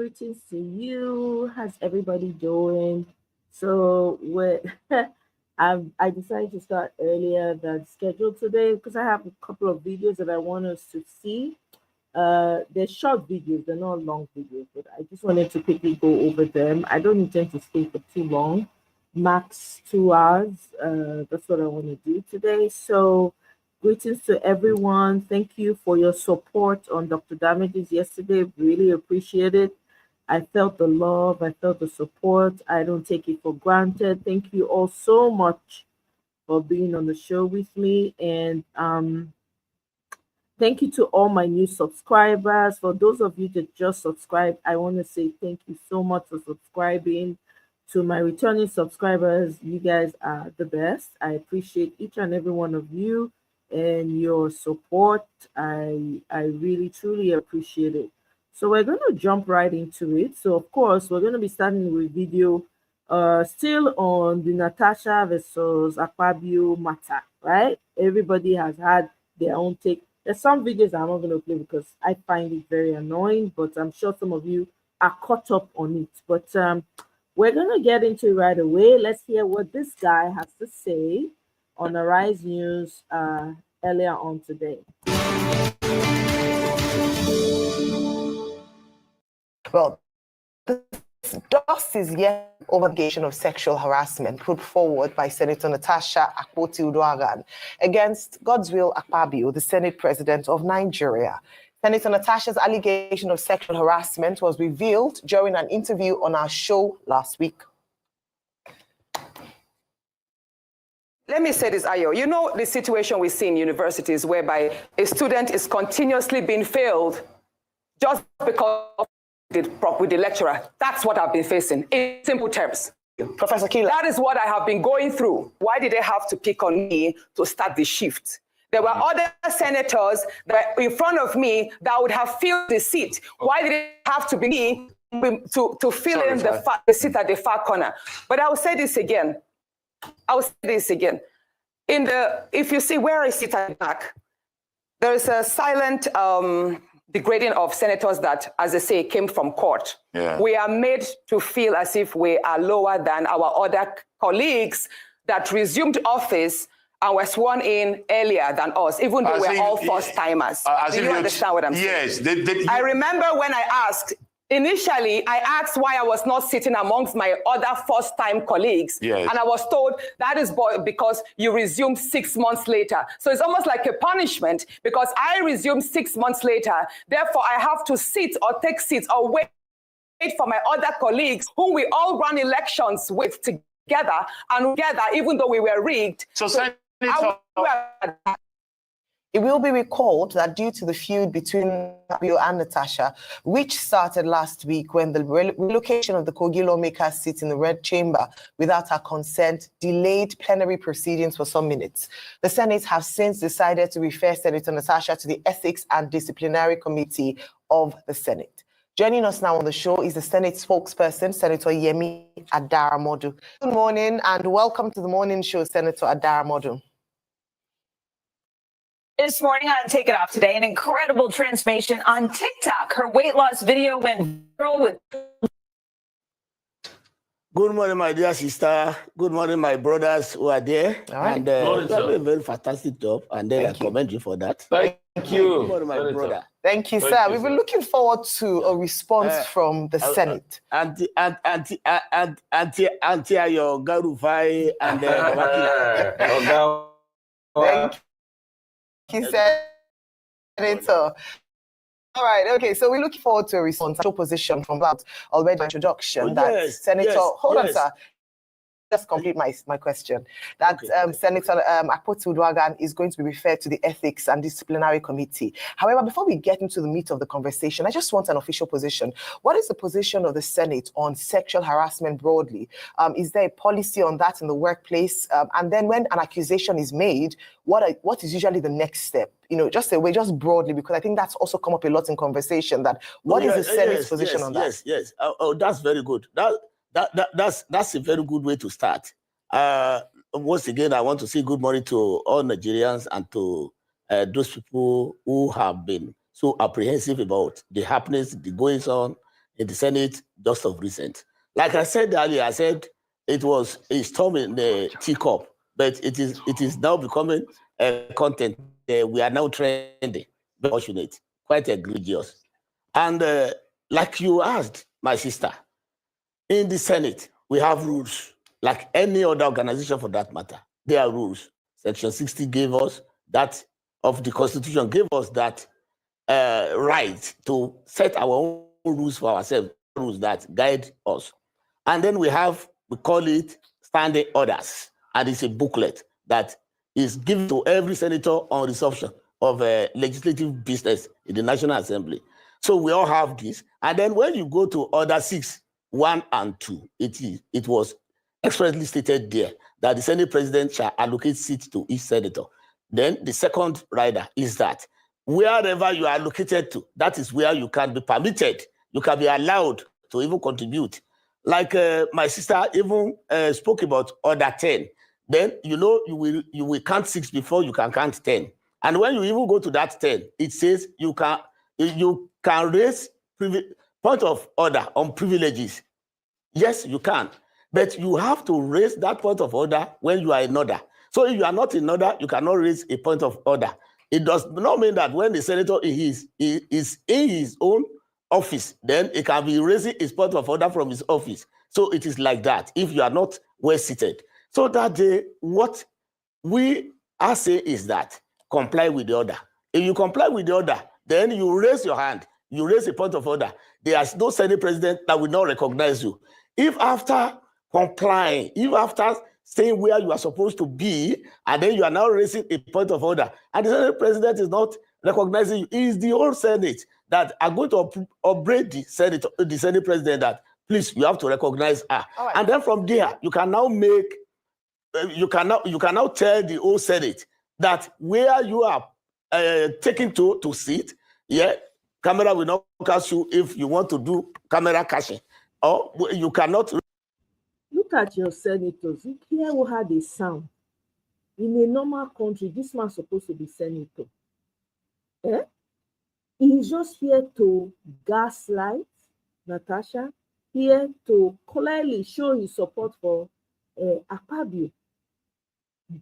greetings to you. How's everybody doing? So I decided to start earlier than scheduled today because I have a couple of videos that I want us to see. They're short videos, they're not long videos, but I just wanted to quickly go over them. I don't intend to stay for too long, max 2 hours. That's what I want to do today. So greetings to everyone. Thank you for your support on Dr. Damages yesterday. Really appreciate it. I felt the love, I felt the support. I don't take it for granted. Thank you all so much for being on the show with me. And thank you to all my new subscribers. For those of you that just subscribed, I want to say thank you so much for subscribing. To my returning subscribers, you guys are the best. I appreciate each and every one of you and your support. I really truly appreciate it. So we're going to jump right into it. So of course we're going to be starting with video still on the Natasha versus Akpabio matter, right? Everybody has had their own take. There's some videos I'm not going to play because I find it very annoying, but I'm sure some of you are caught up on it. But we're going to get into it right away. Let's hear what this guy has to say on Arise News earlier on today. Well, the dust is yet over allegation of sexual harassment put forward by Senator Natasha Akpoti-Uduaghan against Godswill Akpabio, the Senate President of Nigeria. Senator Natasha's allegation of sexual harassment was revealed during an interview on our show last week. Let me say this, Ayo. You know the situation we see in universities whereby a student is continuously being failed just because with the lecturer. That's what I've been facing in simple terms. Professor Kila. That is what I have been going through. Why did they have to pick on me to start the shift? There were other senators that in front of me that would have filled the seat. Why did it have to be me to fill in the seat at the far corner? But I will say this again. If you see where I sit at the back, there is a silent degrading of senators that, as they say, came from court. Yeah. We are made to feel as if we are lower than our other colleagues that resumed office and were sworn in earlier than us, even though we're all first-timers. Do you understand what I'm saying? Yes. I remember when I asked, initially, I asked why I was not sitting amongst my other first-time colleagues. Yes. And I was told that is because you resumed 6 months later. So it's almost like a punishment because I resumed 6 months later. Therefore, I have to sit or take seats or wait for my other colleagues whom we all run elections with together, even though we were rigged. It will be recalled that due to the feud between Akpabio and Natasha, which started last week when the relocation of the Kogi lawmakers sit in the Red Chamber without her consent delayed plenary proceedings for some minutes. The Senate have since decided to refer Senator Natasha to the Ethics and Disciplinary Committee of the Senate. Joining us now on the show is the Senate spokesperson, Senator Yemi Adaramodu. Good morning and welcome to the morning show, Senator Adaramodu. This morning on Take It Off Today, an incredible transformation on TikTok. Her weight loss video went viral with... Good morning, my dear sister. Good morning, my brothers who are there. All right. And you did a very fantastic job, and then I commend you for that. Thank you. Good morning, my brother. Thank you, sir. We've been looking forward to a response from the Senate. Anti your Garufai and Thank you, Senator. All right, okay, so we're looking forward to a response. Position from that already introduction that Senator, hold on, sir. Just complete my question. That Senator Akpoti-Uduaghan is going to be referred to the Ethics and Disciplinary Committee. However, before we get into the meat of the conversation, I just want an official position. What is the position of the Senate on sexual harassment broadly? Is there a policy on that in the workplace? And then when an accusation is made, what is usually the next step? You know, just broadly, because I think that's also come up a lot in conversation. That what is the Senate's position on that? Yes. Oh, that's very good. That's a very good way to start. Once again, I want to say good morning to all Nigerians and to those people who have been so apprehensive about the happenings, the goings on in the Senate just of recent. Like I said earlier, I said it was a storm in the teacup, but it is now becoming a content. We are now trending. Very fortunate, quite egregious. And like you asked, my sister, in the Senate, we have rules, like any other organization for that matter. There are rules. Section 60 gave us that, of the Constitution, gave us that right to set our own rules for ourselves, rules that guide us. And then we call it standing orders. And it's a booklet that is given to every senator on resumption of legislative business in the National Assembly. So we all have this. And then when you go to Order 6, 1 and 2, it was expressly stated there that the Senate President shall allocate seats to each senator. Then the second rider is that wherever you are allocated to, that is where you can be permitted, you can be allowed to even contribute. Like my sister even spoke about Order 10. Then you will count 6 before you can count 10. And when you even go to that 10, it says you can raise point of order on privileges. Yes, you can. But you have to raise that point of order when you are in order. So if you are not in order, you cannot raise a point of order. It does not mean that when the senator is in his own office, then it can be raising his point of order from his office. So it is like that if you are not well seated. So that day, what we are saying is that comply with the order. If you comply with the order, then you raise your hand, you raise a point of order. There is no Senate President that will not recognize you. If after complying, if after staying where you are supposed to be, and then you are now raising a point of order, and the Senate President is not recognizing you, it is the whole Senate that are going to upbraid the Senate President that, please, you have to recognize her. Right. And then from there, you can now make, you can now tell the whole Senate that where you are taken to sit, yeah, camera will not catch you if you want to do camera caching, or you cannot. Look at your senators. You hear how they sound. In a normal country, this man's supposed to be senator. He's just here to gaslight Natasha, here to clearly show his support for Akpabio.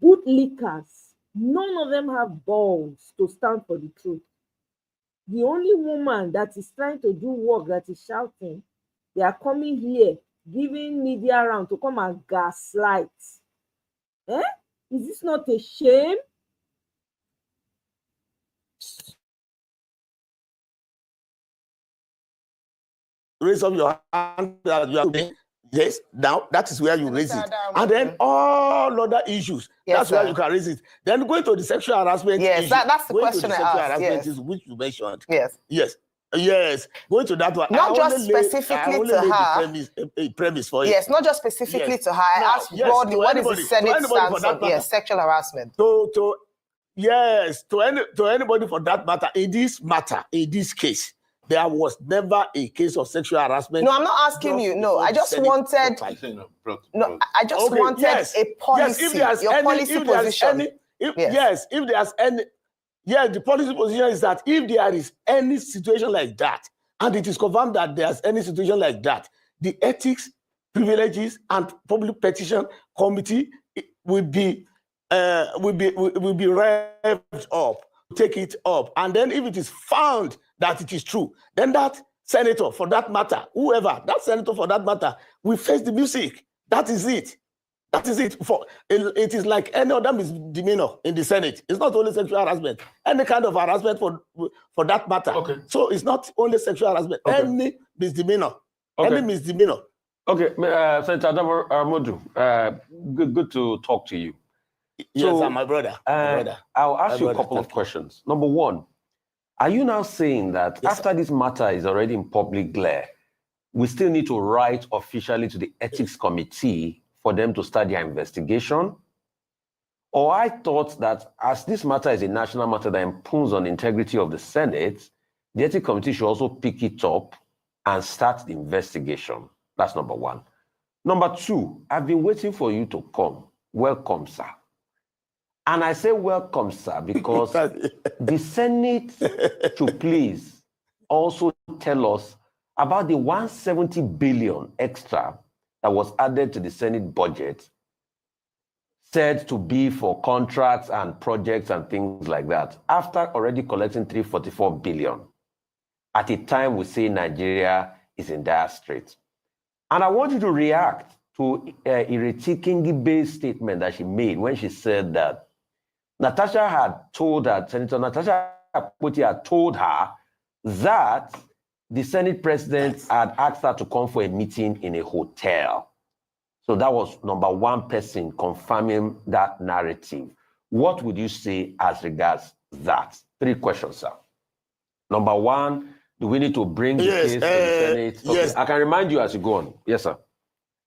Bootlickers, none of them have balls to stand for the truth. The only woman that is trying to do work, that is shouting, they are coming here, giving media around to come and gaslight. Is this not a shame? Raise up your hand that you are doing. Yes, now that is where you raise it. And then all other issues, yes, that's where you can raise it. Then going to the sexual harassment. Yes, that's the question I asked. Yes. Is which you mentioned. Yes. Yes. Yes. Going to that one. Not just specifically to her. A premise for it. Yes, not just specifically to her. I asked broadly, what is the Senate stance on sexual harassment? To anybody for that matter, in this case, there was never a case of sexual harassment. No, I'm not asking you. No, I just wanted. No, I just wanted a policy. Yes, your policy position. If there's any. Yeah, the policy position is that if there is any situation like that, and it is confirmed that there's any situation like that, the Ethics, Privileges, and Public Petition Committee will be revved up, take it up, and then if it is found that it is true, then that senator, for that matter, whoever, that senator for that matter, will face the music. That is it. That is it. It is like any other misdemeanor in the Senate. It's not only sexual harassment. Any kind of harassment for that matter. Okay. So it's not only sexual harassment. Okay. Any misdemeanor. Okay. Any misdemeanor. Okay, Senator Modu, good to talk to you. Yes, I'm my brother. I'll ask you a couple of questions. Number one, are you now saying that after this matter is already in public glare, we still need to write officially to the Ethics Committee for them to start their investigation? Or I thought that as this matter is a national matter that impugns on the integrity of the Senate, the Ethics Committee should also pick it up and start the investigation. That's number one. Number two, I've been waiting for you to come. Welcome, sir. And I say welcome, sir, because the Senate should please also tell us about the 170 billion extra that was added to the Senate budget, said to be for contracts and projects and things like that, after already collecting 344 billion, at a time we say Nigeria is in dire straits. And I want you to react to Ireti Kingibe's statement that she made when she said that Natasha had told her, Senator Natasha Akpoti had told her that the Senate president had asked her to come for a meeting in a hotel. So that was number one person confirming that narrative. What would you say as regards that? 3 questions, sir. Number one, do we need to bring the case to the Senate? Okay. Yes. I can remind you as you go on. Yes, sir.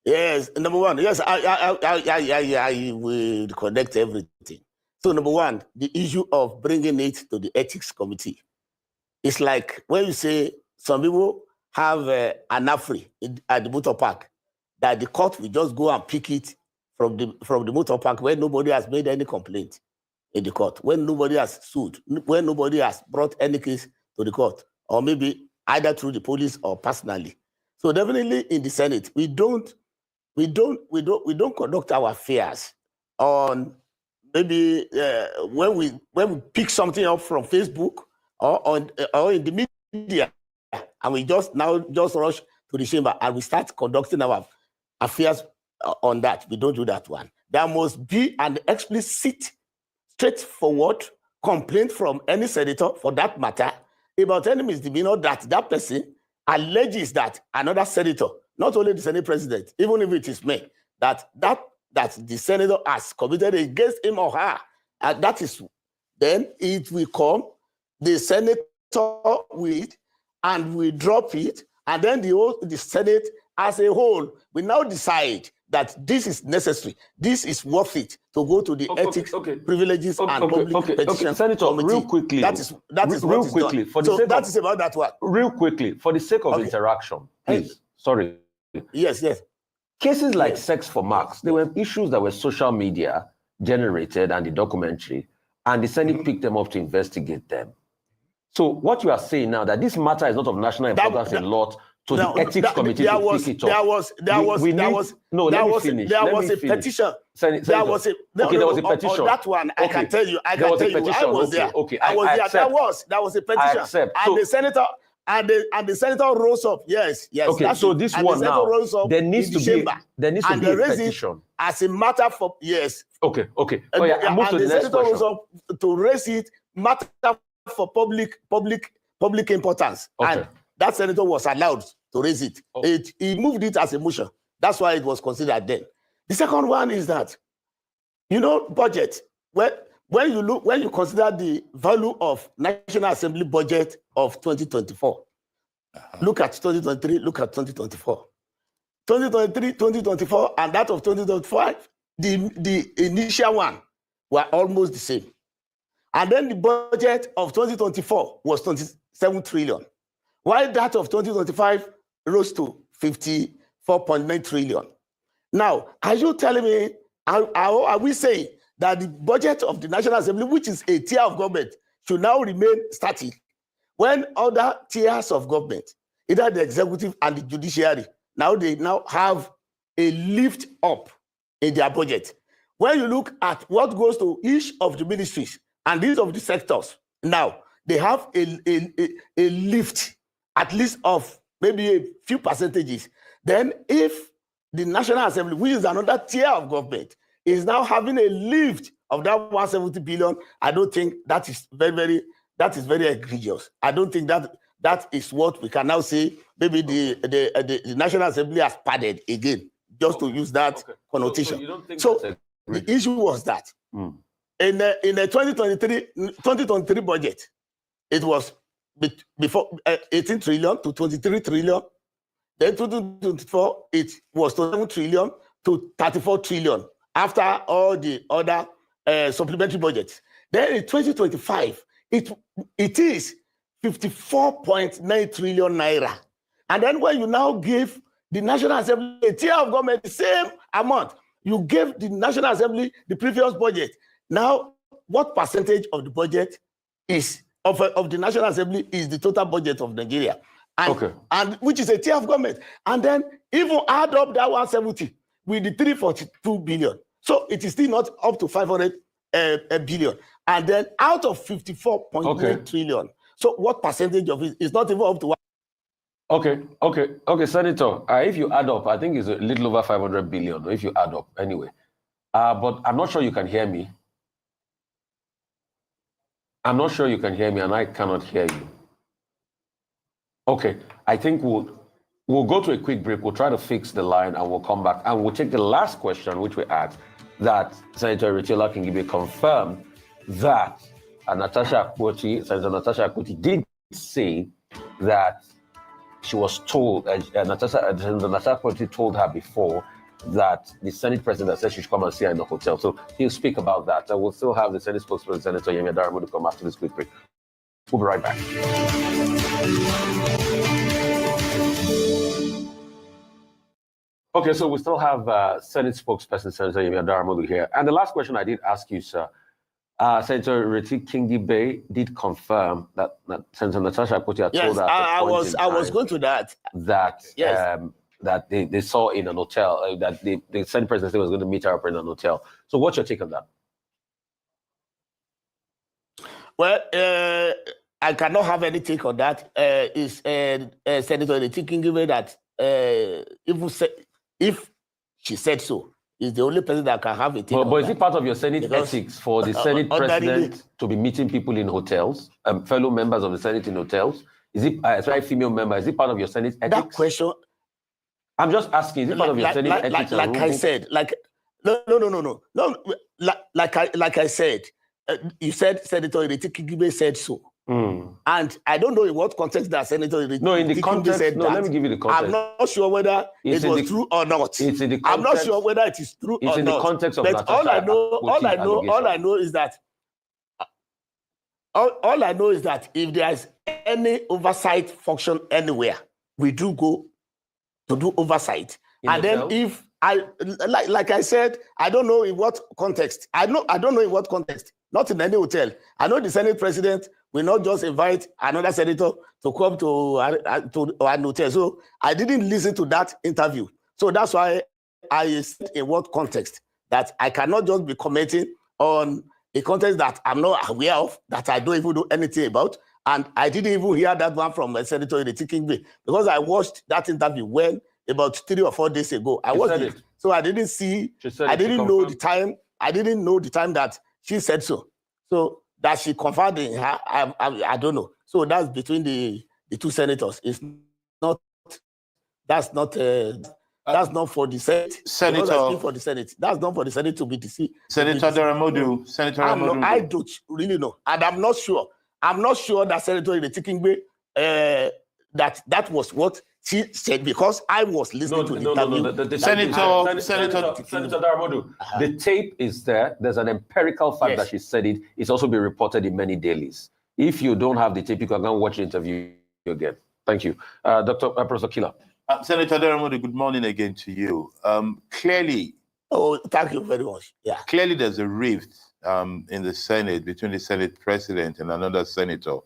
Yes, number one. Yes, I will connect everything. So number one, the issue of bringing it to the ethics committee. It's like when you say some people have an AFRI at the motor park, that the court will just go and pick it from the motor park when nobody has made any complaint in the court, when nobody has sued, when nobody has brought any case to the court, or maybe either through the police or personally. So definitely in the Senate, we don't conduct our affairs on maybe when we pick something up from Facebook or in the media, and we just rush to the chamber and we start conducting our affairs on that. We don't do that one. There must be an explicit, straightforward complaint from any senator, for that matter, about any misdemeanor that person alleges that another senator, not only the Senate president, even if it is me, that the senator has committed against him or her, that is, then it will come, the senator will, and we drop it, and then the Senate as a whole will now decide that this is necessary, this is worth it to go to the ethics, privileges, and public petition Senator, committee. real quickly. That is real quickly. For the so that is about that one. Real quickly, for the sake of interaction, please. Sorry. Yes. Cases like sex for marks, they were issues that were social media generated and the documentary, and the Senate picked them up to investigate them. So what you are saying now, that this matter is not of national importance a lot to the ethics committee to pick it up. There was a petition. There was a petition. On that one, I can tell you. I was there. I was there. There was a petition. And the senator rose up. Yes. Okay, so this one now, there needs to be a petition. As a matter for, yes. Okay. Oh yeah, I move to the next senator rose up to raise it, matter for public importance. Okay. And that senator was allowed to raise it. He moved it as a motion. That's why it was considered then. The second one is that, budget. When you consider the value of National Assembly budget of 2024, look at 2023, look at 2024. 2023, 2024, and that of 2025, the initial one were almost the same. And then the budget of 2024 was 27 trillion, while that of 2025 rose to 54.9 trillion. Now, are you telling me, are we saying that the budget of the National Assembly, which is a tier of government, should now remain static, when other tiers of government, either the executive and the judiciary, they now have a lift up in their budget? When you look at what goes to each of the ministries and each of the sectors, now they have a lift, at least of maybe a few percentages. Then if the National Assembly, which is another tier of government, is now having a lift of that 170 billion, I don't think that is very egregious. I don't think that is what we can now say. Maybe the National Assembly has padded again, just to use that connotation. So you don't think the issue was that in the 2023 budget, it was before 18 trillion to 23 trillion. Then 2024, it was 27 trillion to 34 trillion after all the other supplementary budgets. Then in 2025, it is 54.9 trillion naira. And then when you now give the National Assembly a tier of government the same amount, you gave the National Assembly the previous budget. Now, what percentage of the budget is of the National Assembly is the total budget of Nigeria? and which is a tier of government. And then even add up that 170 with the 342 billion. So it is still not up to 500 billion. And then out of 54.8 trillion. So what percentage of it is not even up to 1? Okay, Senator. If you add up, I think it's a little over 500 billion. If you add up, anyway. But I'm not sure you can hear me. I'm not sure you can hear me, and I cannot hear you. Okay, I think we'll go to a quick break. We'll try to fix the line, and we'll come back, and we'll take the last question, which we asked, that Senator Ritiela Kingibe confirmed that Senator Natasha Akpoti did say that she was told, Natasha Akpoti told her before that the Senate president said she should come and see her in the hotel. So he'll speak about that. And we'll still have the Senate spokesperson, Senator Yemi Adaramodu, to come after this quick break. We'll be right back. Okay, so we still have Senate spokesperson, Senator Yemi Adaramodu here. And the last question I did ask you, sir, Senator Riti Kingibe did confirm that Senator Natasha Akpoti had told her. Yes, I was going to that. That they saw in an hotel, that the Senate president was going to meet her up in an hotel. So what's your take on that? Well, I cannot have any take on that. Is Senator Riti Kingibe that if she said so, is the only person that can have a take on that. But is it part of your Senate ethics for the Senate president to be meeting people in hotels, fellow members of the Senate in hotels? Is it, female member, is it part of your Senate ethics? That question... I'm just asking, is it part of your Senate ethics? Like I said, no. Like I said, you said Senator Riti Kingibe said so. And I don't know in what context that Senator Riti Kingibe said that. Let me give you the context. I'm not sure whether it was true or not. It's in the context, I'm not sure whether it is true or not. It's in the context of but all I know is that if there is any oversight function anywhere, we do go to do oversight. And then if I like I said, I don't know in what context. I don't know in what context. Not in any hotel. I know the Senate president will not just invite another senator to come to an hotel. So I didn't listen to that interview. So that's why I said in what context that I cannot just be commenting on a context that I'm not aware of, that I don't even know anything about. And I didn't even hear that one from Senator Riti Kingibe because I watched that interview about 3 or 4 days ago. I watched it. So I didn't see, I didn't know the time. I didn't know the time that she said so. So that she confirmed in her, I don't know. So that's between the two senators. It's not, that's not for the Senate. Senator, for the Senate. That's not for the Senate to be deceived. Senator Adaramodu, I don't really know. And I'm not sure. I'm not sure that Senator Riti Kingibe, that was what she said, because I was listening to the interview. Senator Adaramodu, the tape is there. There's an empirical fact that she said it. It's also been reported in many dailies. If you don't have the tape, you can go and watch the interview again. Thank you. Professor Killer. Senator Adaramodu, good morning again to you. Clearly... Oh, thank you very much. Yeah. Clearly there's a rift in the Senate between the Senate president and another senator.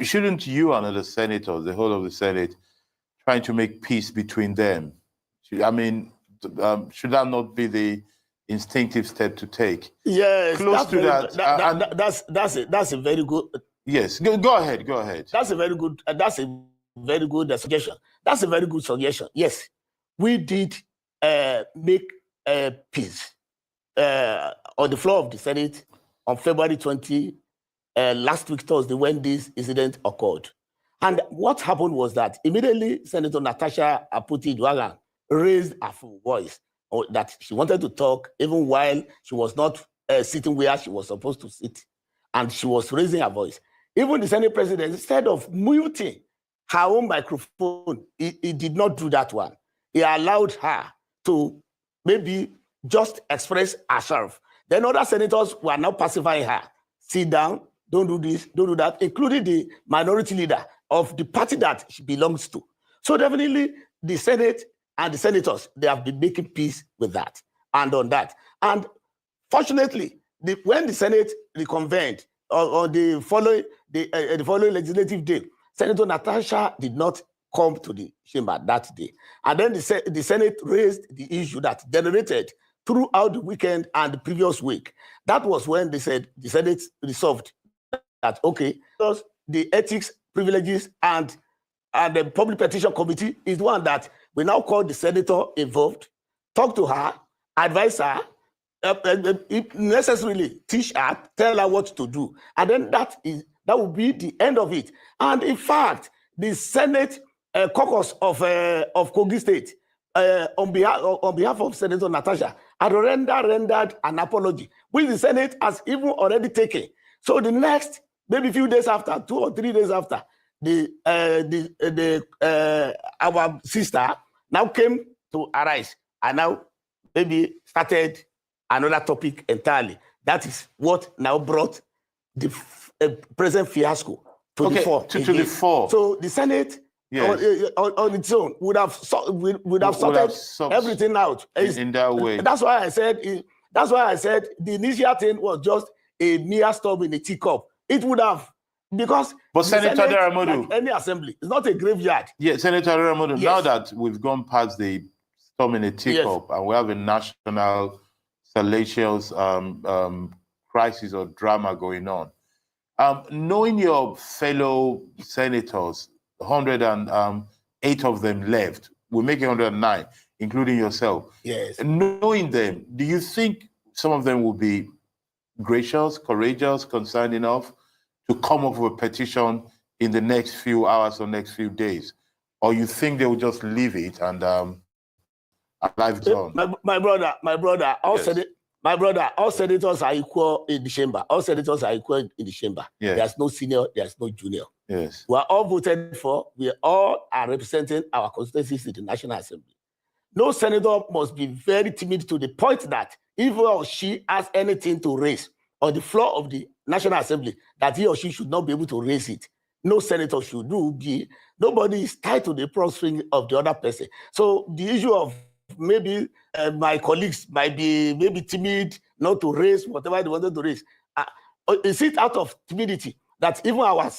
Shouldn't you and other senators, the whole of the Senate, trying to make peace between them? Should that not be the instinctive step to take? Yes, close to that. That's a very good. Yes, go ahead. That's a very good. Suggestion. That's a very good suggestion. Yes, we did make peace on the floor of the Senate on February 20, last week Thursday, when this incident occurred. And what happened was that immediately Senator Natasha Akpoti raised her voice, or that she wanted to talk even while she was not sitting where she was supposed to sit. And she was raising her voice. Even the Senate president, instead of muting her own microphone, he did not do that one. He allowed her to maybe just express herself. Then other senators were now pacifying her. Sit down, don't do this, don't do that, including the minority leader of the party that she belongs to. So definitely the Senate and the senators, they have been making peace with that and on that. And fortunately, when the Senate reconvened on the following legislative day, Senator Natasha did not come to the chamber that day. And then the Senate raised the issue that generated throughout the weekend and the previous week. That was when they said the Senate resolved that, okay, because the ethics, privileges, and the public petition committee is the one that we now call the senator involved, talk to her, advise her, if necessarily teach her, tell her what to do. And then that will be the end of it. And in fact, the Senate caucus of Kogi State, on behalf of Senator Natasha, had rendered an apology, which the Senate has even already taken. So the next, maybe a few days after, 2 or 3 days after, our sister now came to arise and now maybe started another topic entirely. That is what now brought the present fiasco to the fore. To the fore. So the Senate, yes, on its own would have sorted everything out in that way. That's why I said the initial thing was just a mere storm in a teacup. It would have, because but Senator Daramodu, like any assembly, it's not a graveyard. Yeah, Senator Daramodu, yes, now that we've gone past the storm in a teacup, yes, and we have a national salacious crisis or drama going on, knowing your fellow senators, 108 of them left, we're making 109, including yourself. Yes. Knowing them, do you think some of them will be gracious, courageous, concerned enough to come up with a petition in the next few hours or next few days? Or you think they will just leave it and life's on? My brother, all senators are equal in the chamber. All senators are equal in the chamber. Yes. There's no senior, there's no junior. Yes. We are all voted for. We all are representing our constituencies in the National Assembly. No senator must be very timid to the point that if he or she has anything to raise on the floor of the National Assembly, that he or she should not be able to raise it. No senator should be. Nobody is tied to the purse string of the other person. So the issue of maybe my colleagues might be maybe timid not to raise whatever they wanted to raise. Is it out of timidity that even our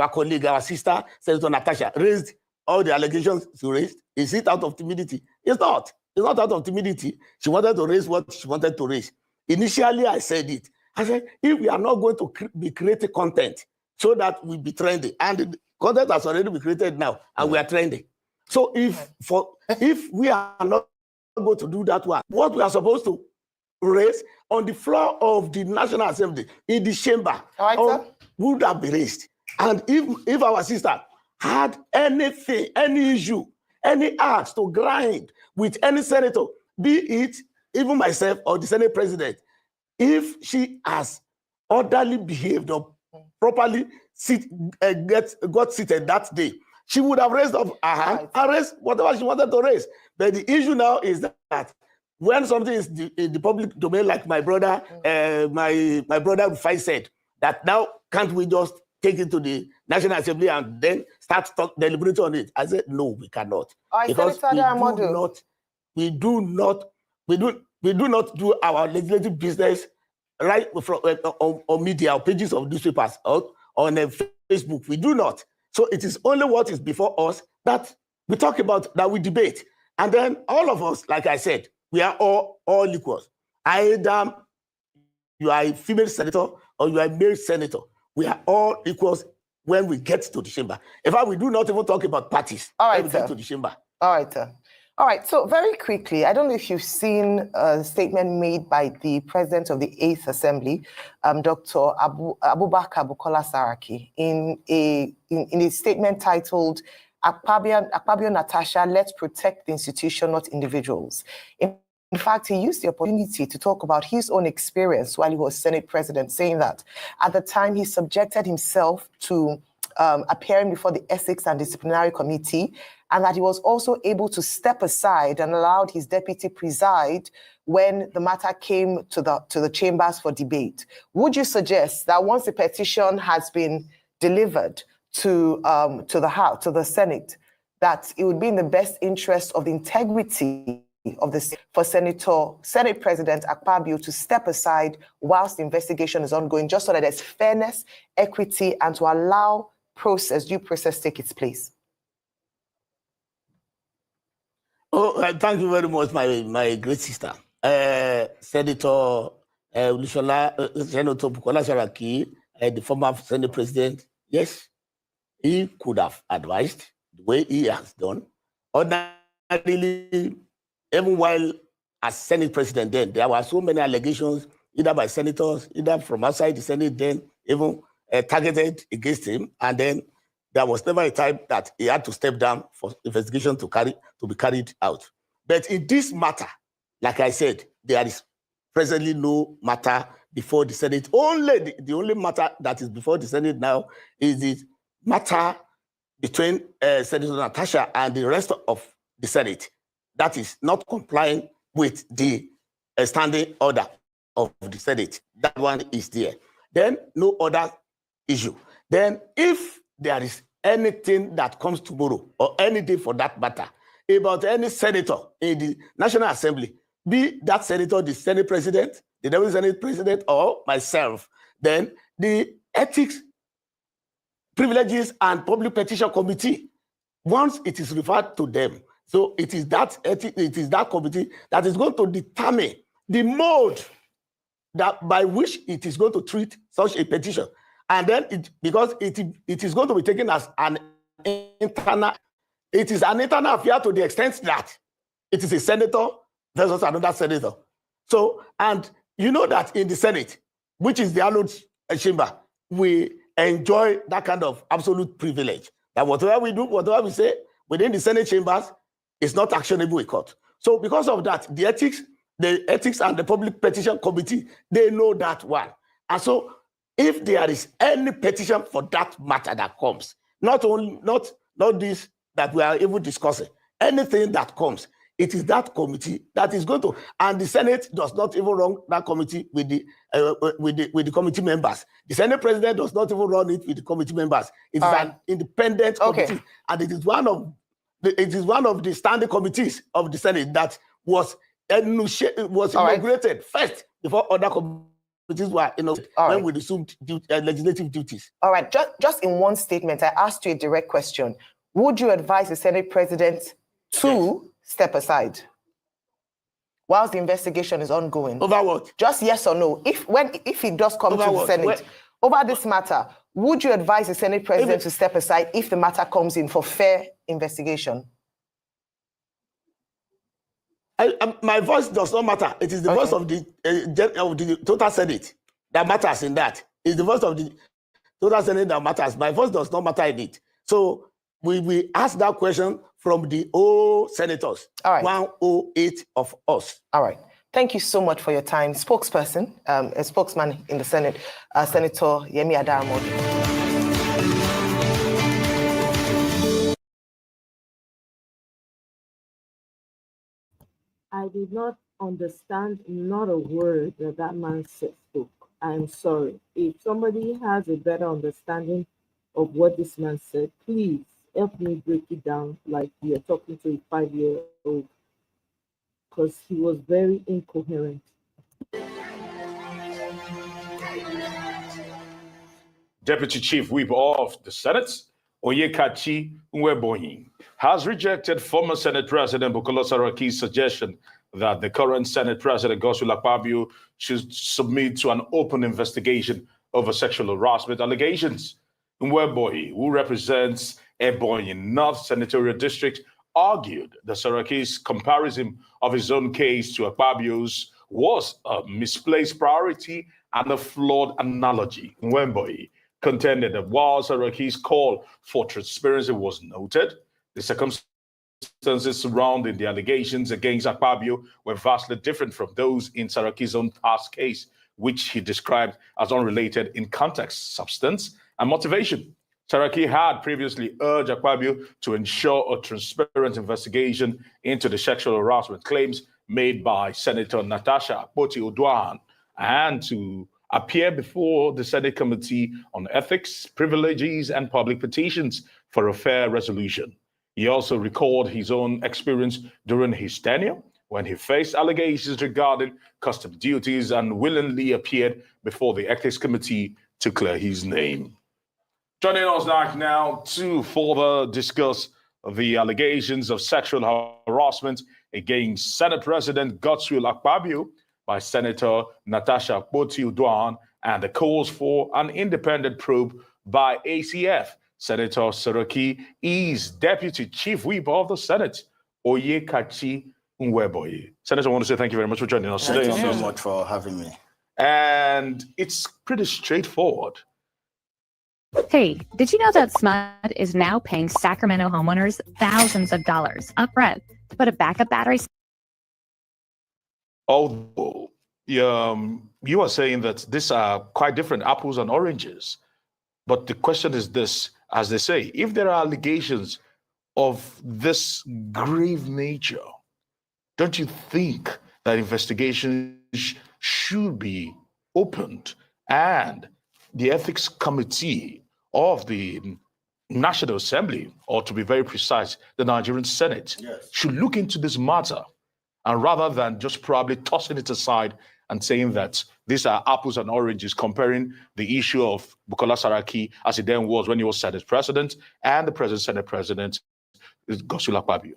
colleague, our sister, Senator Natasha, raised all the allegations she raised? Is it out of timidity? It's not. It's not out of timidity. She wanted to raise what she wanted to raise. Initially, I said it. I said, if we are not going to be creating content so that we be trendy, and the content has already been created now, and we are trendy. So if we are not going to do that one, what we are supposed to raise on the floor of the National Assembly, in the chamber, would have been raised. And if our sister had anything, any issue, any axe to grind with any senator, be it even myself or the Senate president, if she has orderly behaved or properly got seated that day, she would have raised up her hand and raised whatever she wanted to raise. But the issue now is that when something is in the public domain, like my brother, my brother Rufai said, that now can't we just take it to the National Assembly and then start deliberating on it? I said, no, we cannot. Because we do not do our legislative business right from on media or pages of newspapers or on Facebook. We do not. So it is only what is before us that we talk about, that we debate. And then all of us, like I said, we are all equals. Either you are a female senator or you are a male senator. We are all equals when we get to the chamber. In fact, we do not even talk about parties when we get to the chamber. All right, sir. All right, so very quickly, I don't know if you've seen a statement made by the president of the 8th Assembly, Dr. Abubakar Bukola Saraki, in a statement titled, Akpabio Natasha, let's protect the institution, not individuals. In fact, he used the opportunity to talk about his own experience while he was Senate president, saying that at the time he subjected himself to appearing before the Ethics and Disciplinary Committee, and that he was also able to step aside and allowed his deputy preside when the matter came to the chambers for debate. Would you suggest that once the petition has been delivered to the House, to the Senate, that it would be in the best interest of the integrity of the for Senate President Akpabio to step aside whilst the investigation is ongoing, just so that there's fairness, equity, and to allow due process take its place? Oh, thank you very much, my great sister. Senator Senator Bukola Saraki, the former Senate President, yes, he could have advised the way he has done. Ordinarily, even while as Senate President then, there were so many allegations, either by senators, either from outside the Senate then, even targeted against him. And then there was never a time that he had to step down for investigation to be carried out. But in this matter, like I said, there is presently no matter before the Senate. Only the only matter that is before the Senate now is the matter between Senator Natasha and the rest of the Senate that is not complying with the standing order of the Senate. That one is there. Then no other issue. Then if there is anything that comes tomorrow or any day for that matter about any senator in the National Assembly, be that senator the Senate President, the Deputy Senate President, or myself, then the Ethics, Privileges and Public Petition Committee, once it is referred to them, so it is that committee that is going to determine the mode that by which it is going to treat such a petition. And then because it is going to be taken as an internal, it is an internal affair to the extent that it is a senator versus another senator. So, and you know that in the Senate, which is the hallowed chamber, we enjoy that kind of absolute privilege. That whatever we do, whatever we say within the Senate chambers is not actionable in court. So because of that, the ethics and the Public Petition Committee, they know that one. And so if there is any petition for that matter that comes, not this that we are even discussing, anything that comes, it is that committee that is going to, and the Senate does not even run that committee with the committee members. The Senate President does not even run it with the committee members. It is an independent committee, and it is one of the standing committees of the Senate that was inaugurated first before other committees were when we assumed legislative duties. All right, just in one statement, I asked you a direct question. Would you advise the Senate President to step aside whilst the investigation is ongoing? Over what? Just yes or no. If it does come to the Senate over this matter, would you advise the Senate President to step aside if the matter comes in for fair investigation? My voice does not matter. It is the voice of the total Senate that matters in that. It's the voice of the total Senate that matters. My voice does not matter in it. So we ask that question from the old senators, 108 of us. All right. Thank you so much for your time. Spokesperson, a spokesman in the Senate, Senator Yemi Adaramod. I did not understand not a word that man spoke. I'm sorry. If somebody has a better understanding of what this man said, please help me break it down like you're talking to a 5-year-old, because he was very incoherent. Deputy Chief Whip of the Senate, Oyekachi Nweboyin, has rejected former Senate President Bukola Saraki's suggestion that the current Senate President Godswill Akpabio should submit to an open investigation over sexual harassment allegations. Nweboyin, who represents Ebonyi North Senatorial District, argued that Saraki's comparison of his own case to Akpabio's was a misplaced priority and a flawed analogy. Nweboyin contended that while Saraki's call for transparency was noted, the circumstances surrounding the allegations against Akpabio were vastly different from those in Saraki's own past case, which he described as unrelated in context, substance, and motivation. Saraki had previously urged Akpabio to ensure a transparent investigation into the sexual harassment claims made by Senator Natasha Akpoti-Uduaghan and to appear before the Senate Committee on Ethics, Privileges, and Public Petitions for a fair resolution. He also recalled his own experience during his tenure when he faced allegations regarding customs duties and willingly appeared before the Ethics Committee to clear his name. Joining us now to further discuss the allegations of sexual harassment against Senate President Godswill Akpabio by Senator Natasha Akpoti-Uduaghan and the calls for an independent probe by ACF. Senator Saraki is Deputy Chief Whip of the Senate, Oyekachi Nweboye. Senator, I want to say thank you very much for joining us today. Thank you so much for having me. And it's pretty straightforward. Hey, did you know that SMUD is now paying Sacramento homeowners thousands of dollars upfront to put a backup battery? Although you are saying that these are quite different apples and oranges. But the question is this, as they say, if there are allegations of this grave nature, don't you think that investigations should be opened and the ethics committee of the National Assembly, or to be very precise, the Nigerian Senate, should look into this matter, and rather than just probably tossing it aside and saying that these are apples and oranges, comparing the issue of Bukola Saraki as it then was when he was Senate President and the present Senate President, Godswill Akpabio?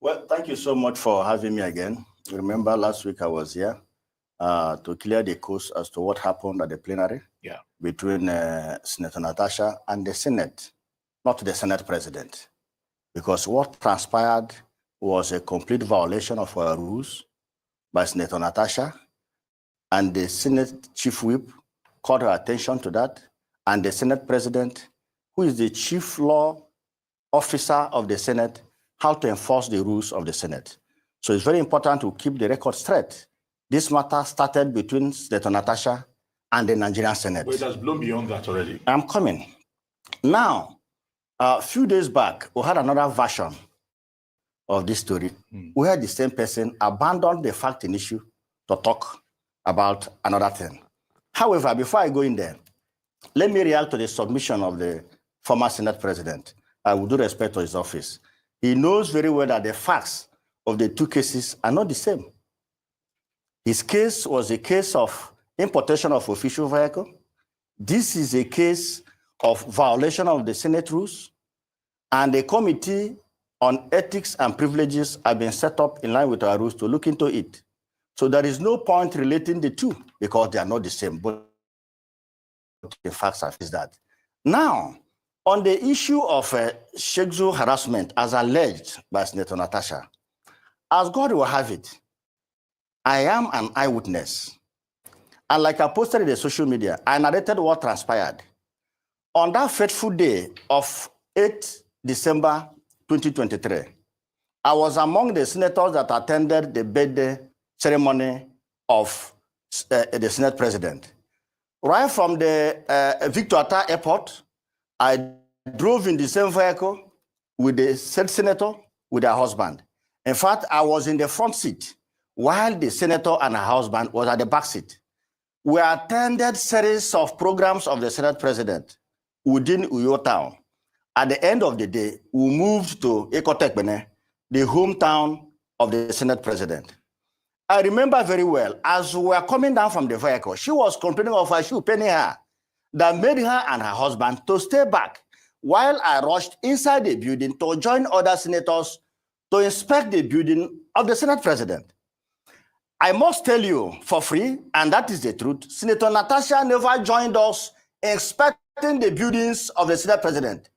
Well, thank you so much for having me again. Remember last week I was here to clear the course as to what happened at the plenary between Senator Natasha and the Senate, not the Senate President. Because what transpired was a complete violation of our rules by Senator Natasha, and the Senate Chief Whip called her attention to that, and the Senate President, who is the chief law officer of the Senate, how to enforce the rules of the Senate. So it's very important to keep the record straight. This matter started between Senator Natasha and the Nigerian Senate. But it has blown beyond that already. I'm coming. Now, a few days back, we had another version of this story where the same person abandoned the fact in issue to talk about another thing. However, before I go in there, let me react to the submission of the former Senate President. I would do respect to his office. He knows very well that the facts of the two cases are not the same. His case was a case of importation of official vehicle. This is a case of violation of the Senate rules, and a committee on ethics and privileges have been set up in line with our rules to look into it. So there is no point relating the two because they are not the same, but the facts are that. Now, on the issue of sexual harassment as alleged by Senator Natasha, as God will have it, I am an eyewitness. And like I posted in the social media, I narrated what transpired. On that fateful day of 8 December 2023, I was among the senators that attended the birthday ceremony of the Senate President. Right from the Victor Atta Airport, I drove in the same vehicle with the said senator, with her husband. In fact, I was in the front seat while the senator and her husband was at the back seat. We attended series of programs of the Senate President within Uyo Town. At the end of the day, we moved to Ekotekbene, the hometown of the Senate President. I remember very well, as we were coming down from the vehicle, she was complaining of her shoe penny her that made her and her husband to stay back while I rushed inside the building to join other senators to inspect the building of the Senate President. I must tell you for free, and that is the truth, Senator Natasha never joined us inspecting the buildings of the Senate President.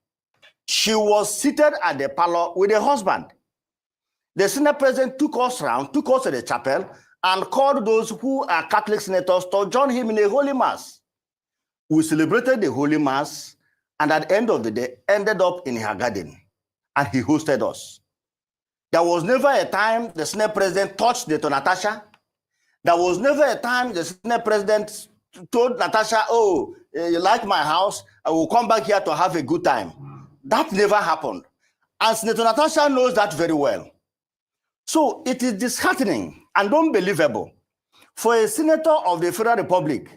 She was seated at the parlor with her husband. The Senate President took us around, took us to the chapel, and called those who are Catholic senators to join him in a Holy Mass. We celebrated the Holy Mass, and at the end of the day, ended up in her garden, and he hosted us. There was never a time the Senate President touched Senator Natasha. There was never a time the Senate President told Natasha, oh, you like my house, I will come back here to have a good time. That never happened. And Senator Natasha knows that very well. So it is disheartening and unbelievable for a senator of the Federal Republic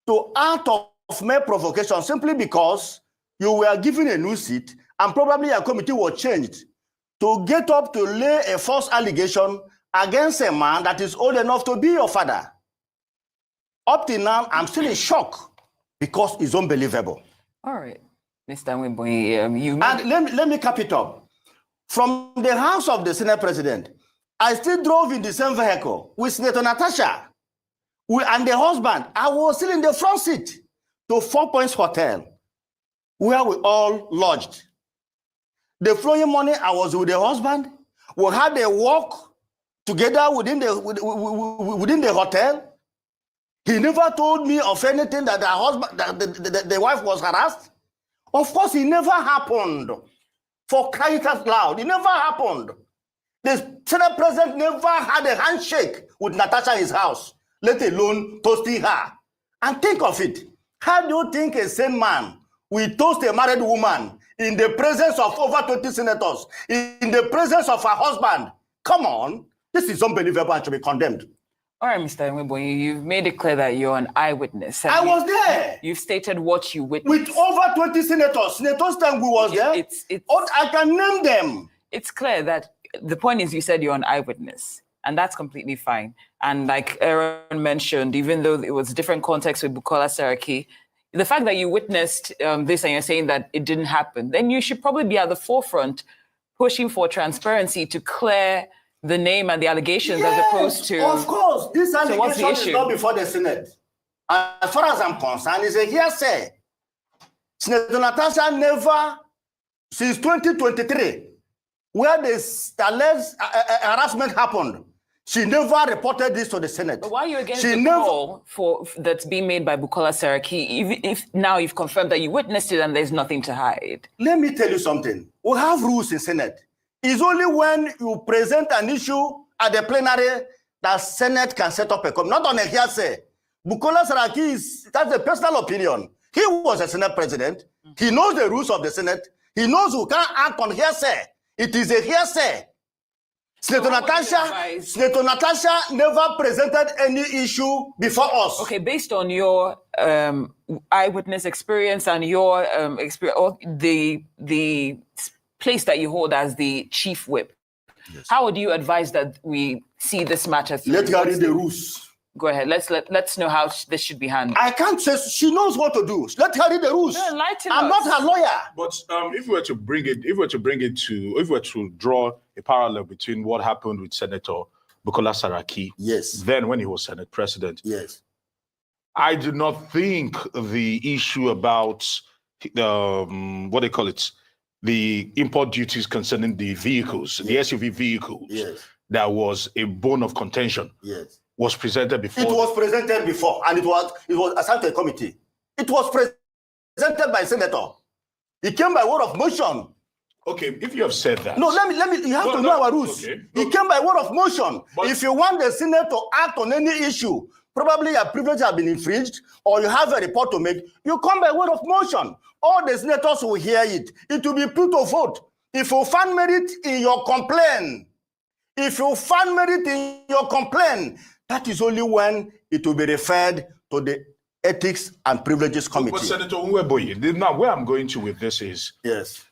to act of mere provocation simply because you were given a new seat and probably your committee was changed to get up to lay a false allegation against a man that is old enough to be your father. Up till now, I'm still in shock because it's unbelievable. All right, Mr. Nweboye, you... And let me cap it up. from the house of the Senate President, I still drove in the same vehicle with Senator Natasha and the husband. I was still in the front seat to 4 Points Hotel, where we all lodged. The following morning, I was with the husband. We had a walk together within the hotel. He never told me of anything that the husband, that the wife was harassed. Of course, it never happened. For crying out loud, it never happened. The Senate President never had a handshake with Natasha in his house, let alone toasting her. And think of it. How do you think a sane man will toast a married woman in the presence of over 20 senators, in the presence of her husband? Come on. This is unbelievable and should be condemned. All right, Mr. Nweboye, you've made it clear that you're an eyewitness. I was there. You've stated what you witnessed. With over 20 senators. Senators time we was there. I can name them. It's clear that the point is you said you're an eyewitness, and that's completely fine. And like Aaron mentioned, even though it was a different context with Bukola Saraki, the fact that you witnessed this and you're saying that it didn't happen, then you should probably be at the forefront pushing for transparency to clear the name and the allegations as opposed to... Of course, this allegation is issue? not before the Senate. As far as I'm concerned, it's a hearsay. Senator Natasha never, since 2023, where this alleged harassment happened, she never reported this to the Senate. But why are you against the call that's being made by Bukola Saraki, if now you've confirmed that you witnessed it and there's nothing to hide? Let me tell you something. We have rules in Senate. It's only when you present an issue at the plenary that Senate can set up a committee, not on a hearsay. Bukola Saraki that's a personal opinion. He was a Senate president. He knows the rules of the Senate. He knows who can't act on hearsay. It is a hearsay. Senator Natasha never presented any issue before us. Okay, based on your eyewitness experience and your experience, or the place that you hold as the chief whip, yes, how would you advise that we see this matter through? Let's read the rules. Go ahead. Let's know how this should be handled. I can't say she knows what to do. Let her read the rules. No, enlighten I'm us. not her lawyer. But if we were to draw a parallel between what happened with Senator Bukola Saraki, yes, then when he was Senate President, yes, I do not think the issue about what they call it, the import duties concerning the vehicles, yes, the SUV vehicles, yes, that was a bone of contention. Yes. Was presented before. It was presented before, and it was assigned to a committee. It was presented by Senator. It came by word of motion. Okay, if you have said that. No, let me. You have to know our rules. Okay. It came by word of motion. But if you want the Senate to act on any issue, probably your privilege has been infringed, or you have a report to make, you come by word of motion. All the senators will hear it. It will be put to vote. If you find merit in your complaint, that is only when it will be referred to the Ethics and Privileges Committee. But Senator Nweboye, now where I'm going to with this is, yes,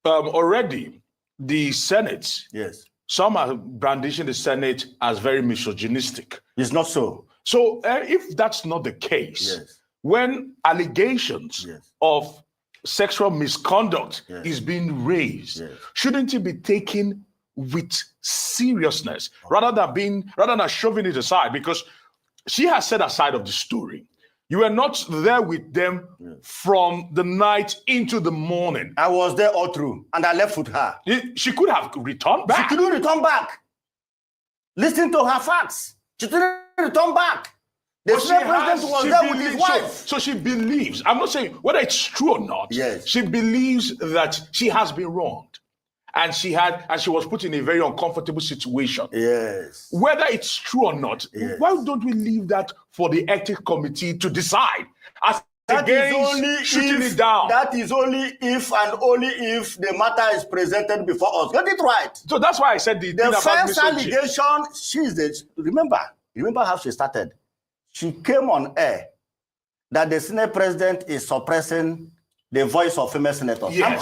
already the Senate, yes, some are brandishing the Senate as very misogynistic. It's not so. So if that's not the case, yes, when allegations, yes, of sexual misconduct, yes, is being raised, yes, shouldn't it be taken with seriousness rather than shoving it aside? Because she has set aside of the story. You were not there with them, yes, from the night into the morning. I was there all through, and I left with her. She could have returned back. She couldn't return back. Listen to her facts. She didn't return back. The Senate President was there with his wife. So she believes, I'm not saying whether it's true or not, yes, she believes that she has been wronged. And she was put in a very uncomfortable situation. Yes. Whether it's true or not, yes, why don't we leave that for the ethics committee to decide? That is only shooting it down. That is only if and only if the matter is presented before us. Get it right. So that's why I said the first allegation. Remember how she started. She came on air that the Senate President is suppressing the voice of female senators. Yes.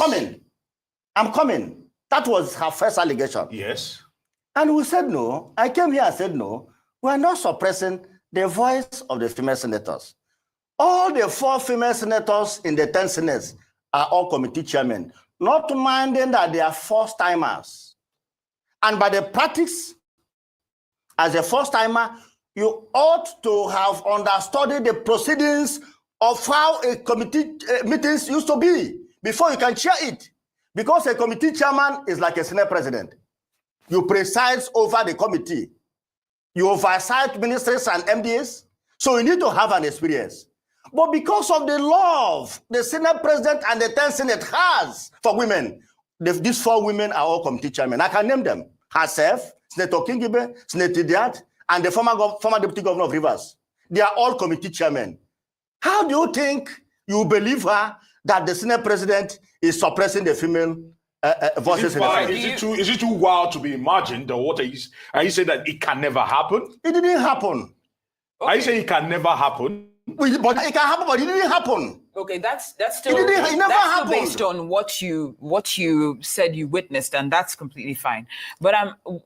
I'm coming. That was her first allegation. Yes. And we said no. I came here and said no. We are not suppressing the voice of the female senators. All the 4 female senators in the 10 senates are all committee chairmen. not minding that they are first-timers. And by the practice, as a first-timer, you ought to have understudied the proceedings of how a committee meetings used to be before you can chair it. Because a committee chairman is like a Senate president. You preside over the committee. You oversight ministers and MDAs. So you need to have an experience. But because of the love the Senate president and the 10th Senate has for women, these 4 women are all committee chairmen. I can name them. Herself, Senator Kingibe, Senator Diat, and the former deputy governor of Rivers. They are all committee chairmen. How do you think you believe her that the Senate president is suppressing the female voices in the Senate? Is it too wild to be imagined, or what are you saying that it can never happen? It didn't happen. Okay. Are you saying it can never happen? But it can happen, but it didn't happen. Okay, that's still, it never that's happened. still based on what you said you witnessed, and that's completely fine. But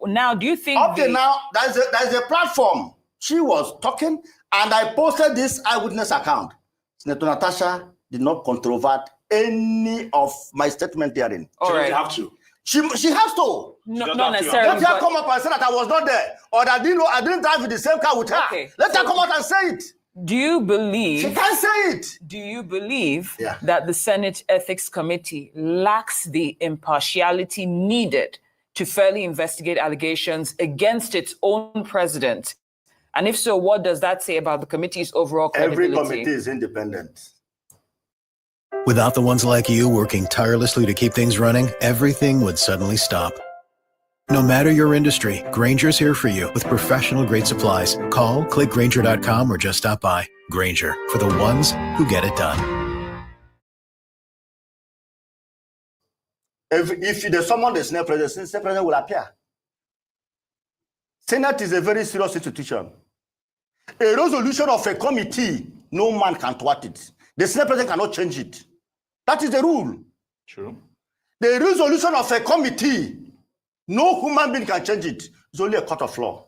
now, do you think now there's a platform? She was talking, and I posted this eyewitness account. Senator Natasha did not controvert any of my statement therein. All right. You have to. She has to. Not necessarily. Let her come up and say that I was not there, or that I didn't drive in the same car with her. Okay. Let her come out and say it. Do you believe? She can't say it. Do you believe that the Senate Ethics Committee lacks the impartiality needed to fairly investigate allegations against its own president? And if so, what does that say about the committee's overall credibility? Every committee is independent. Without the ones like you working tirelessly to keep things running, everything would suddenly stop. No matter your industry, Grainger's here for you with professional-grade supplies. Call, click Grainger.com, or just stop by. Grainger, for the ones who get it done. If there's someone the Senate president will appear. Senate is a very serious institution. A resolution of a committee, no man can thwart it. The Senate president cannot change it. That is the rule. True. The resolution of a committee, no human being can change it. It's only a court of law.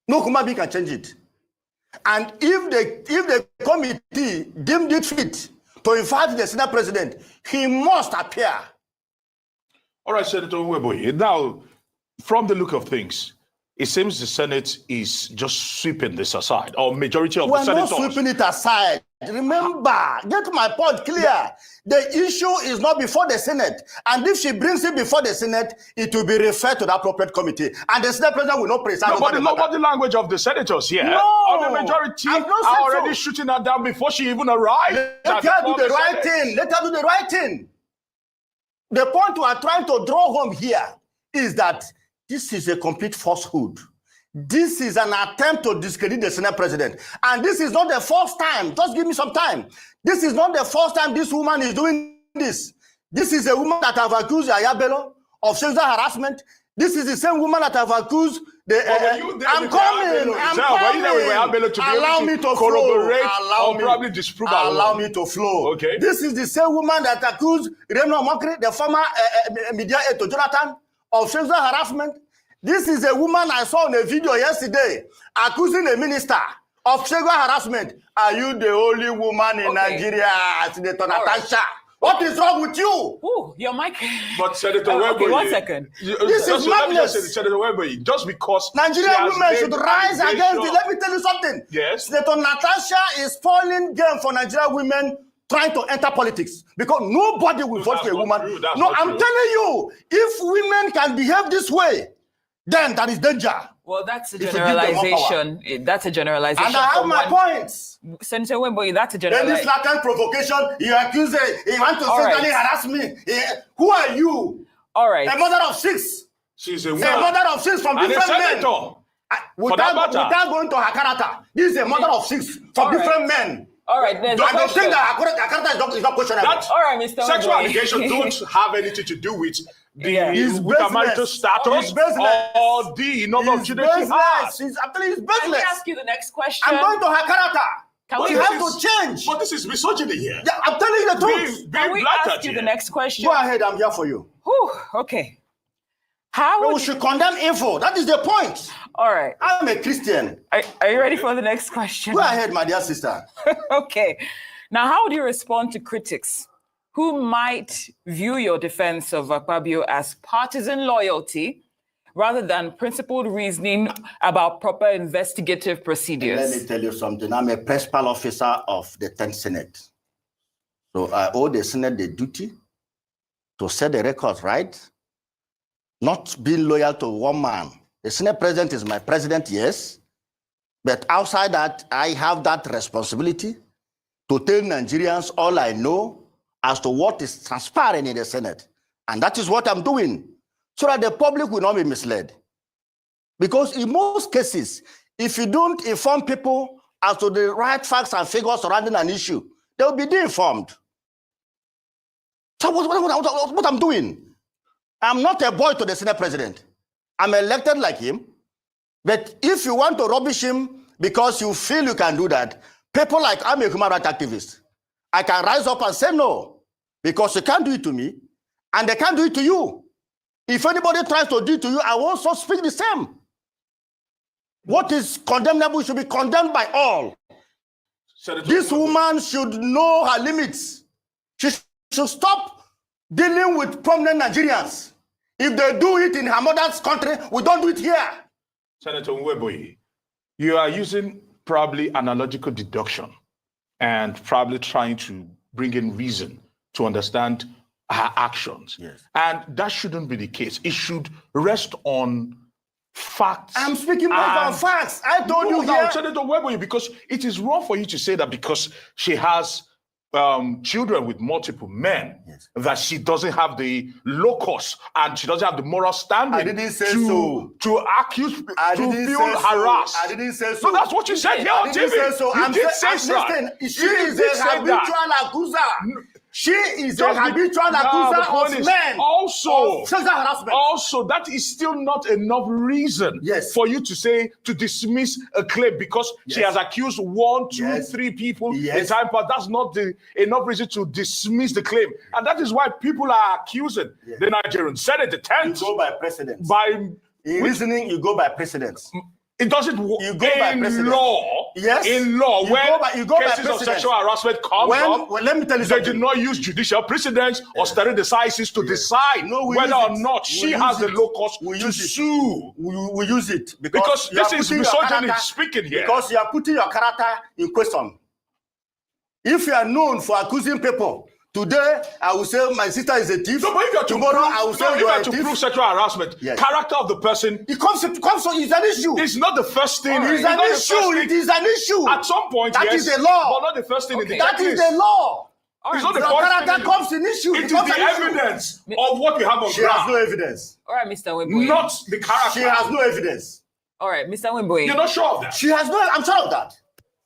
No human being can change it. And if the committee deemed it fit to invite the Senate president, he must appear. All right, Senator Nweboye. Now, from the look of things, it seems the Senate is just sweeping this aside, or majority of the senators. We're not sweeping it aside. Remember, get my point clear. The issue is not before the Senate. And if she brings it before the Senate, it will be referred to the appropriate committee. And the Senate president will not preside over the matter. But the language of the senators here. No, or the majority are already shooting her down before she even arrived. Let her do the right thing. Let her do the right thing. The point we are trying to draw home here is that this is a complete falsehood. This is an attempt to discredit the Senate president. And this is not the first time. Just give me some time. This is not the first time this woman is doing this. This is a woman that have accused Ayabelo of sexual harassment. This is the same woman that have accused the... I'm coming. Allow me to flow. Probably disprove. Allow me to flow. Okay. This is the same woman that accused Reno Mokri, the former media aide to Jonathan, of sexual harassment. This is a woman I saw in a video yesterday accusing a minister of sexual harassment. Are you the only woman in Nigeria, Senator Natasha? What is wrong with you? Ooh, your mic. But Senator Nweboye, okay, 1 second. This is madness. Senator Nweboye, just because Nigerian women should rise against it. Let me tell you something. Yes. Senator Natasha is spoiling game for Nigerian women trying to enter politics because nobody will vote for a woman. No, I'm telling you, if women can behave this way, then that is danger. Well, that's a generalization. That's a generalization. And I have my points. Senator Nweboye, that's a Then generalization. this latent provocation, you accuse it, you want to sexually harass me. Who are you? All right. A mother of 6. She's a mother of 6 from different men. Without going to her character, this is a mother of 6 from different men. All right, then. I don't think that her character is not questionable. All right, Mr. Sexual Nweboye. allegations don't have anything to do with the business. marital status or the number of children she has. I'm telling you, it's Let me business. ask you the next question. I'm going to her character. Can we have to change. But this is misogyny here. Yeah, I'm telling you the truth. Can we ask you the next question? Go ahead, I'm here for you. Whew, okay. How we should condemn info. That is the point. All right. I'm a Christian. Are you ready for the next question? Go ahead, my dear sister. Okay. Now, how would you respond to critics who might view your defense of Akpabio as partisan loyalty rather than principled reasoning about proper investigative procedures. Let me tell you something. I'm a principal officer of the 10th Senate. So I owe the Senate the duty to set the records right, not being loyal to one man. The Senate president is my president, yes, but outside that, I have that responsibility to tell Nigerians all I know as to what is transpiring in the Senate. And that is what I'm doing, so that the public will not be misled. Because in most cases, if you don't inform people as to the right facts and figures surrounding an issue, they will be de-informed. So what I'm doing, I'm not a boy to the Senate president. I'm elected like him. But if you want to rubbish him because you feel you can do that, people like I'm a human rights activist. I can rise up and say no, because you can't do it to me, and they can't do it to you. If anybody tries to do it to you, I will also speak the same. What is condemnable should be condemned by all. This woman should know her limits. She should stop dealing with prominent Nigerians. If they do it in her mother's country, we don't do it here. Senator Nweboyi, you are using probably analogical deduction and probably trying to bring in reason to understand her actions. Yes. And that shouldn't be the case. It should rest on facts. I'm speaking based on facts. I told you here. Senator Nweboyi, because it is wrong for you to say that because she has children with multiple men, yes, that she doesn't have the locus and she doesn't have the moral standing I didn't say so. To accuse, to feel say harassed. So. I didn't say so. No, that's what you said here on TV. Say so. You did say so. She is a habitual accuser. She is a habitual accuser of men. Also, of sexual harassment. Also, that is still not enough reason for you to say, to dismiss a claim because she has accused 1, 2, 3 people in time, but that's not enough reason to dismiss the claim. And that is why people are accusing the Nigerian Senate, the 10th. You go by precedence. In reasoning, you go by precedence. It doesn't work in law. Yes. In law, you go cases of sexual harassment come up, let me tell you something. They did not use judicial precedents or study decisis to decide whether or not she has the locus to sue. We use it because this is misogyny speaking here. Because you are putting your character in question. If you are known for accusing people, today, I will say my sister is a thief. No, but if you're tomorrow, I will say you are a thief. To prove sexual harassment, character of the person. It comes so it's an issue. It's not the first thing. It is an issue. It is an issue. At some point, that is the law. But not the first thing in the That is the law. It's not the character comes in issue. It is the evidence of what we have on ground. She has no evidence. All right, Mr. Nweboyi. Not the character. She has no evidence. All right, Mr. Nweboyi. You're not sure of that. She has no. I'm sure of that.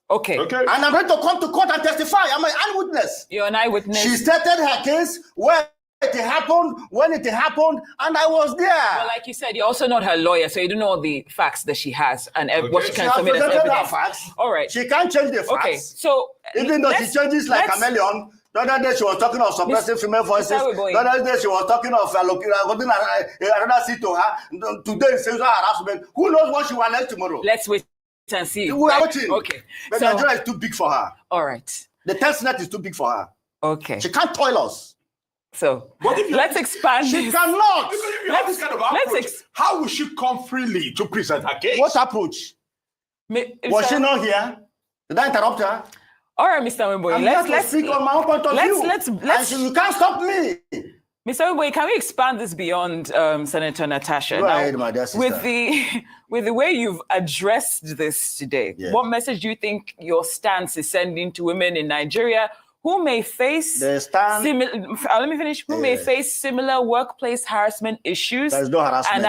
Okay. And I'm ready to come to court and testify. I'm an eyewitness. You're an eyewitness. She stated her case where it happened, when it happened, and I was there. Well, like you said, you're also not her lawyer, so you don't know the facts that she has and what she can submit as evidence. Her facts. All right. She can't change the facts. Okay, so even though she changes like chameleon. The other day she was talking of suppressive female voices. The other day she was talking of another seat to her. Today sexual harassment. Who knows what she will alleged tomorrow? Let's wait and see. We are watching. Okay. But Nigeria is too big for her. All right. The 10th Senate is too big for her. Okay. She can't toil us. So let's expand. She cannot. Because if you have this kind of approach, how will she come freely to present her case? What approach? Was she not here? Did I interrupt her? All right, Mr. Nweboyi. Let's speak on my own point of view. You can't stop me. Mr. Nweboyi, can we expand this beyond Senator Natasha? Go ahead, my dear sister. With the way you've addressed this today, what message do you think your stance is sending to women in Nigeria who may face let me finish. Who may face similar workplace harassment issues? There's no harassment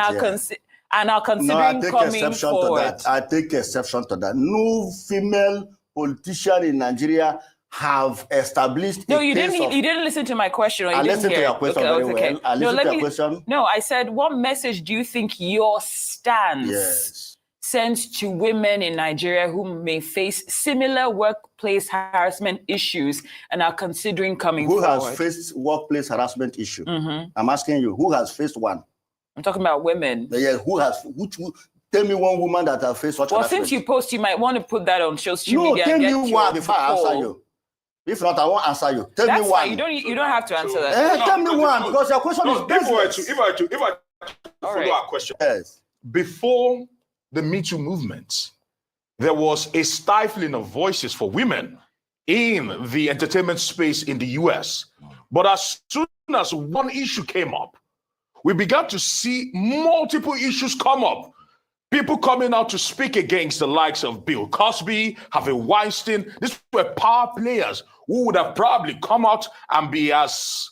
and are considering coming forward. I take exception to that. No female politician in Nigeria have established. No, you didn't listen to my question. Or you I didn't listened to your question very well. I listened to your question. No, I said, what message do you think your stance sends to women in Nigeria who may face similar workplace harassment issues and are considering coming forward? Who has faced workplace harassment issue? I'm asking you, who has faced one? I'm talking about women. Yeah, tell me one woman that has faced such harassment. Well, since you post, you might want to put that on social media. No, tell me one before I answer you. If not, I won't answer you. Tell That's me one. fine. You don't have to answer that. Tell me one, because your question is business. If I follow our question. Yes. Before the Me Too movement, there was a stifling of voices for women in the entertainment space in the US. But as soon as one issue came up, we began to see multiple issues come up. People coming out to speak against the likes of Bill Cosby, Harvey Weinstein. These were power players who would have probably come out and be as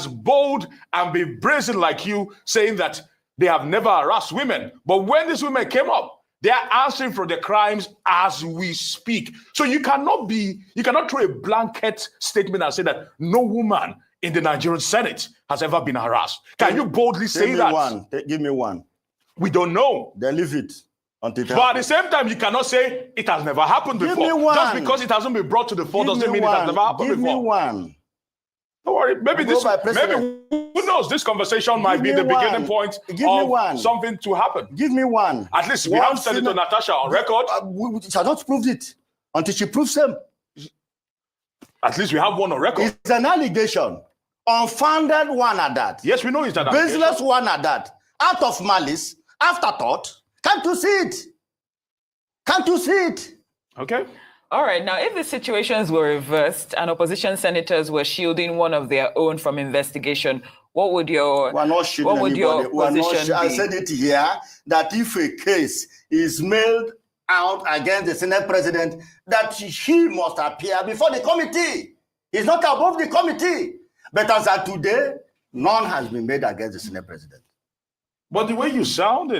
bold and be brazen like you, saying that they have never harassed women. But when these women came up, they are answering for the crimes as we speak. So you cannot throw a blanket statement and say that no woman in the Nigerian Senate has ever been harassed. Can you boldly say that? Give me one. We don't know. Then leave it until it But at the same time, you cannot say it has never happened before. Give me one. Just because it hasn't been brought to the fore doesn't mean it has never happened before. Give me one. Maybe who knows? This conversation might be the beginning point of something to happen. Give me one. At least we have Senator Natasha on record. She has not proved it until she proves them. At least we have one on record. It's an allegation, unfounded one at that. Yes, we know it's an baseless allegation. one at that. Out of malice, afterthought. Can't you see it? Can't you see it? Okay. All right. Now, if the situations were reversed and opposition senators were shielding one of their own from investigation, what would your position be? I said it here that if a case is mailed out against the Senate president, that he must appear before the committee. He's not above the committee. But as of today, none has been made against the Senate president. But the way you sound, do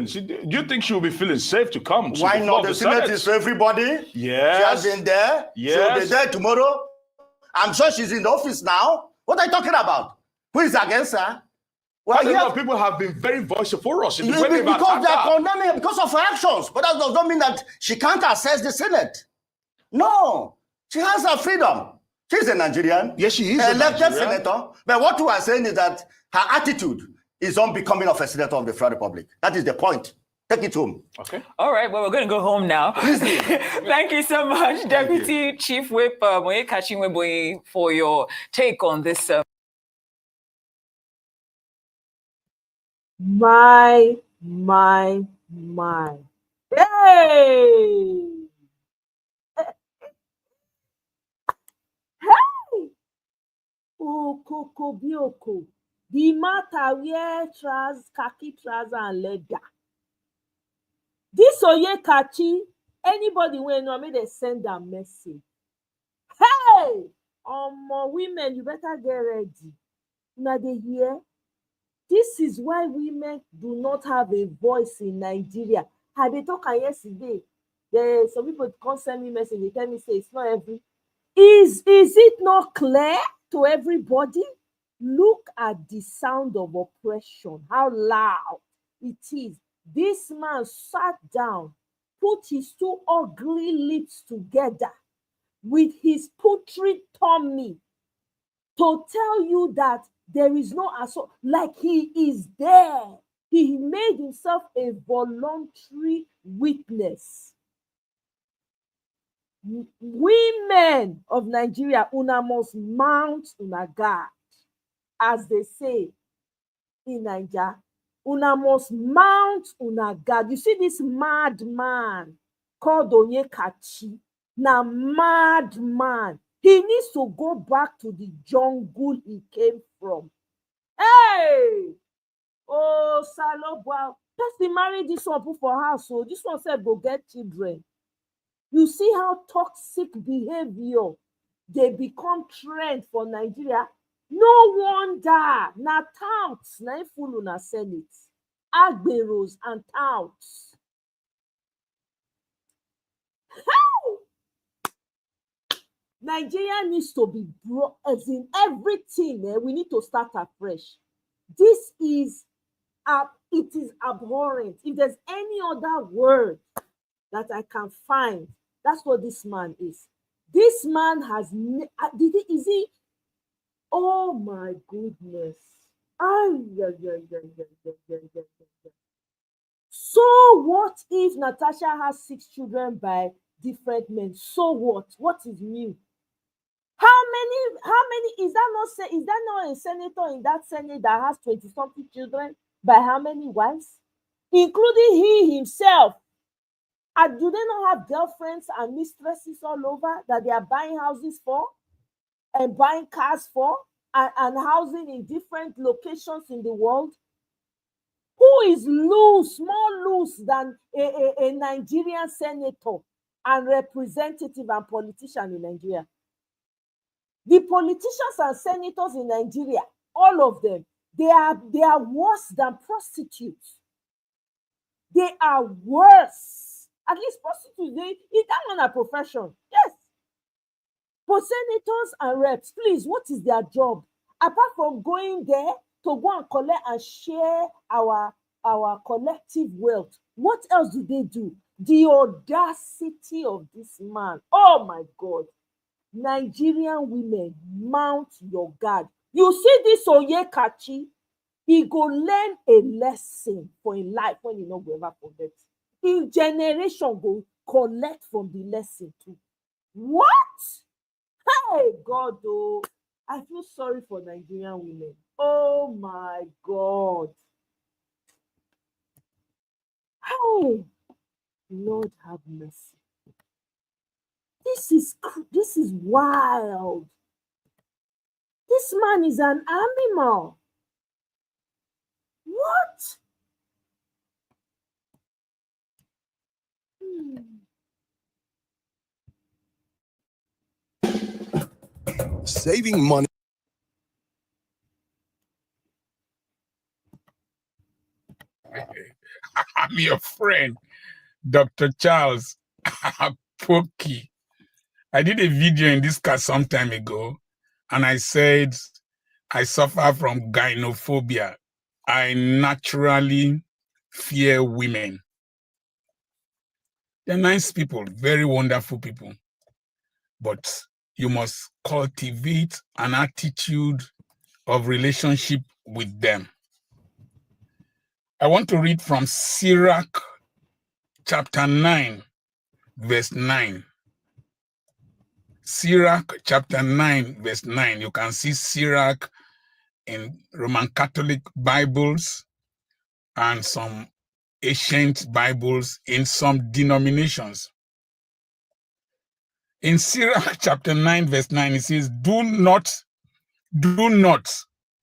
you think she will be feeling safe to come? Why not? The Senate is for everybody. Yes. She has been there. Yes. She will be there tomorrow. I'm sure she's in the office now. What are you talking about? Who is against her? Well, a lot of people have been very voiceful for us. Because they are condemning her because of her actions. But that does not mean that she can't access the Senate. No. She has her freedom. She's a Nigerian. Yes, she is elected senator. But what we are saying is that her attitude is unbecoming of a senator of the Federal Republic. That is the point. Take it home. Okay. All right. Well, we're going to go home now. Thank you so much, Deputy Chief Whip Onyekachi Nweboyi, for your take on this. My. Hey! Hey! Oko bioko. The matter wear khaki trouser and leather. This Onyekachi, anybody wey know, make they send a message. Hey! Women, you better get ready. Now they hear. This is why women do not have a voice in Nigeria. I dey talk yesterday. Some people come send me message. They tell me say it's not every. Is it not clear to everybody? Look at the sound of oppression, how loud it is. This man sat down, put his two ugly lips together with his putrid tummy to tell you that there is no assault, like he is there. He made himself a voluntary witness. Women of Nigeria, una must mount una guard. As they say in Nigeria, una must mount una guard. You see this madman called Onyekachi, now madman. He needs to go back to the jungle he came from. Hey! Oh, Salobwa. Person marry this one, put for house. So this one said go get children. You see how toxic behavior they become trend for Nigeria. No wonder. Na touts, na full una Senate. Agberos and touts. Nigeria needs to be brought, as in everything. We need to start afresh. This is, it is abhorrent. If there's any other word that I can find, that's what this man is. This man has, is he? Oh my goodness. So what if Natasha has 6 children by different men? So what? What is new? many is that not a senator in that Senate that has 20-something children? By how many wives? Including he himself. And do they not have girlfriends and mistresses all over that they are buying houses for and buying cars for and housing in different locations in the world? Who is more loose than a Nigerian senator and representative and politician in Nigeria? The politicians and senators in Nigeria, all of them, they are worse than prostitutes. They are worse. At least prostitutes, it's not a profession. Yes. For senators and reps, please, what is their job? Apart from going there to go and collect and share our collective wealth, what else do they do? The audacity of this man. Oh my God. Nigerian women, mount your guard. You see this Oyekachi, he go learn a lesson for his life when he not go ever forget. His generation go collect from the lesson too. What? Hey, God, oh, I feel sorry for Nigerian women. Oh my God. Hey, Lord have mercy. This is wild. This man is an animal. What? Saving money. I'm your friend, Dr. Charles Pokey. I did a video in this cast some time ago, and I said I suffer from gynophobia. I naturally fear women. They're nice people, very wonderful people. But you must cultivate an attitude of relationship with them. I want to read from Sirach chapter 9, verse 9. Sirach chapter 9, verse 9. You can see Sirach in Roman Catholic Bibles and some ancient Bibles in some denominations. In Sirach chapter 9, verse 9, it says, do not,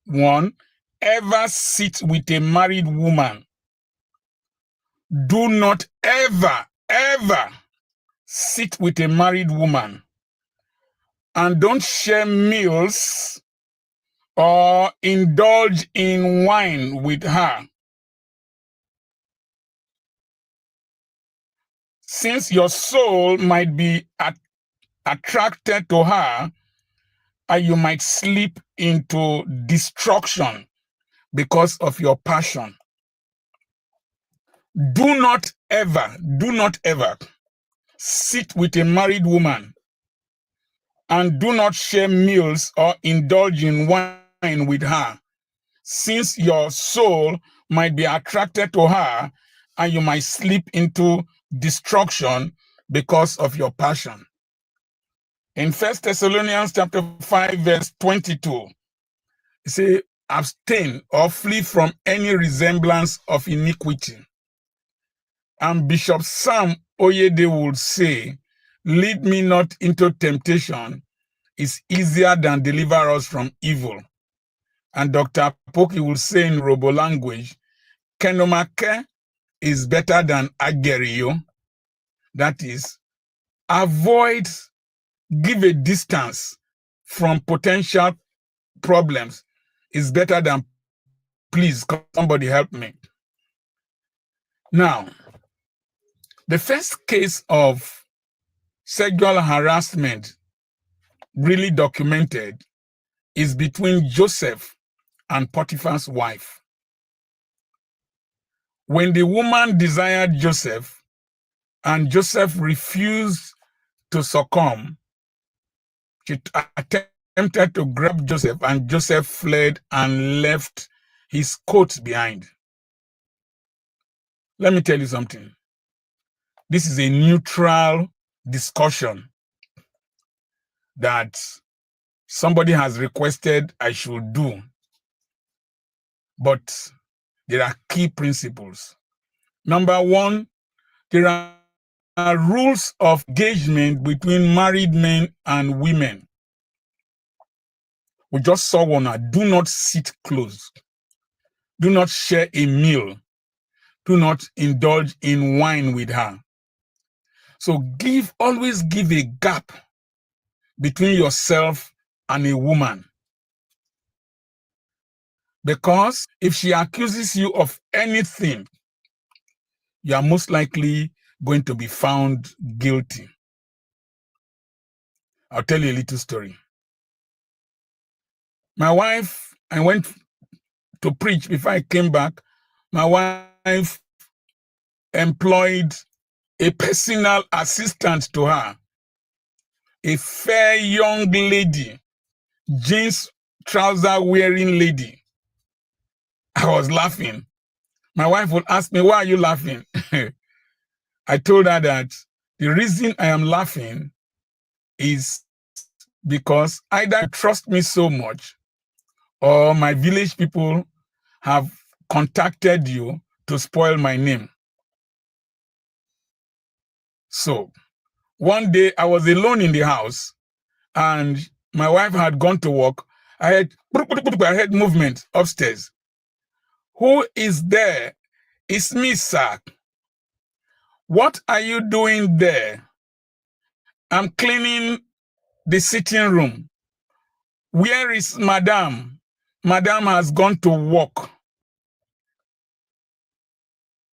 one, ever sit with a married woman. Do not ever sit with a married woman. And don't share meals or indulge in wine with her. Since your soul might be attracted to her, and you might slip into destruction because of your passion. Do not ever sit with a married woman, and do not share meals or indulge in wine with her, since your soul might be attracted to her and you might slip into destruction because of your passion. In 1 Thessalonians chapter 5, verse 22, it says, abstain or flee from any resemblance of iniquity. And Bishop Sam Oyede would say, lead me not into temptation is easier than deliver us from evil. And Dr. Poki will say in Robo language, Kenomake is better than Agerio. That is, give a distance from potential problems is better than please somebody help me. Now, the first case of sexual harassment really documented is between Joseph and Potiphar's wife. When the woman desired Joseph and Joseph refused to succumb, she attempted to grab Joseph, and Joseph fled and left his coat behind. Let me tell you something. This is a neutral discussion that somebody has requested I should do. But there are key principles. Number one, there are rules of engagement between married men and women. We just saw one. Do not sit close. Do not share a meal. Do not indulge in wine with her. So always give a gap between yourself and a woman. Because if she accuses you of anything, you are most likely going to be found guilty. I'll tell you a little story. My wife, I went to preach. Before I came back, my wife employed a personal assistant to her, a fair young lady, jeans trouser wearing lady. I was laughing. My wife would ask me, why are you laughing? I told her that the reason I am laughing is because either you trust me so much or my village people have contacted you to spoil my name. So one day I was alone in the house and my wife had gone to work. I heard movement upstairs. Who is there? It's me, sir. What are you doing there? I'm cleaning the sitting room. Where is Madame? Madame has gone to work.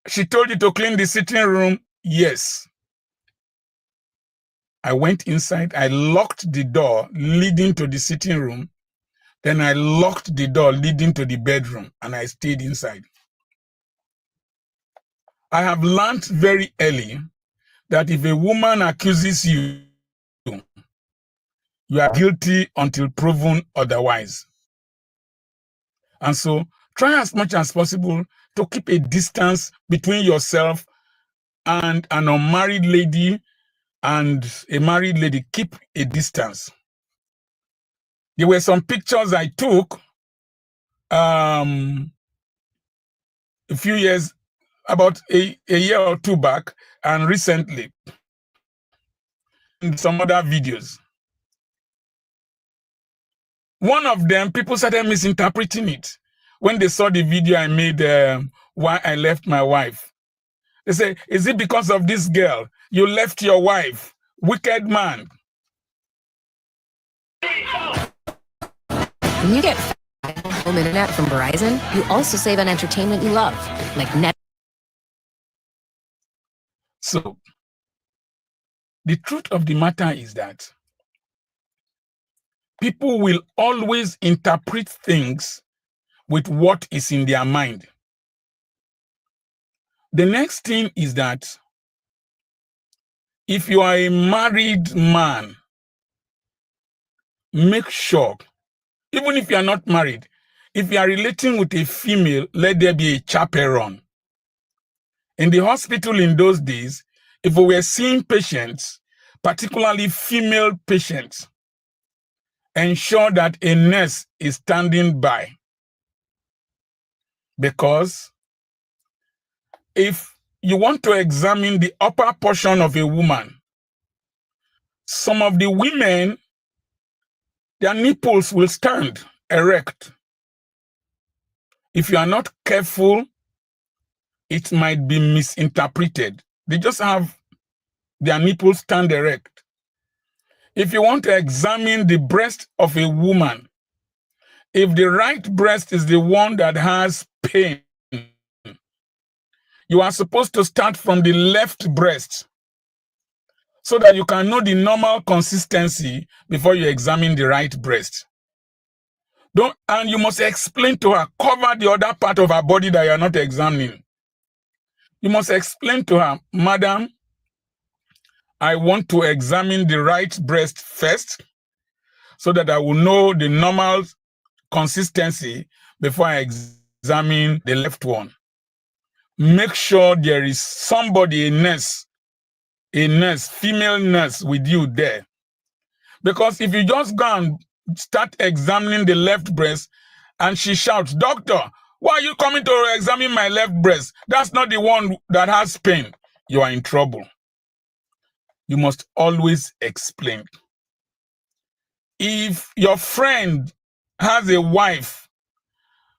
She told you to clean the sitting room? Yes. I went inside. I locked the door leading to the sitting room. Then I locked the door leading to the bedroom and I stayed inside. I have learned very early that if a woman accuses you, you are guilty until proven otherwise. And so try as much as possible to keep a distance between yourself and an unmarried lady and a married lady. Keep a distance. There were some pictures I took a few years, about a year or two back, and recently, and some other videos. One of them, people started misinterpreting it. When they saw the video I made, why I left my wife. They say, is it because of this girl? You left your wife. Wicked man. When you get home internet from Verizon, you also save on entertainment you love, like Net. So, the truth of the matter is that people will always interpret things with what is in their mind. The next thing is that if you are a married man, make sure, even if you are not married, if you are relating with a female, let there be a chaperone. In the hospital in those days, if we were seeing patients, particularly female patients, ensure that a nurse is standing by. Because if you want to examine the upper portion of a woman, some of the women, their nipples will stand erect. If you are not careful, it might be misinterpreted. They just have their nipples stand erect. If you want to examine the breast of a woman, if the right breast is the one that has pain, you are supposed to start from the left breast so that you can know the normal consistency before you examine the right breast. And you must explain to her, cover the other part of her body that you are not examining. You must explain to her, Madam, I want to examine the right breast first so that I will know the normal consistency before I examine the left one. Make sure there is somebody, a nurse, female nurse with you there. Because if you just go and start examining the left breast, and she shouts, "Doctor, why are you coming to examine my left breast? That's not the one that has pain." You are in trouble. You must always explain. If your friend has a wife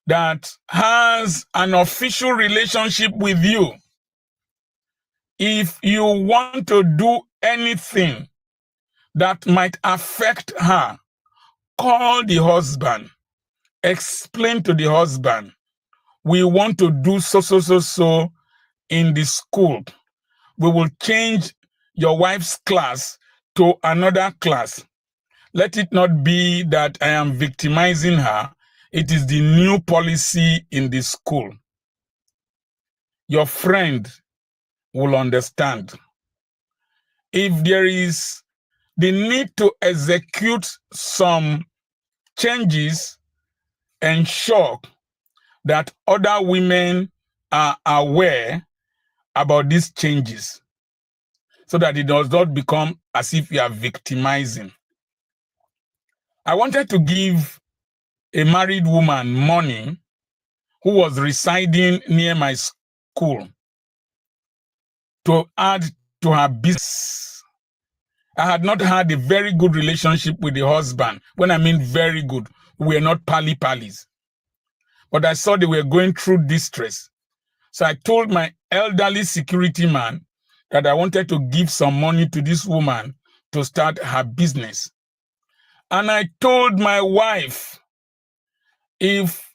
that has an official relationship with you, if you want to do anything that might affect her, call the husband, explain to the husband, "We want to do so in the school. We will change your wife's class to another class. Let it not be that I am victimizing her. It is the new policy in the school." Your friend will understand. If there is the need to execute some changes, ensure that other women are aware about these changes so that it does not become as if you are victimizing. I wanted to give a married woman money who was residing near my school to add to her business. I had not had a very good relationship with the husband. When I mean very good, we were not pally-pallies. But I saw they were going through distress. So I told my elderly security man that I wanted to give some money to this woman to start her business. And I told my wife, if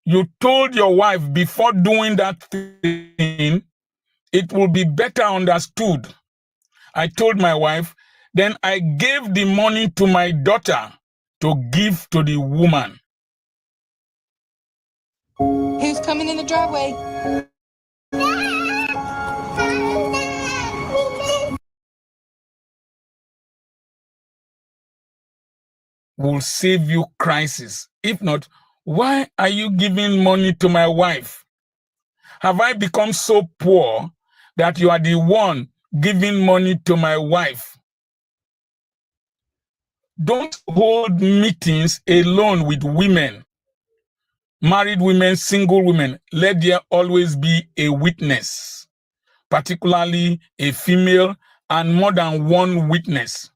you told your wife before doing that thing, it will be better understood. I told my wife, then I gave the money to my daughter to give to the woman. Who's coming in the driveway? Will save you crisis. If not, why are you giving money to my wife? Have I become so poor that you are the one giving money to my wife? Don't hold meetings alone with women. Married women, single women, let there always be a witness, particularly a female, and more than one witness.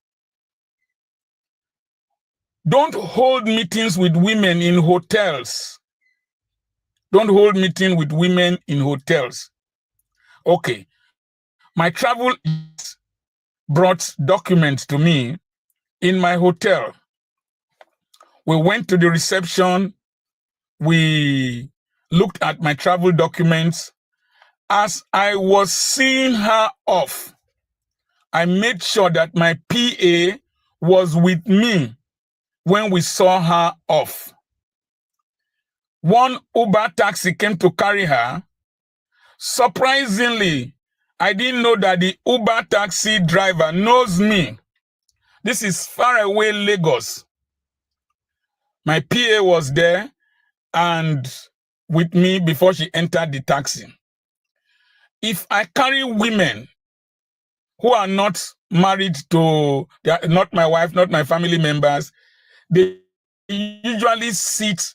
Don't hold meetings with women in hotels. Don't hold meeting with women in hotels. Okay, my travel brought documents to me in my hotel. We went to the reception. We looked at my travel documents. As I was seeing her off, I made sure that my PA was with me when we saw her off. One Uber taxi came to carry her. Surprisingly, I didn't know that the Uber taxi driver knows me. This is far away Lagos. My PA was there and with me before she entered the taxi. If I carry women who are not married to, they are not my wife, not my family members, they usually sit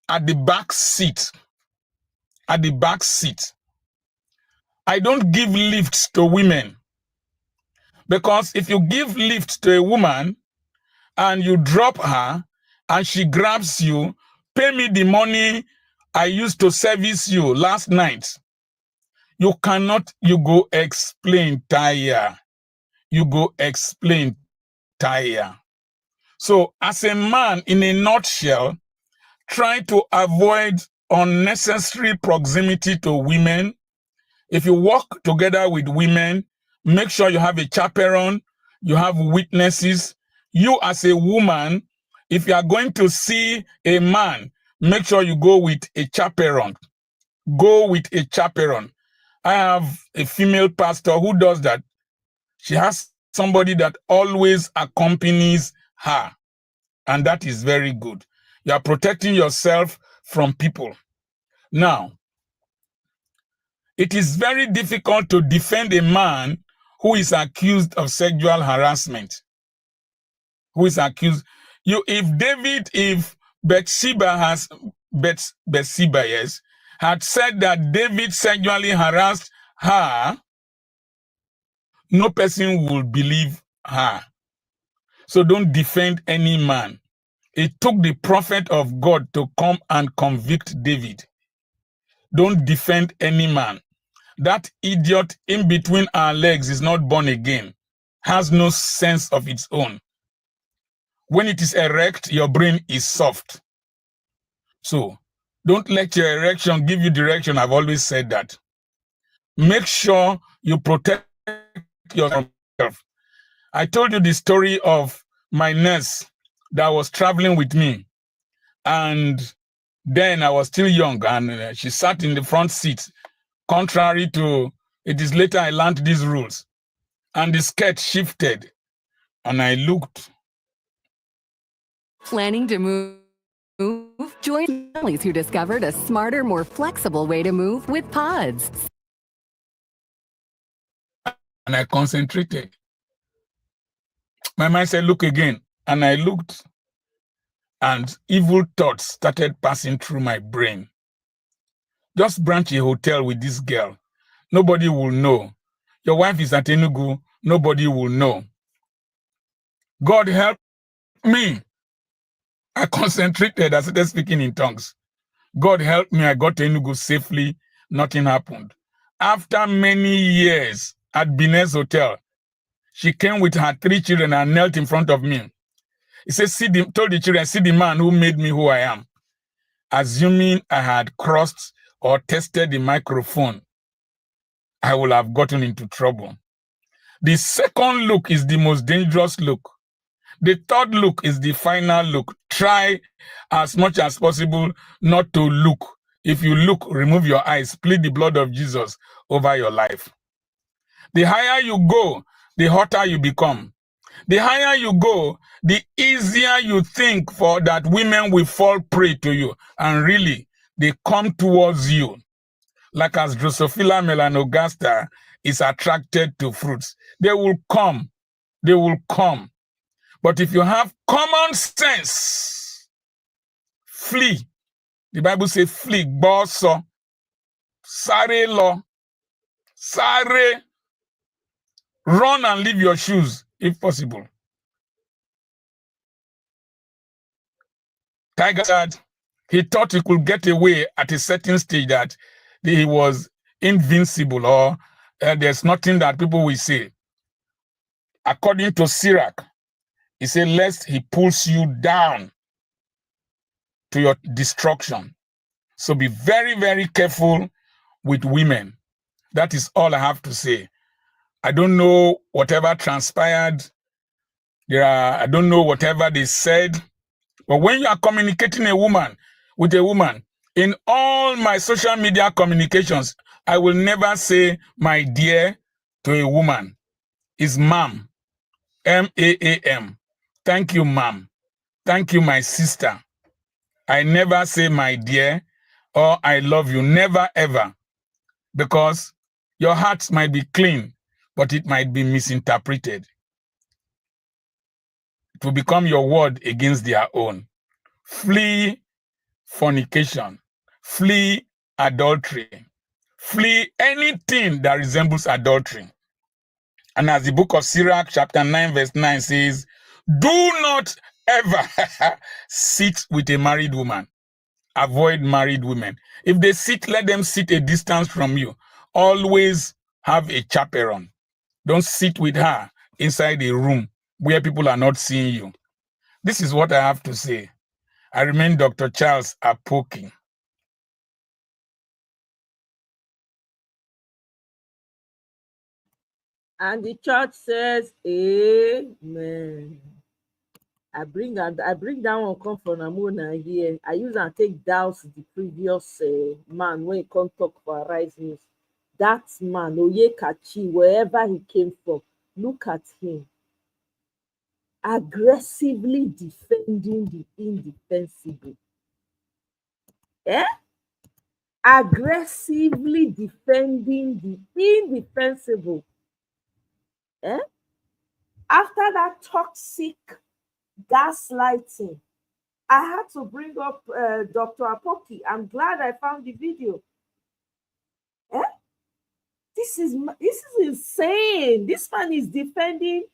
at the back seat. At the back seat. I don't give lifts to women, because if you give lift to a woman and you drop her and she grabs you, "Pay me the money I used to service you last night." You cannot, you go explain, tire. You go explain, tire. So as a man, in a nutshell, try to avoid unnecessary proximity to women. If you work together with women, make sure you have a chaperone, you have witnesses. You as a woman, if you are going to see a man, make sure you go with a chaperone. Go with a chaperone. I have a female pastor who does that. She has somebody that always accompanies her, and that is very good. You are protecting yourself from people. Now, it is very difficult to defend a man who is accused of sexual harassment. Who is accused. if Bathsheba yes, had said that David sexually harassed her, no person will believe her. So don't defend any man. It took the prophet of God to come and convict David. Don't defend any man. That idiot in between our legs is not born again, has no sense of its own. When it is erect, your brain is soft. So don't let your erection give you direction. I've always said that. Make sure you protect yourself. I told you the story of my nurse that was traveling with me. And then I was still young, and she sat in the front seat. Contrary to, it is later I learned these rules. And the skirt shifted, and I looked. Planning to move? Join families who discovered a smarter, more flexible way to move with pods. And I concentrated. My mind said, look again. And I looked, and evil thoughts started passing through my brain. Just branch a hotel with this girl. Nobody will know. Your wife is at Enugu. Nobody will know. God help me. I concentrated. I started speaking in tongues. God helped me. I got to Enugu safely. Nothing happened. After many years at Binez Hotel, she came with her 3 children and knelt in front of me. He said, told the children, see the man who made me who I am. Assuming I had crossed or tested the microphone, I would have gotten into trouble. The second look is the most dangerous look. The third look is the final look. Try as much as possible not to look. If you look, remove your eyes. Plead the blood of Jesus over your life. The higher you go, the hotter you become. The higher you go, the easier you think for that women will fall prey to you. And really, they come towards you. Like as Drosophila melanogaster is attracted to fruits. They will come. They will come. But if you have common sense, flee. The Bible says flee. Boso. Sare lo. Sare. Run and leave your shoes, if possible. Tiger said he thought he could get away at a certain stage, that he was invincible, or there's nothing that people will say. According to Sirach, he said, lest he pulls you down to your destruction. So be very, very careful with women. That is all I have to say. I don't know whatever transpired. I don't know whatever they said. But when you are communicating with a woman, in all my social media communications, I will never say my dear to a woman. It's ma'am. M-A-A-M. Thank you, ma'am. Thank you, my sister. I never say my dear or I love you. Never, ever. Because your hearts might be clean, but it might be misinterpreted. It will become your word against their own. Flee fornication. Flee adultery. Flee anything that resembles adultery. And as the book of Sirach, chapter 9, verse 9 says, do not ever sit with a married woman. Avoid married women. If they sit, let them sit a distance from you. Always have a chaperone. Don't sit with her inside a room where people are not seeing you. This is what I have to say. I remain Dr. Charles Apoki. And the church says, amen. I bring that one come from Amona here. I use and take douse the previous man when he come talk for Arise News. That man, Oyekachi, wherever he came from, look at him. Aggressively defending the indefensible. Aggressively defending the indefensible. After that toxic gaslighting. I had to bring up Dr. Apoki. I'm glad I found the video. Eh? This is insane. This man is defending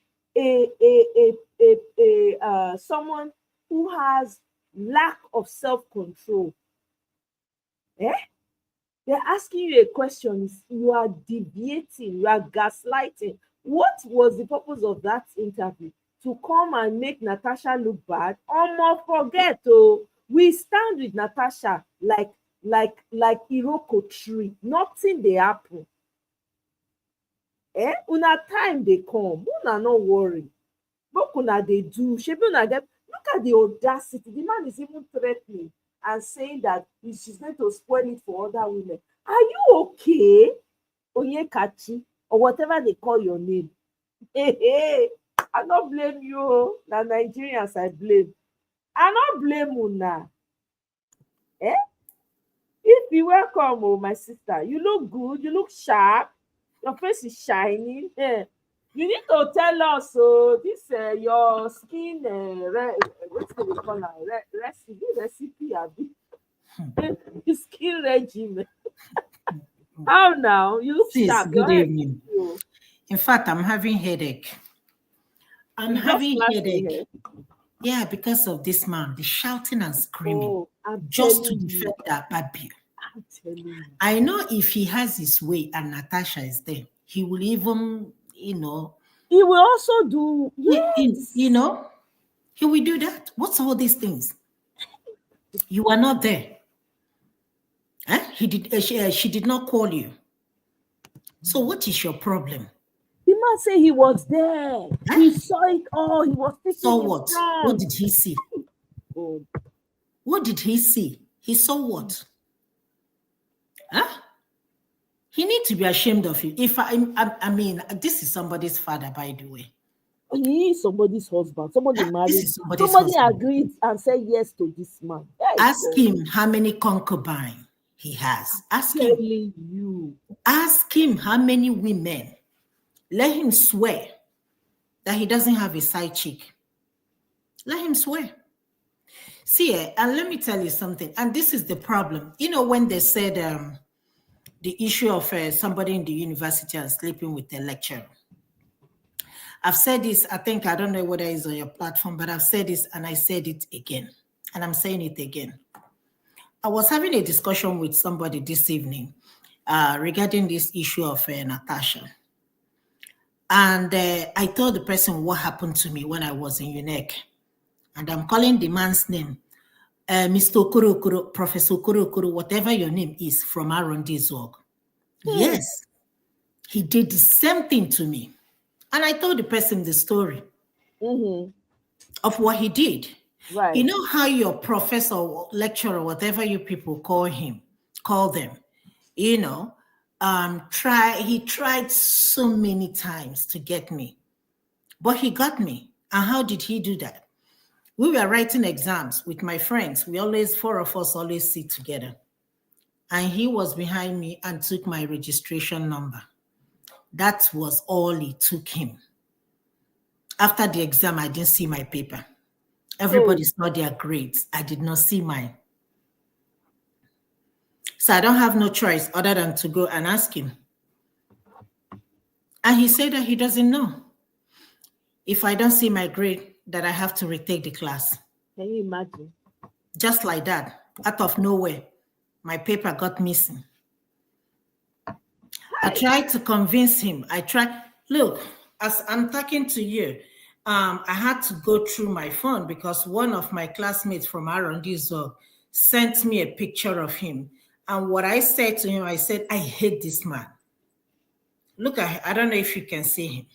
someone who has lack of self-control. Eh? They're asking you a question. You are deviating. You are gaslighting. What was the purpose of that interview? To come and make Natasha look bad? Forget. Oh, we stand with Natasha like Iroko tree. Nothing they happen. Una time they come. Una no worry. What una they do? Look at the audacity. The man is even threatening and saying that she's going to spoil it for other women. Are you okay, Onyekachi, or whatever they call your name? Hey, I don't blame you. The Nigerians I blame. I don't blame una. If you welcome, oh my sister, you look good. You look sharp. Your face is shining. You need to tell us, this your skin what's the call recipe skin regimen. How now? You look Sis, sharp. good evening. In fact, I'm having headache. I'm having headache. Yeah, because of this man, the shouting and screaming just to defend that baby. I'm telling you. I know if he has his way and Natasha is there, he will even, he will also do, yes. He will do that. What's all these things? You are not there. He did. She did not call you. So what is your problem? The man said he was there. He saw it all. He was thinking. So what? What did he see? What did he see? He saw what? He needs to be ashamed of you. If I mean, this is somebody's father, by the way. He is somebody's husband. Somebody married. Somebody husband. Agreed and said yes to this man. Ask him how many concubines he has. Ask him. You. Ask him how many women. Let him swear that he doesn't have a side chick. Let him swear. See, and let me tell you something. And this is the problem. When they said the issue of somebody in the university and sleeping with a lecturer. I've said this, I don't know whether it's on your platform, but I've said this and I said it again. And I'm saying it again. I was having a discussion with somebody this evening regarding this issue of Natasha. And I told the person what happened to me when I was in UNEC. And I'm calling the man's name, Mr. Okoro, Professor Okoro, whatever your name is, from Arundizog. Yes, he did the same thing to me. And I told the person the story of what he did. Right. You know how your professor or lecturer, whatever you people call them, he tried so many times to get me, but he got me. And how did he do that? We were writing exams with my friends. Four of us always sit together. And he was behind me and took my registration number. That was all it took him. After the exam, I didn't see my paper. Everybody saw their grades. I did not see mine. So I don't have no choice other than to go and ask him. And he said that he doesn't know. If I don't see my grade, that I have to retake the class. Can you imagine? Just like that, out of nowhere, my paper got missing. I tried to convince him. Look, as I'm talking to you, I had to go through my phone because one of my classmates from Arundizog sent me a picture of him. And what I said to him, I said, I hate this man. Look, I don't know if you can see him.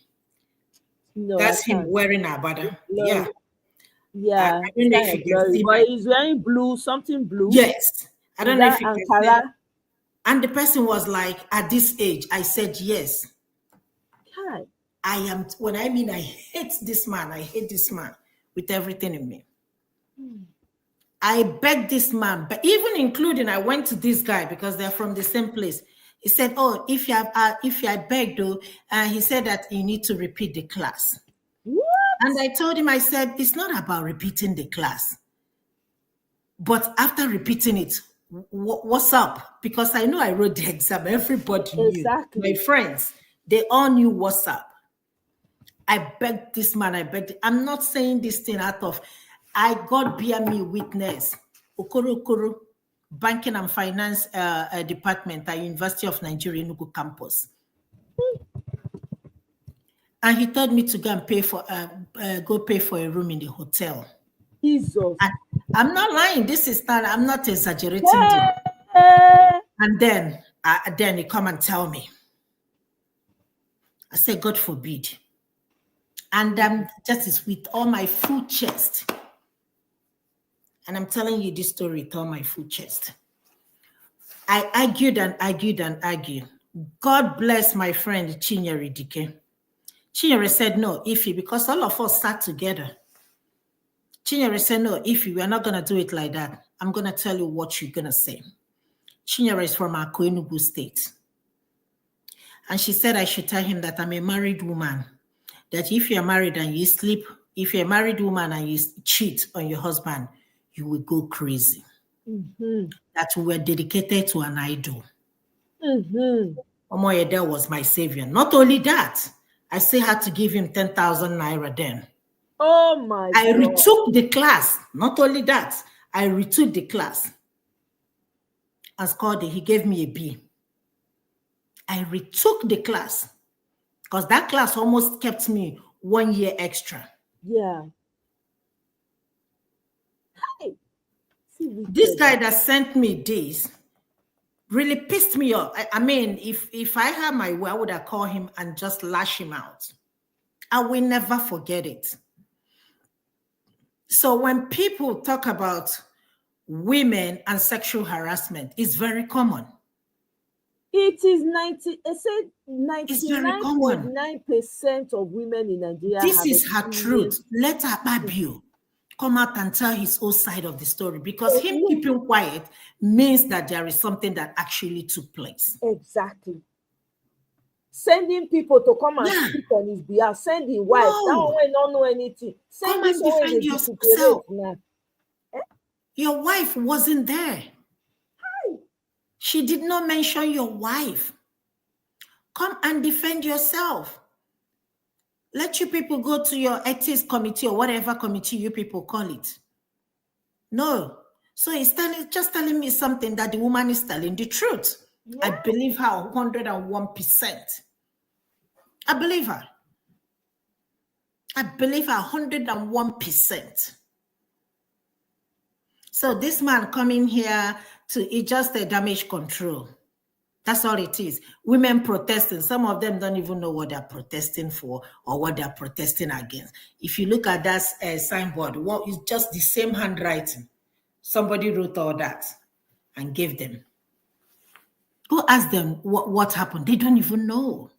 No, that's him wearing a abada. No. Yeah. I don't know if you can see but he's wearing blue, something blue. Yes. I don't know if you can see. And the person was like, at this age, I said, yes. Hi. When I mean I hate this man with everything in me. I begged this man, but even including, I went to this guy because they're from the same place. He said, oh, if you had begged, he said that you need to repeat the class. What? And I told him, I said, it's not about repeating the class. But after repeating it, what's up? Because I know I wrote the exam. Everybody knew. My friends, they all knew what's up. I begged this man, I'm not saying this thing out of, I got bear me witness. Okoro, Banking and Finance Department at University of Nigeria, Enugu campus. And he told me to go and pay for, go pay for a room in the hotel. Jesus. And I'm not lying. This is not, I'm not exaggerating. And then he come and tell me. I said, God forbid. And just is with all my full chest. And I'm telling you this story with all my full chest. I argued and argued and argued. God bless my friend Chinyere Dike. Chinyere said, no, Ify, because all of us sat together. Chinyere said, no, Ify, we're not going to do it like that. I'm going to tell you what you're going to say. Chinyere is from Akko, Enugu State. And she said I should tell him that I'm a married woman. That if you're married and you sleep, if you're a married woman and you cheat on your husband, you will go crazy. That we were dedicated to an idol. Omoyede was my savior. Not only that, I still had to give him 10,000 naira then. Oh my I God. retook the class. Not only that, I retook the class. And scored it. He gave me a B. I retook the class because that class almost kept me 1 year extra. Yeah. Hey. This guy that sent me this really pissed me off. I mean, if I had my way, I would have called him and just lash him out. I will never forget it. So when people talk about women and sexual harassment, it's very common. It is 99.9% of women in Nigeria. This is her truth. Let Ababio come out and tell his own side of the story, because him keeping quiet means that there is something that actually took place. Exactly. Sending people to come and speak on his behalf, send his wife. That one will not know anything. Come and defend yourself. Your wife wasn't there. She did not mention your wife. Come and defend yourself. Let you people go to your ethics committee or whatever committee you people call it. No. So he's just telling me something that the woman is telling the truth. Yeah. I believe her 101%. I believe her. I believe her 101%. So this man coming here it's just a damage control. That's all it is. Women protesting. Some of them don't even know what they're protesting for or what they're protesting against. If you look at that signboard, it's just the same handwriting. Somebody wrote all that and gave them. Go ask them what happened. They don't even know.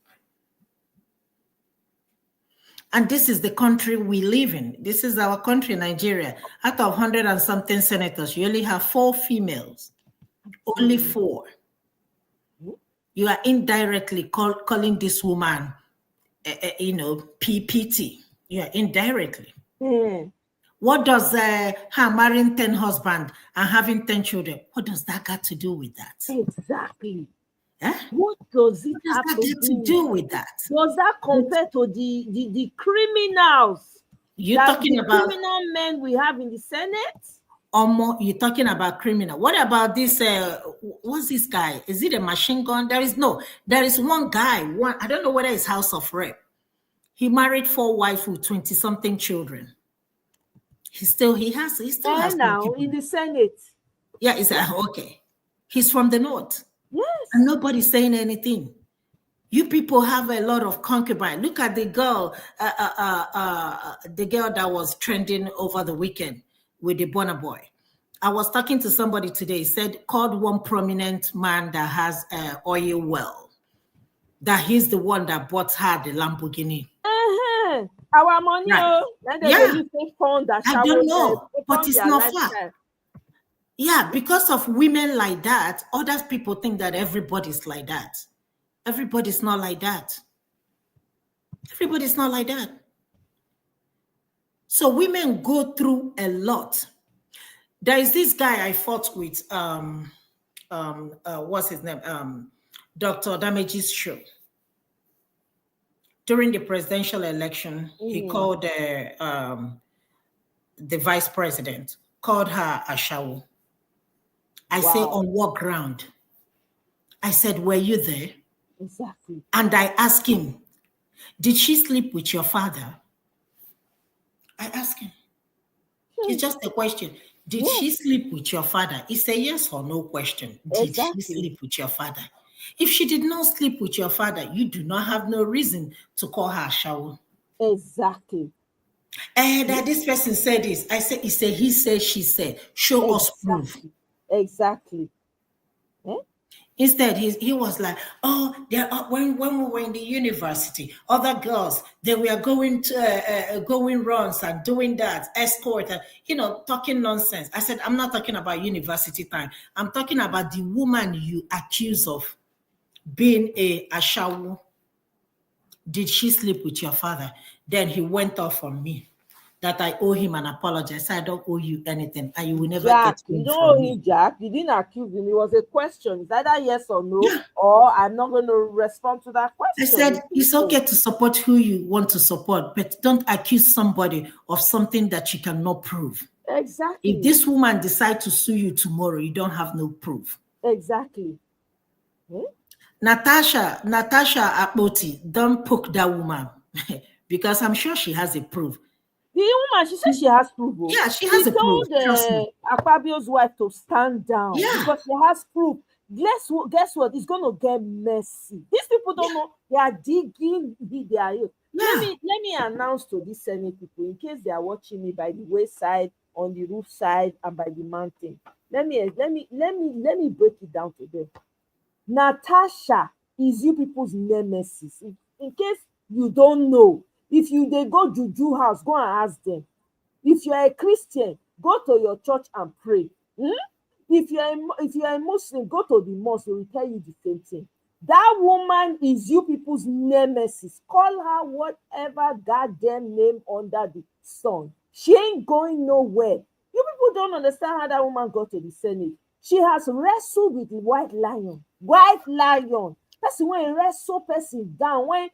And this is the country we live in. This is our country, Nigeria. Out of 100 and something senators, you only have 4 females. Only 4. You are indirectly calling this woman, PPT. You are indirectly. What does her marrying 10 husbands and having 10 children, what does that got to do with that? Exactly. What does it have to do with that? Does that compare to the criminals? You're talking about criminal men we have in the Senate? You're talking about criminal. What about this? What's this guy? Is it a machine gun? There is one guy. I don't know whether it's House of Rep. He married 4 wives with 20-something children. He still has now in the Senate. Yeah, it's okay. He's from the north. Yes. And nobody's saying anything. You people have a lot of concubine. Look at the girl, that was trending over the weekend with the Bonner boy. I was talking to somebody today. He said, called one prominent man that has an oil well, that he's the one that bought her the Lamborghini. Our money. Right. Yeah. I don't know, but it's not fair. Yeah, because of women like that, other people think that everybody's like that. Everybody's not like that. Everybody's not like that. So women go through a lot. There is this guy I fought with, what's his name? Dr. Damage's show. During the presidential election, he called the vice president, called her a shawu. I say, on what ground? I said, were you there? Exactly. And I asked him, did she sleep with your father? I asked him. It's just a question. Did she sleep with your father? It's a yes or no question. Did she sleep with your father? If she did not sleep with your father, you do not have no reason to call her shawu. Exactly. And that this person said this. I said, he said, she said. Show us proof. Exactly. Instead, he was like, oh, when we were in the university, other girls, they were going to going runs and doing that, escort, talking nonsense. I said, I'm not talking about university time. I'm talking about the woman you accuse of being a ashawu. Did she sleep with your father? Then he went off on me that I owe him an apology. I said, I don't owe you anything, and you will never Jack, get you it don't from owe me. him, Jack. You didn't accuse him. It was a question. It's either yes or no, or I'm not going to respond to that question. I said, it's okay to support who you want to support, but don't accuse somebody of something that you cannot prove. Exactly. If this woman decides to sue you tomorrow, you don't have no proof. Exactly. Natasha Akpoti, don't poke that woman because I'm sure she has a proof. The woman, she said she has proof. Yeah, she has a proof. Trust me. Akpabio's wife to stand down because she has proof. Guess what? It's going to get messy. These people don't know. They are digging. Let me announce to these Senate people, in case they are watching me by the wayside, on the roof side, and by the mountain. Let me break it down to them. Natasha is you people's nemesis. In case you don't know, if they go juju house, go and ask them. If you are a Christian, go to your church and pray. If you are a Muslim, go to the mosque. They will tell you the same thing. That woman is you people's nemesis. Call her whatever goddamn name under the sun. She ain't going nowhere. You people don't understand how that woman got to the Senate. She has wrestled with the white lion. Person when wrestle person down, when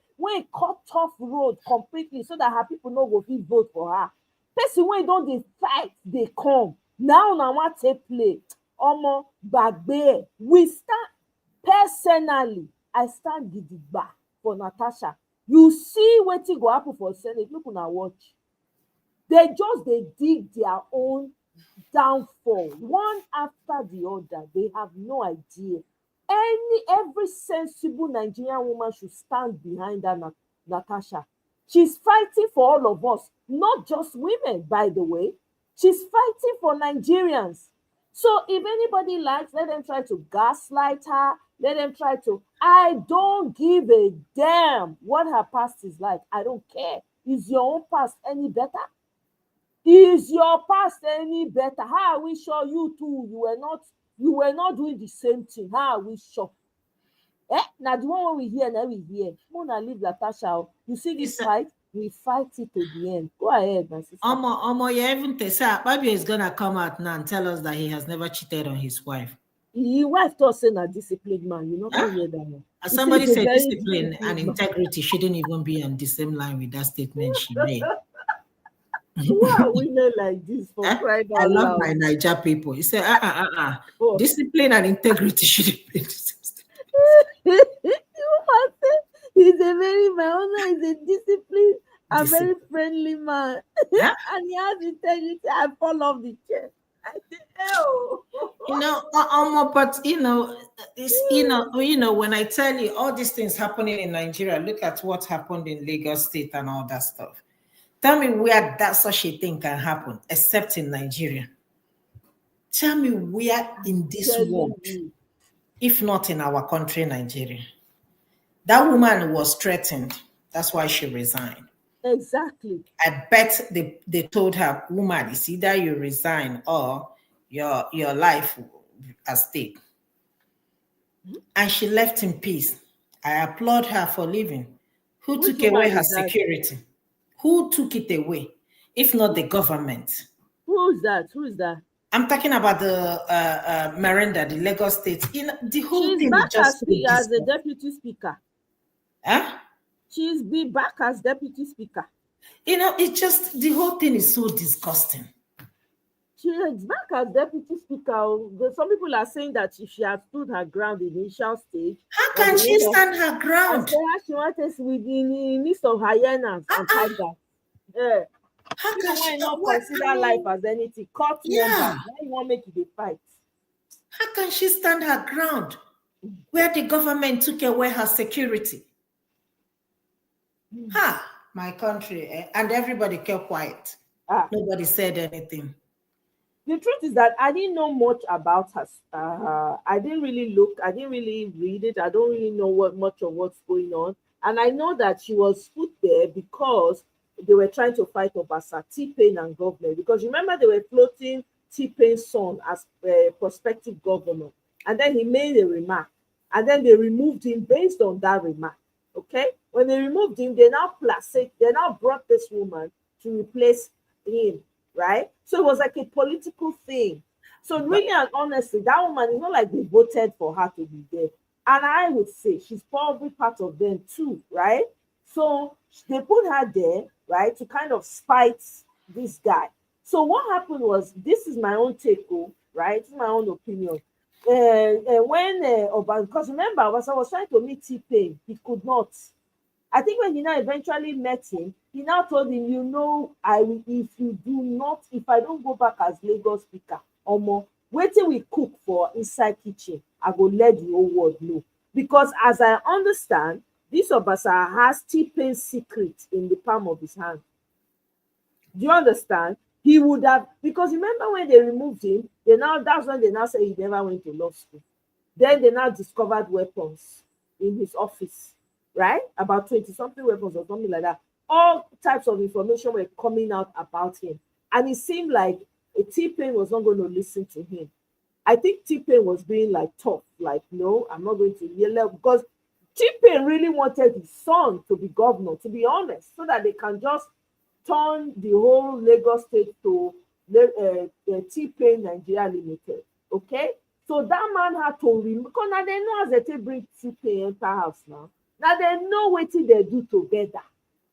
cut off road completely so that her people no go fit vote for her. Person when don't they fight, they come. Now what take play. Omo bagbe. We stand personally. I stand gidigba for Natasha. You see wetin go happen for Senate. Look una watch. They dig their own downfall one after the other. They have no idea. Every sensible Nigerian woman should stand behind that Natasha. She's fighting for all of us, not just women, by the way. She's fighting for Nigerians. So if anybody likes, let them try to gaslight her. Let them try to. I don't give a damn what her past is like. I don't care. Is your own past any better? Is your past any better? How are we sure you too? You were not doing the same thing. How are we sure? Now the one we hear, now we hear. Mona leave Natasha. You see this fight? We fight it to the end. Go ahead, my sister. Omo, you even say Fabio is gonna come out now and tell us that he has never cheated on his wife. His wife thought saying a disciplined man. You not gonna hear that one. As somebody said discipline and integrity shouldn't even be on the same line with that statement she made. Why are women like this for crying out loud? I love loud? my Niger people. He said, discipline and integrity shouldn't be the same. He's a very, my owner is a disciplined and very friendly man. And he has integrity. I fall off the chair. I say, oh. But when I tell you all these things happening in Nigeria, look at what happened in Lagos State and all that stuff. Tell me where that such a thing can happen, except in Nigeria. Tell me where in this world, if not in our country, Nigeria. That woman was threatened. That's why she resigned. Exactly. I bet they told her, woman, it's either you resign or your life at stake. And she left in peace. I applaud her for leaving. Who took away her security? Who took it away? if not the government. Who's that? Who is that? I'm talking about the Miranda, the Lagos State. You know, the whole She's thing back is just as a deputy speaker. Huh? She's been back as deputy speaker. You know, it's just the whole thing is so disgusting. She is back as deputy speaker. Some people are saying that if she had stood her ground in the initial stage, how can she stand her ground? She wanted within the midst of hyenas and tigers. Yeah. How can she not consider life as anything? Cut numbers. Now you want to make it a fight. How can she stand her ground where the government took away her security? My country, and everybody kept quiet. Nobody said anything. The truth is that I didn't know much about her. I didn't really look. I didn't really read it. I don't really know much of what's going on. And I know that she was put there because they were trying to fight Obasa, T-Pain and government. Because remember, they were floating T-Pain's son as prospective governor. And then he made a remark. And then they removed him based on that remark. Okay? When they removed him, they now brought this woman to replace him. Right? So it was like a political thing. So really and honestly, that woman, is not like they voted for her to be there. And I would say she's probably part of them too, right? So they put her there, right, to kind of spite this guy. So what happened was, this is my own take, right? This is my own opinion. Because remember, I was trying to meet T-Pain, he could not. I think when he now eventually met him, he now told him, if I don't go back as Lagos speaker, wait till we cook for inside kitchen, I go let the whole world know. Because as I understand, this Obasa has T-Pain's secret in the palm of his hand. Do you understand? He would have, because remember when they removed him, that's when they now say he never went to law school. Then they now discovered weapons in his office. Right? About 20-something weapons or something like that. All types of information were coming out about him. And it seemed like T-Pain was not going to listen to him. I think T-Pain was being like tough, like, no, I'm not going to yell, because T-Pain really wanted his son to be governor, to be honest, so that they can just turn the whole Lagos state to T-Pain Nigeria Limited. Okay? So that man had to remove, because now they know as they bring T-Pain enter house now. Now they know what they do together.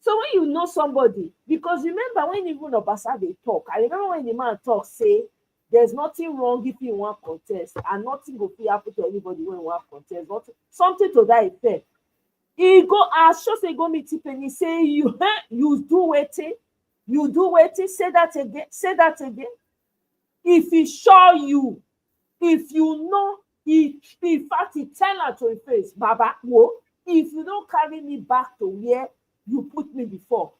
So when you know somebody, because remember when even Obasa they talk, I remember when the man talks, say there's nothing wrong if you want contest, and nothing will happen to anybody when you want contest. Something to that effect. He go as just say go meet T-Pain, he say you do waiting, say that again. If he show you, if you know, in fact he tell her to his face, Baba, whoa. If you don't carry me back to where you put me before,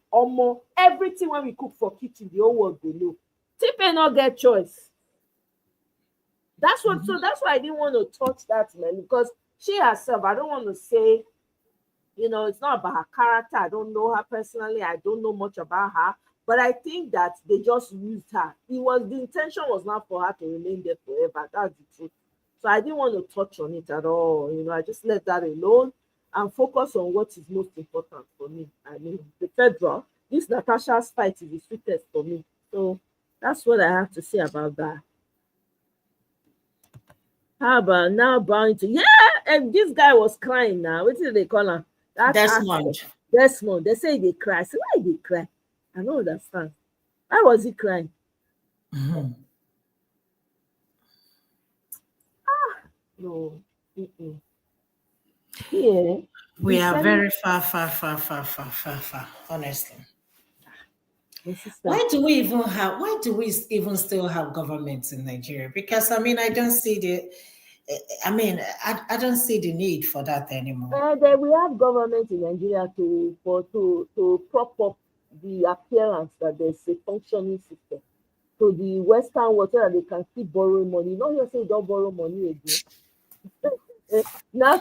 everything when we cook for kitchen, the whole world will know. T-Pain not get choice. That's what. So that's why I didn't want to touch that, man, because she herself, I don't want to say, it's not about her character. I don't know her personally. I don't know much about her, but I think that they just used her. The intention was not for her to remain there forever. That's the truth. So I didn't want to touch on it at all. I just let that alone and focus on what is most important for me. I mean, the federal, this Natasha's fight is the sweetest for me. So that's what I have to say about that. How about now bound to, and this guy was crying now. What did they call him? Desmond. They say they cry. So why they cry? I don't understand. Why was he crying? No. Yeah. We are very far, honestly. Why do we even still have governments in Nigeria? Because I don't see I don't see the need for that anymore. Then we have government in Nigeria to prop up the appearance that there's a functioning system. So the Western world, so that they can keep borrowing money. Not you say don't borrow money again. Now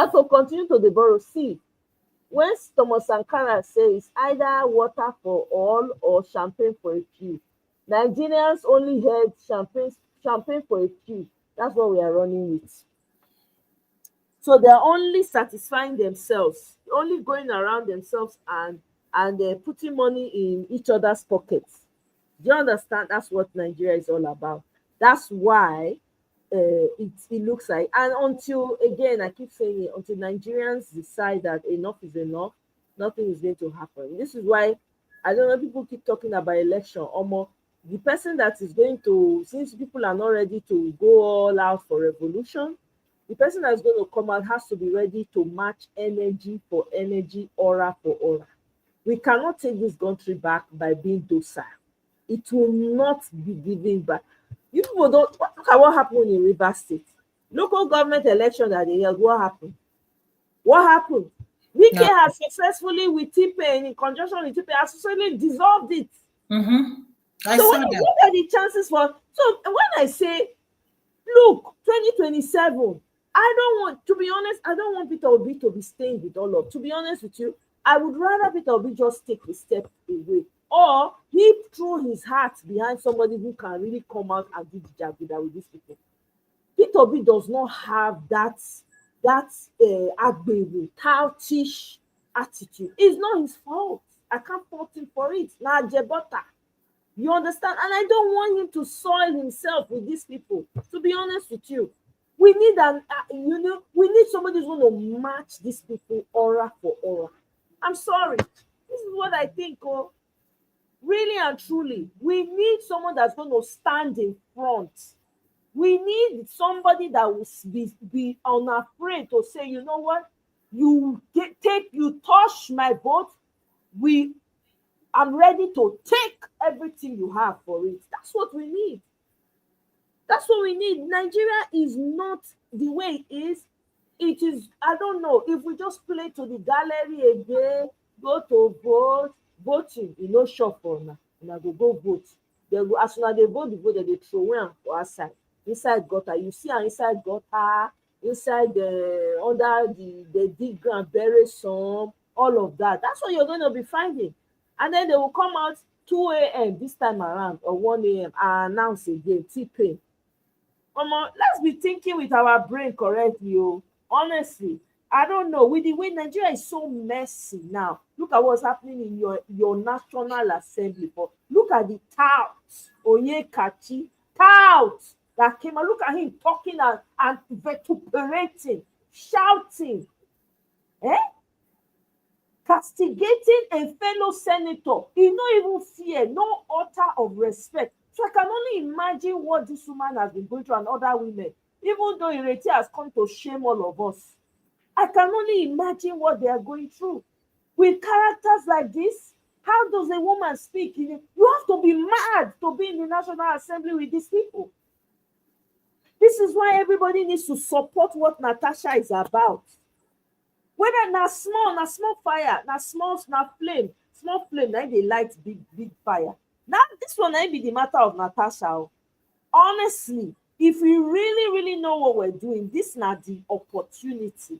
to continue to borrow. See, when Thomas Sankara says either water for all or champagne for a few, Nigerians only heard champagne for a few. That's what we are running with. So they're only satisfying themselves, only going around themselves and and putting money in each other's pockets. Do you understand? That's what Nigeria is all about. That's why it looks like, and until, again, I keep saying it, until Nigerians decide that enough is enough, nothing is going to happen. This is why, I don't know, people keep talking about election. Almost the person that is going to, since people are not ready to go all out for revolution, the person that's going to come out has to be ready to match energy for energy, aura for aura. We cannot take this country back by being docile. It will not be given back. You people don't look at what happened in Rivers State. Local government election that they held, what happened? What happened? Wike has successfully, with T-Pain, in conjunction with T-Pain, has successfully dissolved it. So what are the chances for? So when I say, look, 2027, I don't want, to be honest, I don't want Peter Obi to be staying with all of. To be honest with you, I would rather Peter Obi just take a step away, or he threw his heart behind somebody who can really come out and do the jaguda with these people. Peter Obi does not have that agbewu, toutish attitude. It's not his fault. I can't fault him for it. Now, Jebota. You understand? And I don't want him to soil himself with these people. To be honest with you, we need we need somebody who's going to match these people aura for aura. I'm sorry. This is what I think. Oh, really and truly, we need someone that's going to stand in front. We need somebody that will be unafraid to say, you know what, you touch my vote. I'm ready to take everything you have for it. That's what we need. That's what we need. Nigeria is not the way it is. It is, I don't know, if we just play to the gallery again, go to vote, voting, sure for now. And I go vote. As soon as they vote, they throw away for outside. Inside gutter. You see inside gutter, inside under the dig ground, bury some, all of that. That's what you're going to be finding. And then they will come out 2 a.m. this time around, or 1 a.m. and announce again, T-Pain. Let's be thinking with our brain correctly. Honestly, I don't know. With the way Nigeria is so messy now, look at what's happening in your National Assembly. Look at the touts, Onyekachi, touts that came out. Look at him talking and vituperating, shouting. Castigating a fellow senator. He no even fear, no utter of respect. So I can only imagine what this woman has been going through and other women, even though Ireti has come to shame all of us. I can only imagine what they are going through. With characters like this, how does a woman speak? You have to be mad to be in the National Assembly with these people. This is why everybody needs to support what Natasha is about. Whether na small fire, na flame, now they light big fire. Now this one ain't be the matter of Natasha. Honestly, if we really know what we're doing, this not the opportunity.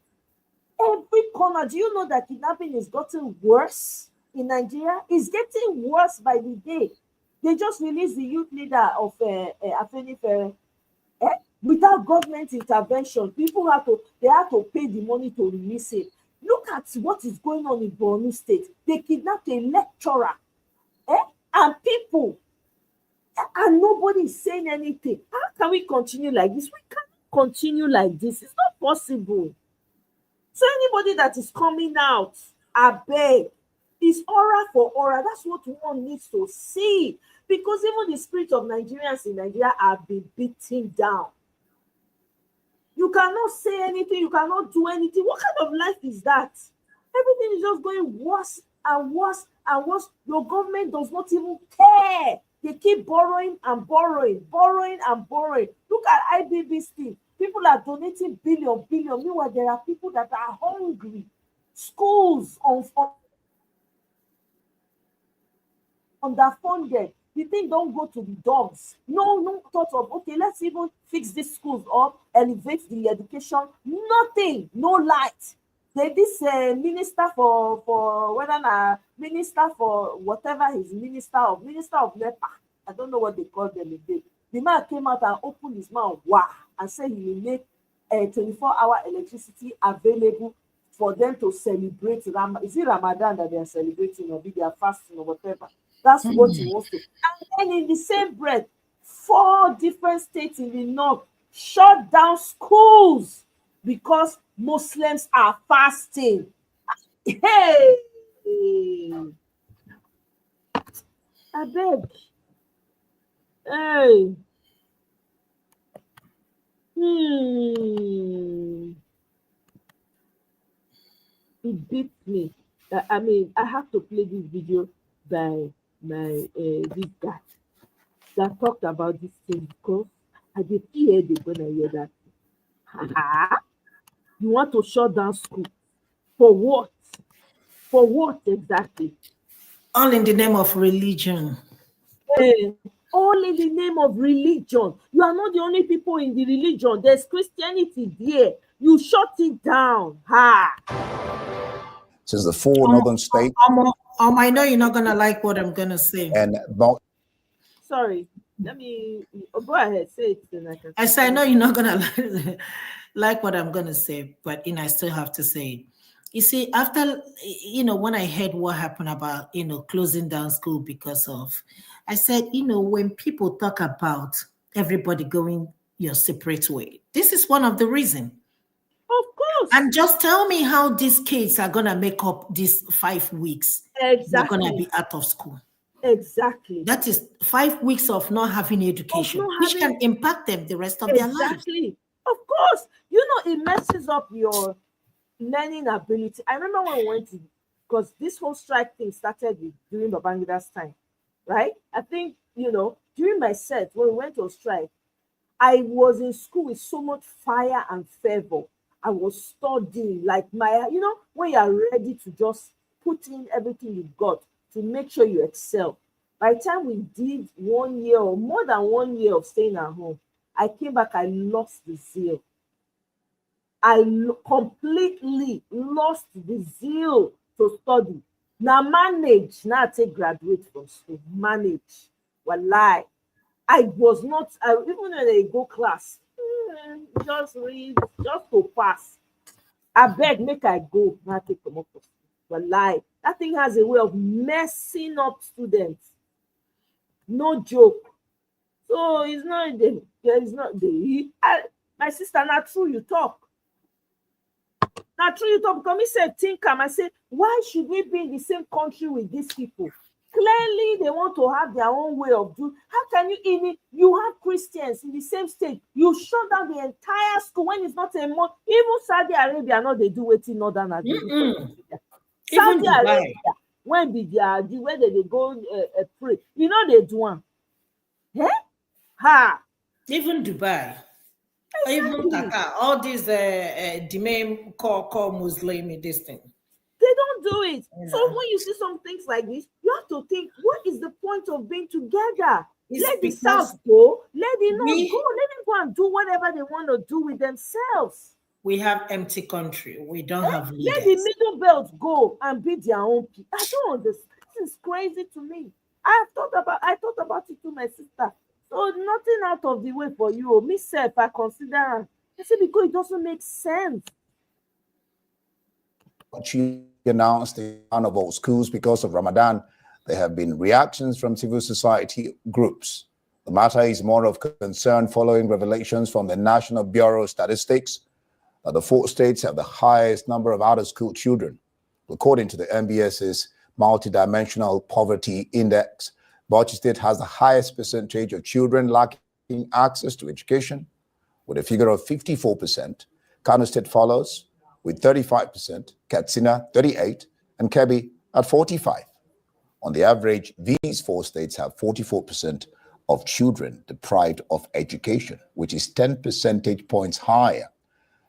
Every corner, do you know that kidnapping is getting worse in Nigeria? It's getting worse by the day. They just released the youth leader of Afenifere. Without government intervention, people had to pay the money to release it. Look at what is going on in Borno State. They kidnapped a lecturer, and people, and nobody is saying anything. How can we continue like this? We can't continue like this. It's not possible. So anybody that is coming out, I beg, is aura for aura. That's what one needs to see, because even the spirit of Nigerians in Nigeria have been beaten down. You cannot say anything. You cannot do anything. What kind of life is that? Everything is just going worse and worse and worse. Your government does not even care. They keep borrowing and borrowing. Look at IBBC. People are donating billion. Meanwhile, there are people that are hungry. Schools underfunded. The thing don't go to the dogs. No thought of, okay, let's even fix these schools up, elevate the education. Nothing, no light. This minister for whether minister for whatever his minister of NEPA, I don't know what they call them again. The man came out and opened his mouth, and said he will make 24-hour electricity available for them to celebrate is it Ramadan that they are celebrating, or be they are fasting or whatever. That's what he wants to. And then in the same breath, 4 different states in the north shut down schools because Muslims are fasting. Hey, I beg. Hey. It beats me. I mean, I have to play this video by my this guy that talked about this thing because I get headache when I hear that. You want to shut down school for what? For what exactly? All in the name of religion. All in the name of religion. You are not the only people in the religion. There's Christianity there. You shut it down. Since the 4 northern states. I know you're not gonna like what I'm gonna say. And sorry, let me go ahead. Say it. Then I say I know you're not gonna like what I'm gonna say, but I still have to say it. You see, after when I heard what happened about closing down school because of, I said, when people talk about everybody going your separate way, this is one of the reasons. Of course. And just tell me how these kids are gonna make up these 5 weeks. Exactly. They're gonna be out of school. Exactly. That is 5 weeks of not having education, which can impact them the rest of their lives. Exactly. Of course. It messes up your learning ability. I remember when we went to, because this whole strike thing started during Babangida's time, right? I think, during my set, when we went to strike, I was in school with so much fire and fervor. I was studying like when you are ready to just put in everything you've got to make sure you excel. By the time we did 1 year or more than 1 year of staying at home, I came back, I lost the zeal. I completely lost the zeal to study. Now manage, now take graduate from school, manage. Wallahi. I was not, even when I go class, just read, just to pass. I beg, make I go, now take them up. Wallahi. That thing has a way of messing up students. No joke. So it's not my sister, not true you talk. Not true you talk, because me say think I say, why should we be in the same country with these people? Clearly they want to have their own way of doing. How can you have Christians in the same state, you shut down the entire school when it's not a more, even Saudi Arabia, no, they do waiting northern as they do. Saudi Arabia, when be their where they go pray, they do one. Even Dubai, exactly. Even Qatar, all these the main core Muslim this thing. They don't do it. So when you see some things like this, you have to think, what is the point of being together? Let the South go, let the North go, let them go and do whatever they want to do with themselves. We have empty country. We don't have leaders. Let the middle belt go and be their own people. I don't understand. This is crazy to me. I thought about it to my sister. So nothing out of the way for you. Myself, I consider. I said, because it doesn't make sense. She announced the ban of all schools because of Ramadan. There have been reactions from civil society groups. The matter is more of concern following revelations from the National Bureau of Statistics that the 4 states have the highest number of out-of-school children. According to the NBS's multidimensional poverty index, Bauchi State has the highest percentage of children lacking access to education, with a figure of 54%. Kano State follows with 35%, Katsina 38%, and Kebbi at 45%. On the average, these 4 states have 44% of children deprived of education, which is 10 percentage points higher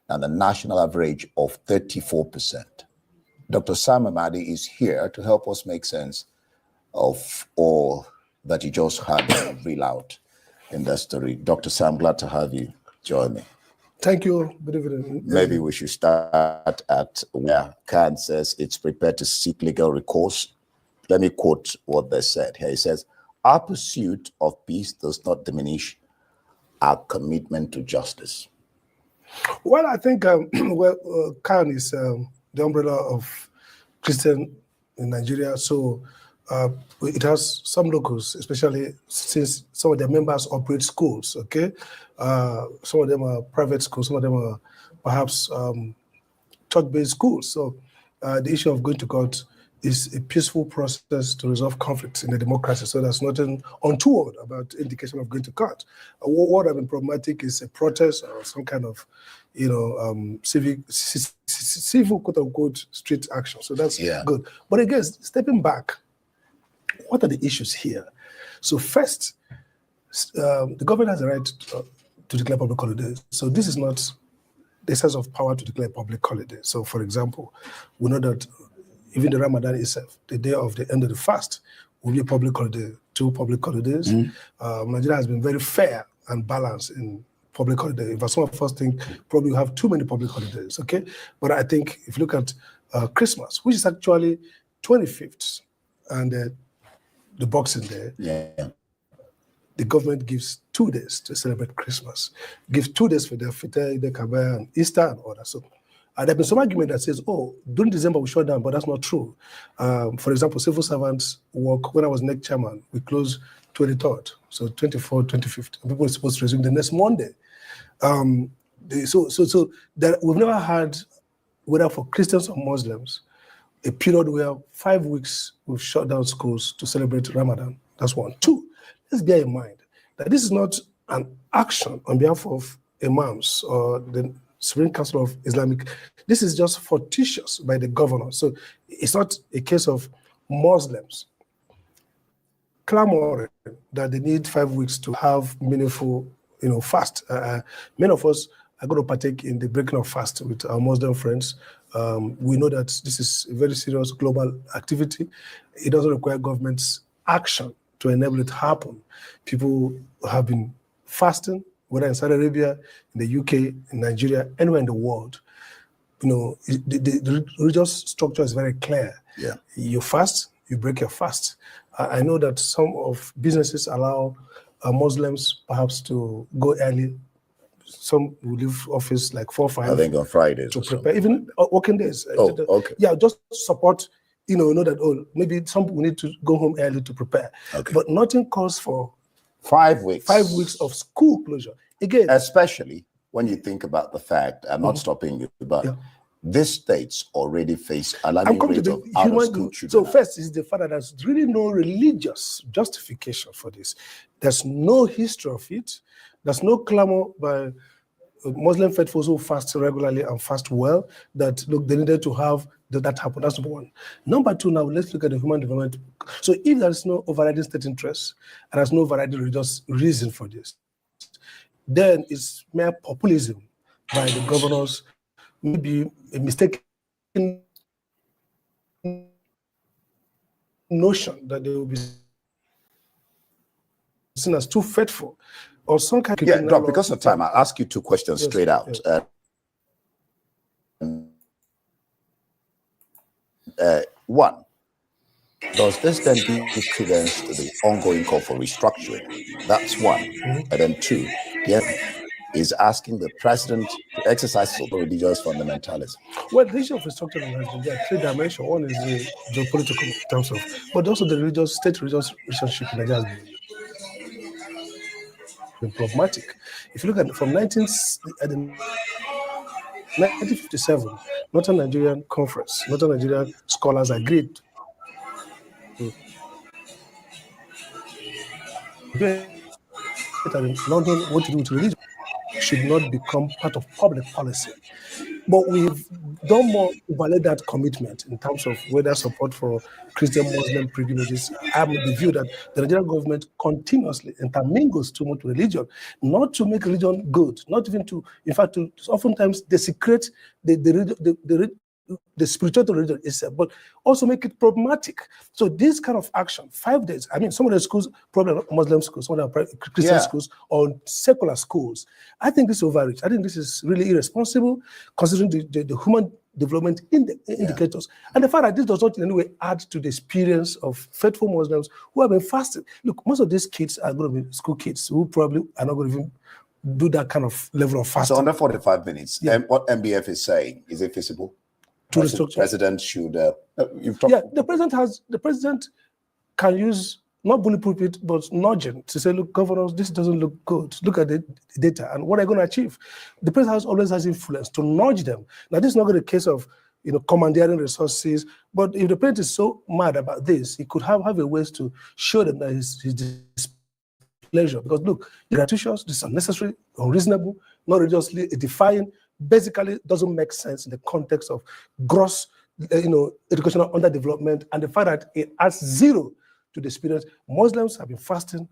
than the national average of 34%. Dr. Sam Amadi is here to help us make sense of all that you just had read out in that story. Dr. Sam, glad to have you join me. Thank you. Good evening. Maybe we should start at where Khan says it's prepared to seek legal recourse. Let me quote what they said here. He says, our pursuit of peace does not diminish our commitment to justice. Well, I think Khan is the umbrella of Christian in Nigeria. So it has some locals, especially since some of their members operate schools, okay? Some of them are private schools, some of them are perhaps church-based schools. So the issue of going to court is a peaceful process to resolve conflicts in a democracy. So there's nothing untoward about indication of going to court. What have been problematic is a protest or some kind of, civil quote-unquote street action. So that's good. But again, stepping back, what are the issues here? So first, the government has a right to declare public holidays. So this is not the sense of power to declare public holiday. So for example, we know that even the Ramadan itself, the day of the end of the fast, will be a public holiday, 2 public holidays. Nigeria has been very fair and balanced in public holiday. In fact, some of us think probably we have too many public holidays, okay? But I think if you look at Christmas, which is actually 25th, and the Boxing Day, the government gives 2 days to celebrate Christmas, gives 2 days for the Fitr, the Kabir, and Easter, and all that. So there's been some argument that says, oh, during December we shut down, but that's not true. For example, civil servants work, when I was NEC chairman, we closed 23rd, so 24th, 25th. People were supposed to resume the next Monday. So that we've never had, whether for Christians or Muslims, a period where 5 weeks we've shut down schools to celebrate Ramadan. That's one. 2, let's bear in mind that this is not an action on behalf of imams or the Supreme Council of Islamic. This is just fortuitous by the governor. So it's not a case of Muslims clamoring that they need 5 weeks to have meaningful, fast. Many of us are going to partake in the breaking of fast with our Muslim friends. We know that this is a very serious global activity. It doesn't require government's action to enable it to happen. People have been fasting, whether in Saudi Arabia, in the UK, in Nigeria, anywhere in the world. The religious structure is very clear. You fast, you break your fast. I know that some of businesses allow Muslims perhaps to go early. Some will leave office like 4 or 5. I think on Fridays to prepare, even working days. Okay. Yeah, just support. Know that maybe some people need to go home early to prepare. But nothing calls for 5 weeks. 5 weeks of school closure. Again, especially when you think about the fact, I'm not stopping you, but these states already face alarming rate of out-of-school children. So first is the fact that there's really no religious justification for this. There's no history of it. There's no clamor by Muslim faithfuls who fast regularly and fast well that, look, they needed to have that happen. That's number 1. Number 2, now let's look at the human development. So if there's no overriding state interest and there's no overriding religious reason for this, then it's mere populism by the governors, maybe a mistaken notion that they will be seen as too faithful, or some kind of Doc, because of time, I'll ask you 2 questions straight out. One, does this then give credence to the ongoing call for restructuring? That's one. And then 2, is asking the president to exercise super religious fundamentalism. Well, the issue of restructuring has been there 3 dimensions. One is the geopolitical in terms of, but also the state-religious relationship in Nigeria has been problematic. If you look at from 1957, Northern Nigerian Conference, Northern Nigerian scholars agreed that in London, what to do with religion should not become part of public policy. But we've done more to validate that commitment in terms of whether support for Christian Muslim privileges. I'm of the view that the Nigerian government continuously intermingles too much religion, not to make religion good, not even to, in fact, to oftentimes desecrate the spiritual religion itself, but also make it problematic. So this kind of action, 5 days, I mean, some of the schools, probably Muslim schools, some of the Christian schools, or secular schools, I think this is overreach. I think this is really irresponsible, considering the human development indicators. And the fact that this does not in any way add to the experience of faithful Muslims who have been fasting. Look, most of these kids are going to be school kids who probably are not going to even do that kind of level of fasting. So under 45 minutes, what MBF is saying, is it feasible? to restructure. The president should. The president can use not bulletproof it, but nudging to say, look, governors, this doesn't look good. Look at the data and what are you going to achieve. The president always has influence to nudge them. Now, this is not going to be a case of commandeering resources, but if the president is so mad about this, he could have a ways to show them that his displeasure. Because look, the gratuitous, this is unnecessary, unreasonable, not religiously edifying, basically doesn't make sense in the context of gross, educational underdevelopment and the fact that it adds zero to the experience. Muslims have been fasting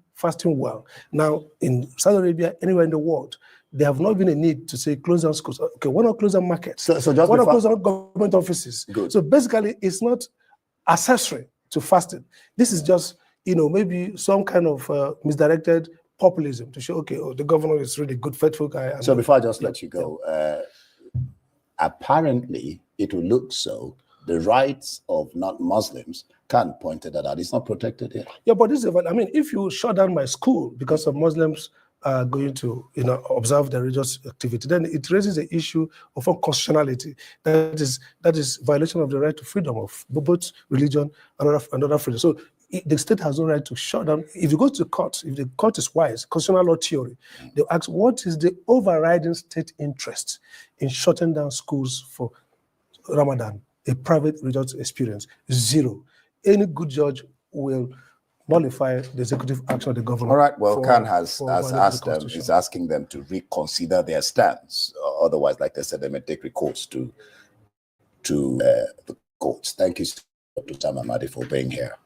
well. Now, in Saudi Arabia, anywhere in the world, there have not been a need to say close down schools. Okay, why not close down markets? So just why not close down government offices? Good. So basically, it's not accessory to fasting. This is just, maybe some kind of misdirected populism to show, okay, the governor is really good, faithful guy. So before I just let you go, apparently it will look so. The rights of non-Muslims can point to that it's not protected here. Yeah, but this is, if you shut down my school because of Muslims going to, observe their religious activity, then it raises the issue of unconstitutionality. That is violation of the right to freedom of both religion and other freedom. So the state has no right to shut down. If you go to the court, if the court is wise, constitutional law theory, they'll ask, what is the overriding state interest in shutting down schools for Ramadan, a private religious experience? Zero. Any good judge will nullify the executive action of the government. All right. Well, Khan has asked them, is asking them to reconsider their stance. Otherwise, like they said, they may take recourse to the courts. Thank you, Dr. Samamadi, for being here.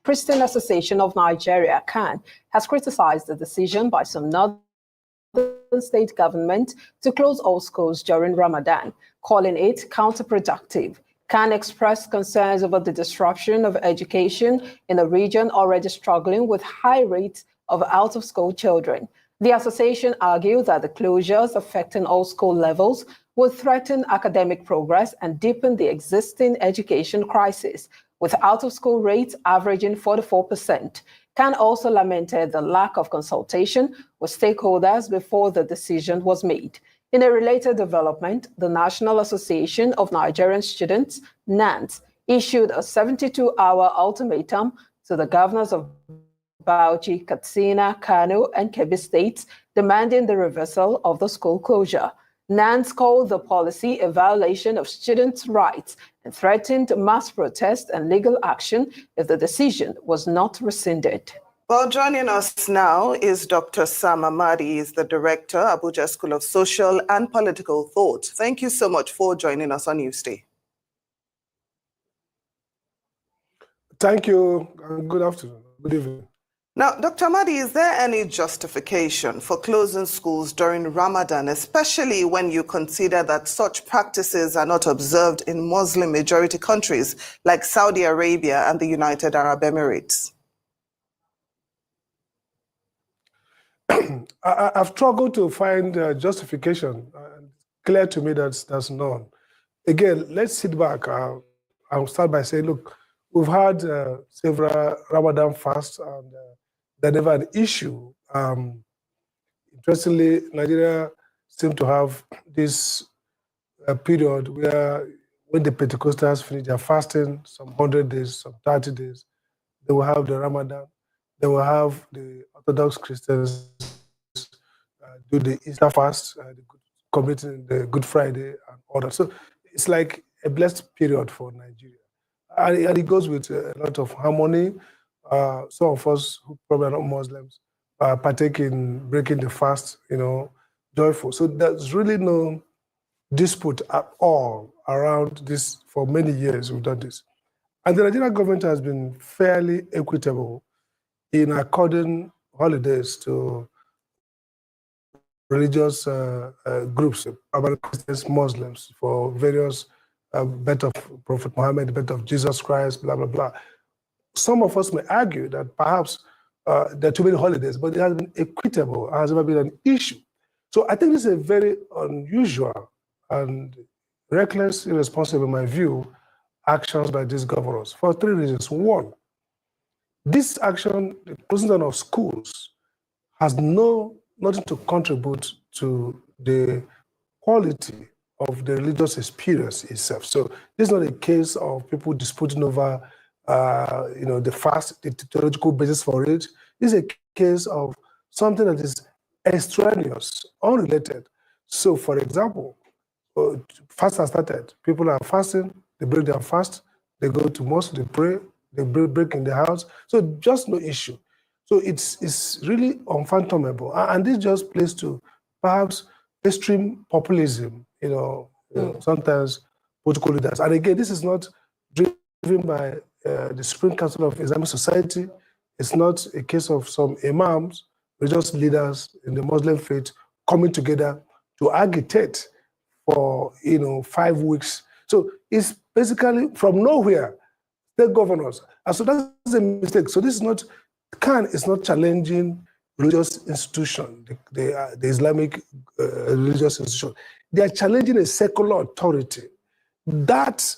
Christian Association of Nigeria, CAN, has criticized the decision by some northern state government to close all schools during Ramadan, calling it counterproductive. CAN expressed concerns over the disruption of education in a region already struggling with high rates of out-of-school children. The association argued that the closures affecting all school levels would threaten academic progress and deepen the existing education crisis, with out-of-school rates averaging 44%. CAN also lamented the lack of consultation with stakeholders before the decision was made. In a related development, the National Association of Nigerian Students, NANS, issued a 72-hour ultimatum to the governors of Bauchi, Katsina, Kano, and Kebbi states, demanding the reversal of the school closure. NANS called the policy a violation of students' rights and threatened mass protest and legal action if the decision was not rescinded. Well, joining us now is Dr. Sam Amadi, is the director, Abuja School of Social and Political Thought. Thank you so much for joining us on Newsday. Thank you. Good afternoon. Good evening. Now, Dr. Amadi, is there any justification for closing schools during Ramadan, especially when you consider that such practices are not observed in Muslim-majority countries like Saudi Arabia and the United Arab Emirates? I've struggled to find justification. Clear to me that there's none. Again, let's sit back. I'll start by saying, look, we've had several Ramadan fasts and they never had an issue. Interestingly, Nigeria seemed to have this period where when the Pentecostals finish their fasting, some 100 days, some 30 days, they will have the Ramadan. They will have the Orthodox Christians do the Easter fast, committing the Good Friday and all that. So it's like a blessed period for Nigeria. And it goes with a lot of harmony. Some of us who probably are not Muslims partake in breaking the fast, joyful. So there's really no dispute at all around this. For many years we've done this. And the Nigerian government has been fairly equitable in according holidays to religious groups, Christians, Muslims, for various birth of Prophet Muhammad, birth of Jesus Christ, blah, blah, blah. Some of us may argue that perhaps there are too many holidays, but it has been equitable, it has never been an issue. So I think this is a very unusual and reckless, irresponsible, in my view, actions by these governors for 3 reasons. One, this action, the closing down of schools, has nothing to contribute to the quality of the religious experience itself. So this is not a case of people disputing over, the fast, the theological basis for it. This is a case of something that is extraneous, unrelated. So, for example, fast has started. People are fasting. They break their fast. They go to mosque. They pray. They break in the house. So just no issue. So it's really unfathomable, and this just plays to perhaps extreme populism. Sometimes political leaders. And again, this is not driven by the Supreme Council of Islamic Society. It's not a case of some imams, religious leaders in the Muslim faith coming together to agitate for 5 weeks. So it's basically from nowhere, state governors. And so that's a mistake. So this is not, Khan is not challenging religious institution, the Islamic religious institution. They are challenging a secular authority that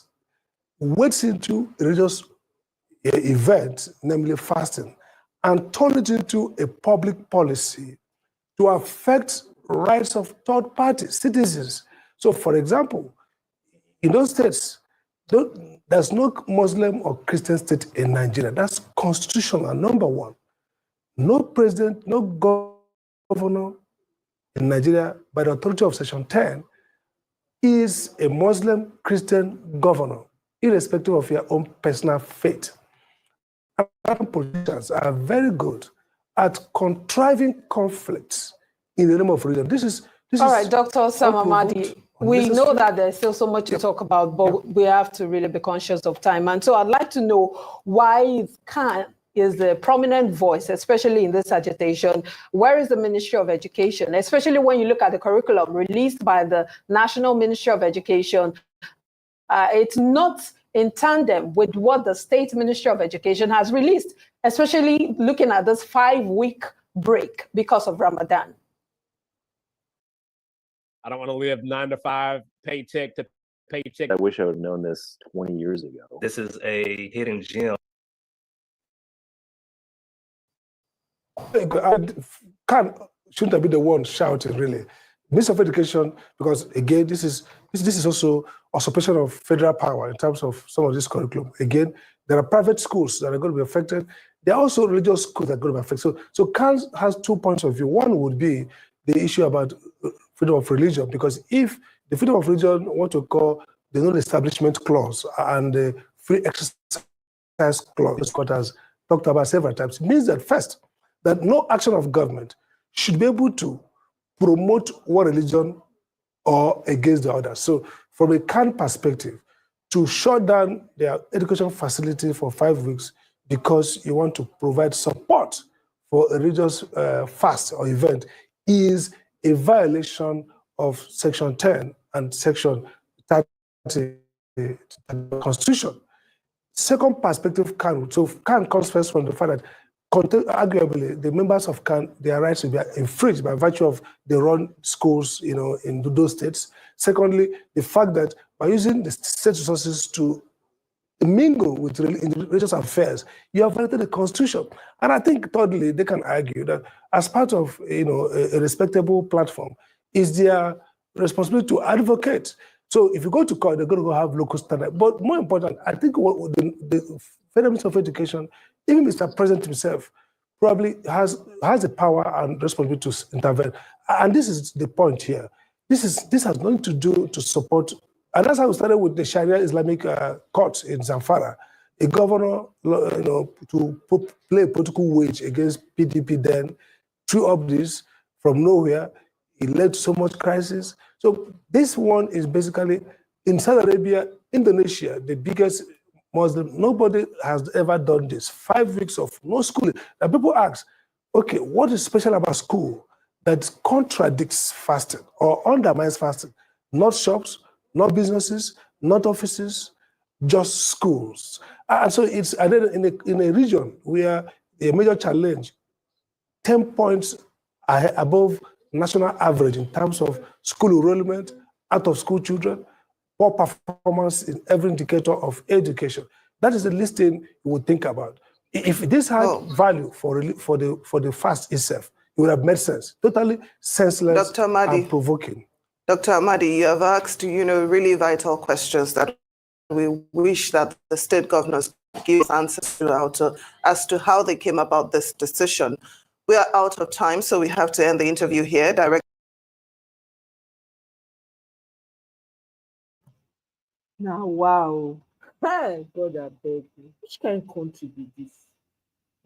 wades into a religious event, namely fasting, and turn it into a public policy to affect rights of third party citizens. So, for example, in those states, there's no Muslim or Christian state in Nigeria. That's constitutional, number one. No president, no governor in Nigeria, by the authority of Section 10, is a Muslim Christian governor, irrespective of your own personal faith. American politicians are very good at contriving conflicts in the name of religion. This is all right, Dr. Sam Amadi. We know that there's still so much to talk about, but we have to really be conscious of time. And so I'd like to know why Khan is the prominent voice, especially in this agitation. Where is the Ministry of Education, especially when you look at the curriculum released by the National Ministry of Education? It's not in tandem with what the State Ministry of Education has released, especially looking at this 5-week break because of Ramadan. I don't want to live 9 to 5, paycheck to paycheck. I wish I would have known this 20 years ago. This is a hidden gem. Shouldn't I be the one shouting, really? Minister of Education, because again, this is also usurpation of federal power in terms of some of this curriculum. Again, there are private schools that are going to be affected. There are also religious schools that are going to be affected. So Khan has 2 points of view. One would be the issue about freedom of religion, because if the freedom of religion, what we call the non-establishment clause and the free exercise clause, this court has talked about several times, means that first, that no action of government should be able to promote one religion or against the other. So from a Khan perspective, to shut down their education facility for 5 weeks because you want to provide support for a religious fast or event is a violation of Section 10 and Section 30 of the Constitution. Second perspective, Khan. So Khan comes first from the fact that arguably the members of Khan, their rights will be infringed by virtue of they run schools, in those states. Secondly, the fact that by using the state resources to mingle with religious affairs, you have violated the Constitution. And I think thirdly, they can argue that as part of a respectable platform, is their responsibility to advocate. So if you go to court, they're going to go have local standard. But more important, I think what the Federal Minister of Education, even Mr. President himself, probably has the power and responsibility to intervene. And this is the point here. This has nothing to do to support. And that's how we started with the Sharia Islamic courts in Zamfara. A governor, to play a political wage against PDP then, threw up this from nowhere. It led to so much crisis. So this one is basically, in Saudi Arabia, Indonesia, the biggest Muslim, nobody has ever done this. 5 weeks of no schooling. And people ask, okay, what is special about school that contradicts fasting or undermines fasting? Not shops, not businesses, not offices, just schools. And so it's in a region where a major challenge, 10 points above national average in terms of school enrollment out of school children, poor performance in every indicator of education. That is the listing you would think about. If this had value for the fast itself, it would have made sense. Totally senseless and provoking. Dr. Amadi, you have asked, really vital questions that we wish that the state governors give us answers to as to how they came about this decision. We are out of time, so we have to end the interview here. Now, wow. Hey, God, I beg you. Which kind of country be this?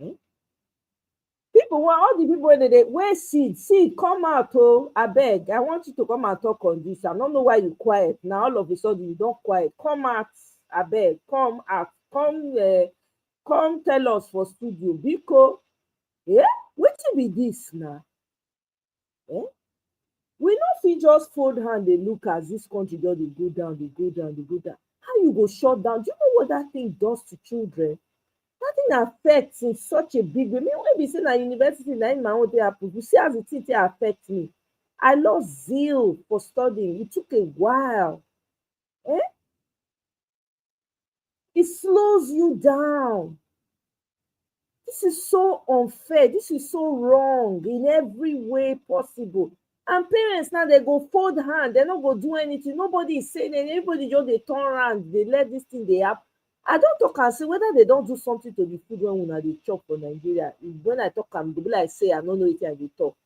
Eh? People, all the people where seed come out, I beg. I want you to come and talk on this. I don't know why you quiet. Now all of a sudden you don't quiet. Come out, I beg. Come out. Come tell us for studio. Because, yeah, what be this now? Eh? We not fit just fold hand they look as this country just they go down, they go down, they go down. How you go shut down? Do you know what that thing does to children? That thing affects in such a big way. Me when we say at university, na in my own day happen. You see as the thing affect me. I lost zeal for studying. It took a while. Eh? It slows you down. This is so unfair. This is so wrong in every way possible. And parents now they go fold hand, they not go do anything. Nobody is saying anything. Everybody just they turn around, they let this thing they happen. I don't talk and say whether they don't do something to the food when they chop for Nigeria. When I talk, they be like say I don't know it and they talk.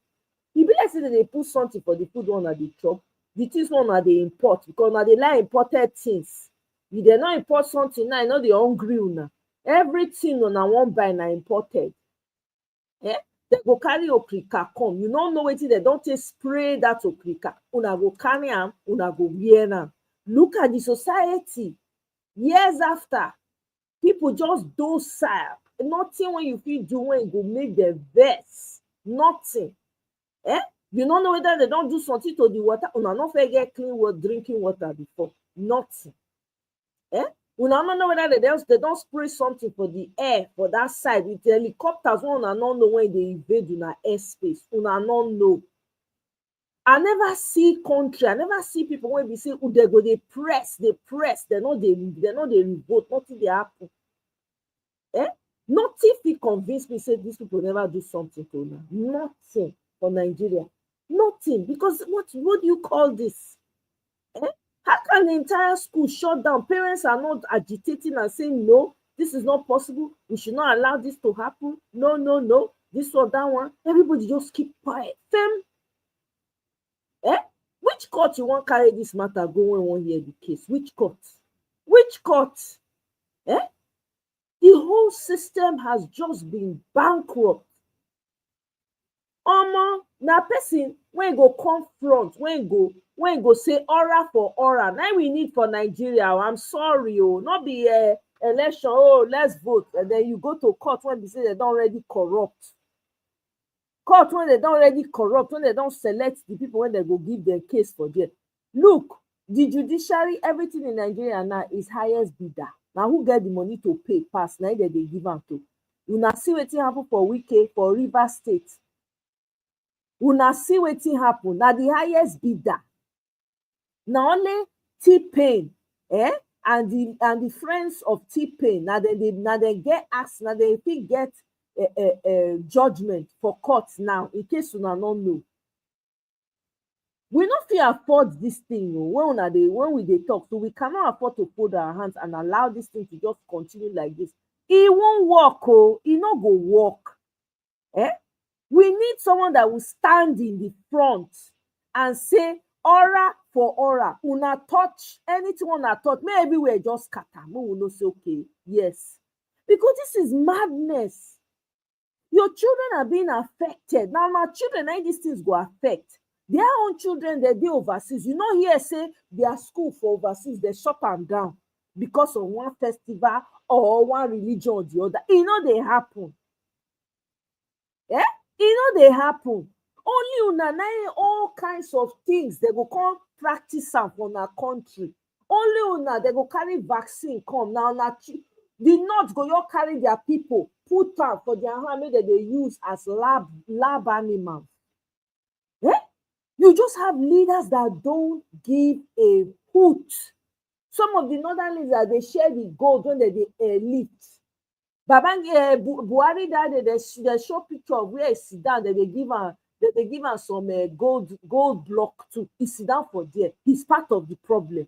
It be like say that they put something for the food when they chop. The things when they import because now they like imported things. If they not import something now, I know they hungry now. Everything on one buy now imported. Eh? They go carry okrika come. You don't know wetin they don't take spray that okrika. Una go carry am, una go wear am. Look at the society. Years after, people just docile. Nothing when you feel do when you go make the vex. Nothing. Eh? You don't know whether they don't do something to the water. Una not fair get clean water, drinking water before. Nothing. Eh? Una don't know whether they don't spray something for the air for that side with the helicopters. Una don't know when they invade una airspace. Una don't know. I never see country. I never see people when we say, "Oh, they go, they press. They know they revolt. Nothing they happen." Eh? Nothing fit convince me say these people never do something to them. Nothing for Nigeria. Nothing. Because what do you call this? Eh? How can the entire school shut down? Parents are not agitating and saying, no, this is not possible. We should not allow this to happen. No. This or that one. Everybody just keep quiet. Fem. Eh? Which court you want carry this matter go when one hear the case? Which court? Which court? Eh? The whole system has just been bankrupt. Now person when go confront, when go say aura for aura. Now we need for Nigeria. I'm sorry, not be election. Let's vote, and then you go to court when they say they don't already corrupt. Court when they don't already corrupt, when they don't select the people when they go give their case for them. Look, the judiciary, everything in Nigeria now is highest bidder. Now who get the money to pay pass? Now that they give them to. Una see wetin happen for Wike for Rivers State. Una see wetin happen. Now the highest bidder. Now only T-Pain, and the friends of T-Pain. Now they get asked. Now they fit get judgment for courts now. In case una don't know, we not fit afford this thing. When we talk, so we cannot afford to fold our hands and allow this thing to just continue like this. It won't work. It not go work. We need someone that will stand in the front and say, aura for aura. Una touch anything una touch. Maybe we're just scatter. We will not say, okay, yes. Because this is madness. Your children are being affected. Now, my children, these things go affect. Their own children, they overseas. You know, here say their school for overseas, they shut them down because of one festival or one religion or the other. You know, they happen. Yeah? You know, they happen. Only una all kinds of things they go come practice am for our country. Only una they go carry vaccine come now. The North go you carry their people put out for their hand that they use as lab animals. You just have leaders that don't give a hoot. Some of the northern leaders, they share the gold when they elite. Buhari died, they show picture of where he sit down, they give him some gold block too. He sit down for there. He's part of the problem.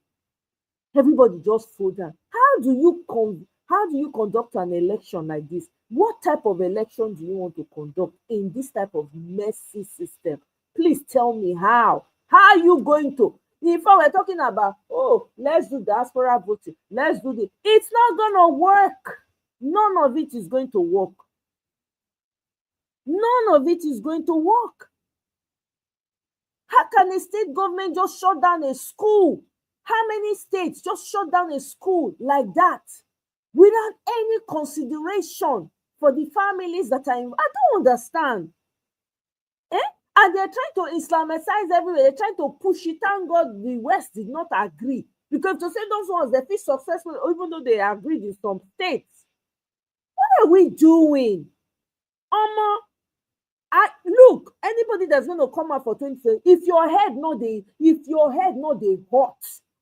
Everybody just fall down. How do you conduct an election like this? What type of election do you want to conduct in this type of messy system? Please tell me how. How are you going to? If we're talking about, oh, let's do diaspora voting, let's do this. It's not gonna work. None of it is going to work. None of it is going to work. How can a state government just shut down a school? How many states just shut down a school like that without any consideration for the families that are involved? I don't understand. And they're trying to Islamicize everywhere. They're trying to push it. Thank God the West did not agree. Because to say those ones, they feel successful, even though they agreed in some states. What are we doing? Look, anybody that's going to come out for 2020, if your head not the hot,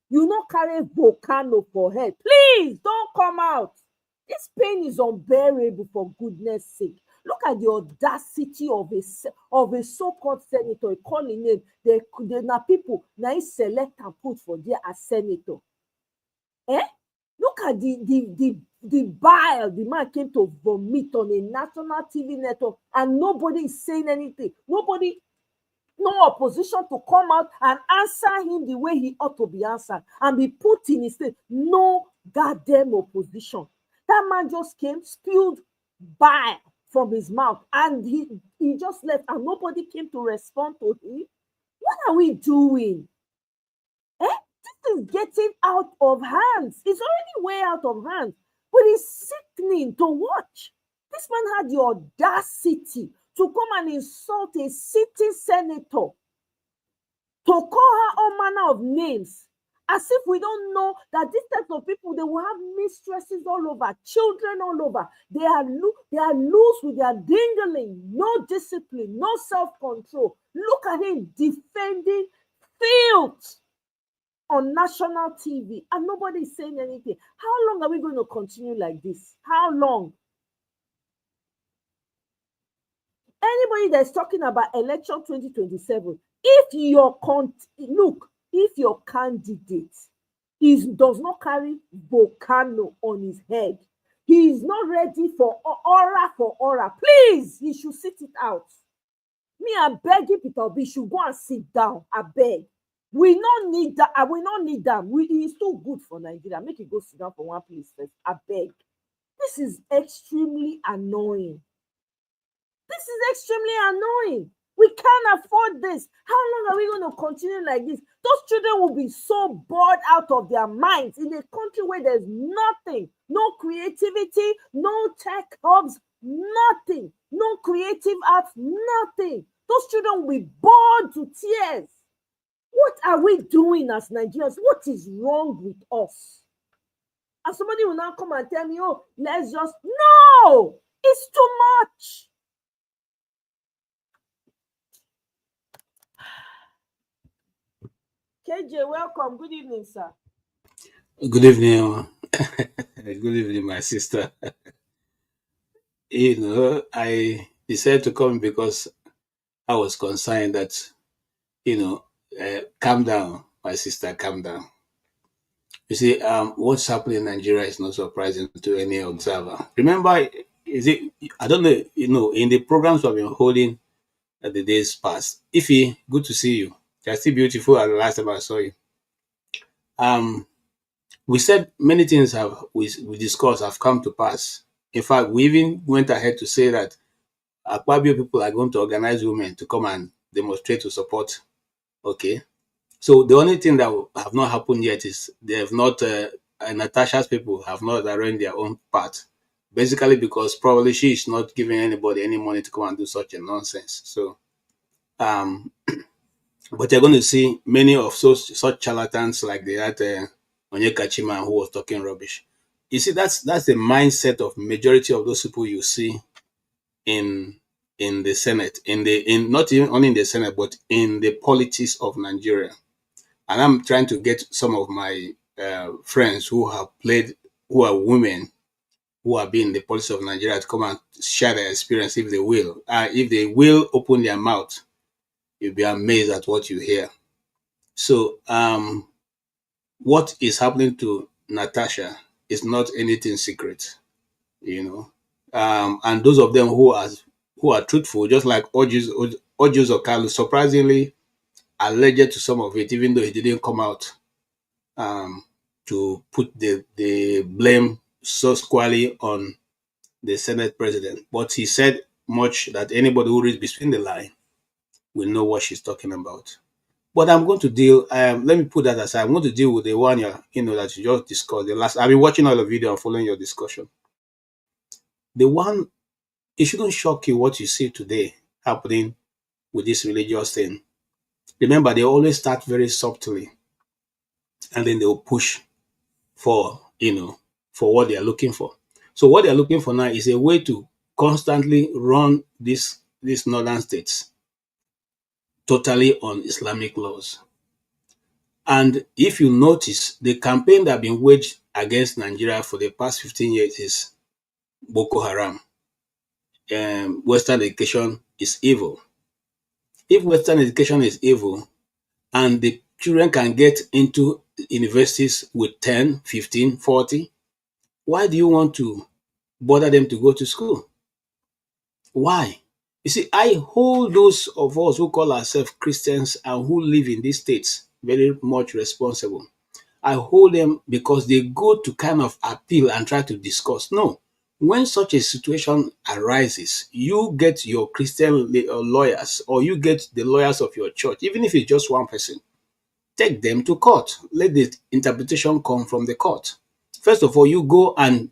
you not carry volcano for head, please don't come out. This pain is unbearable, for goodness sake. Look at the audacity of a so-called senator calling him. They people now select and put for there as senator. Look at the bile the man came to vomit on a national TV network, and nobody is saying anything. Nobody, no opposition to come out and answer him the way he ought to be answered and be put in his place. No goddamn opposition. That man just came, spilled bile from his mouth, and he just left, and nobody came to respond to him. What are we doing? This is getting out of hands. It's already way out of hand, but it's sickening to watch. This man had the audacity to come and insult a sitting senator, to call her all manner of names, as if we don't know that these types of people, they will have mistresses all over, children all over. They are loose with their dingling, no discipline, no self-control. Look at him defending filth on national TV, and nobody is saying anything. How long are we going to continue like this? How long? Anybody that's talking about election 2027, if your candidate does not carry volcano on his head, he is not ready for aura, please, he should sit it out. Me, I beg you, Peter Obi should go and sit down. I beg. We don't need that. I will not need that. He is too good for Nigeria. Make it go sit down for one place first. I beg. This is extremely annoying. This is extremely annoying. We can't afford this. How long are we going to continue like this? Those children will be so bored out of their minds in a country where there's nothing, no creativity, no tech hubs, nothing, no creative arts, nothing. Those children will be bored to tears. What are we doing as Nigerians? What is wrong with us? And somebody will now come and tell me, oh, let's just... No! It's too much. KJ, welcome. Good evening, sir. Good evening. Good evening, my sister. I decided to come because I was concerned that, calm down, my sister, calm down. You see, what's happening in Nigeria is not surprising to any observer. Remember, I don't know, in the programs we've been holding at the days past, Ify, good to see you. You're still beautiful as the last time I saw you. We said many things we discussed have come to pass. In fact, we even went ahead to say that Akpabio people are going to organize women to come and demonstrate to support. Okay. So the only thing that have not happened yet is they have not, Natasha's people have not arranged their own part. Basically because probably she is not giving anybody any money to come and do such a nonsense. So, but you're going to see many of such charlatans like that Onyeka Chima who was talking rubbish. You see, that's the mindset of majority of those people you see in in the Senate, in not even only in the Senate, but in the politics of Nigeria. And I'm trying to get some of my friends who are women, who have been in the politics of Nigeria, to come and share their experience if they will. If they will open their mouth, you'll be amazed at what you hear. So what is happening to Natasha is not anything secret, you know. And those of them who are truthful, just like Ojus Okalu, surprisingly alleged to some of it, even though he didn't come out to put the blame so squarely on the Senate president. But he said much that anybody who reads between the line will know what she's talking about. But I'm going to deal, let me put that aside. I'm going to deal with the one that you just discussed. The last, I've been watching all the video and following your discussion. The one, it shouldn't shock you what you see today happening with this religious thing. Remember, they always start very subtly, and then they'll push for, for what they are looking for. So what they're looking for now is a way to constantly run these northern states totally on Islamic laws. And if you notice, the campaign that has been waged against Nigeria for the past 15 years is Boko Haram. Western education is evil. If Western education is evil and the children can get into universities with 10, 15, 40, why do you want to bother them to go to school? Why? You see, I hold those of us who call ourselves Christians and who live in these states very much responsible. I hold them because they go to kind of appeal and try to discuss. No, when such a situation arises, you get your Christian lawyers, or you get the lawyers of your church, even if it's just one person, take them to court. Let the interpretation come from the court. First of all, you go and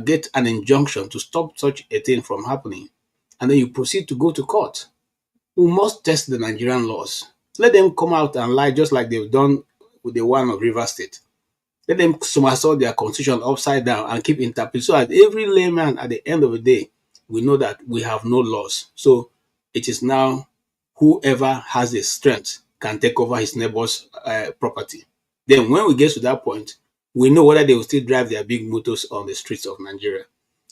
get an injunction to stop such a thing from happening, and then you proceed to go to court. We must test the Nigerian laws. Let them come out and lie, just like they've done with the one of River State. Let them somersault their constitution upside down and keep interpreting, so that every layman at the end of the day we know that we have no laws. So it is now whoever has the strength can take over his neighbor's property. Then when we get to that point, we know whether they will still drive their big motors on the streets of Nigeria.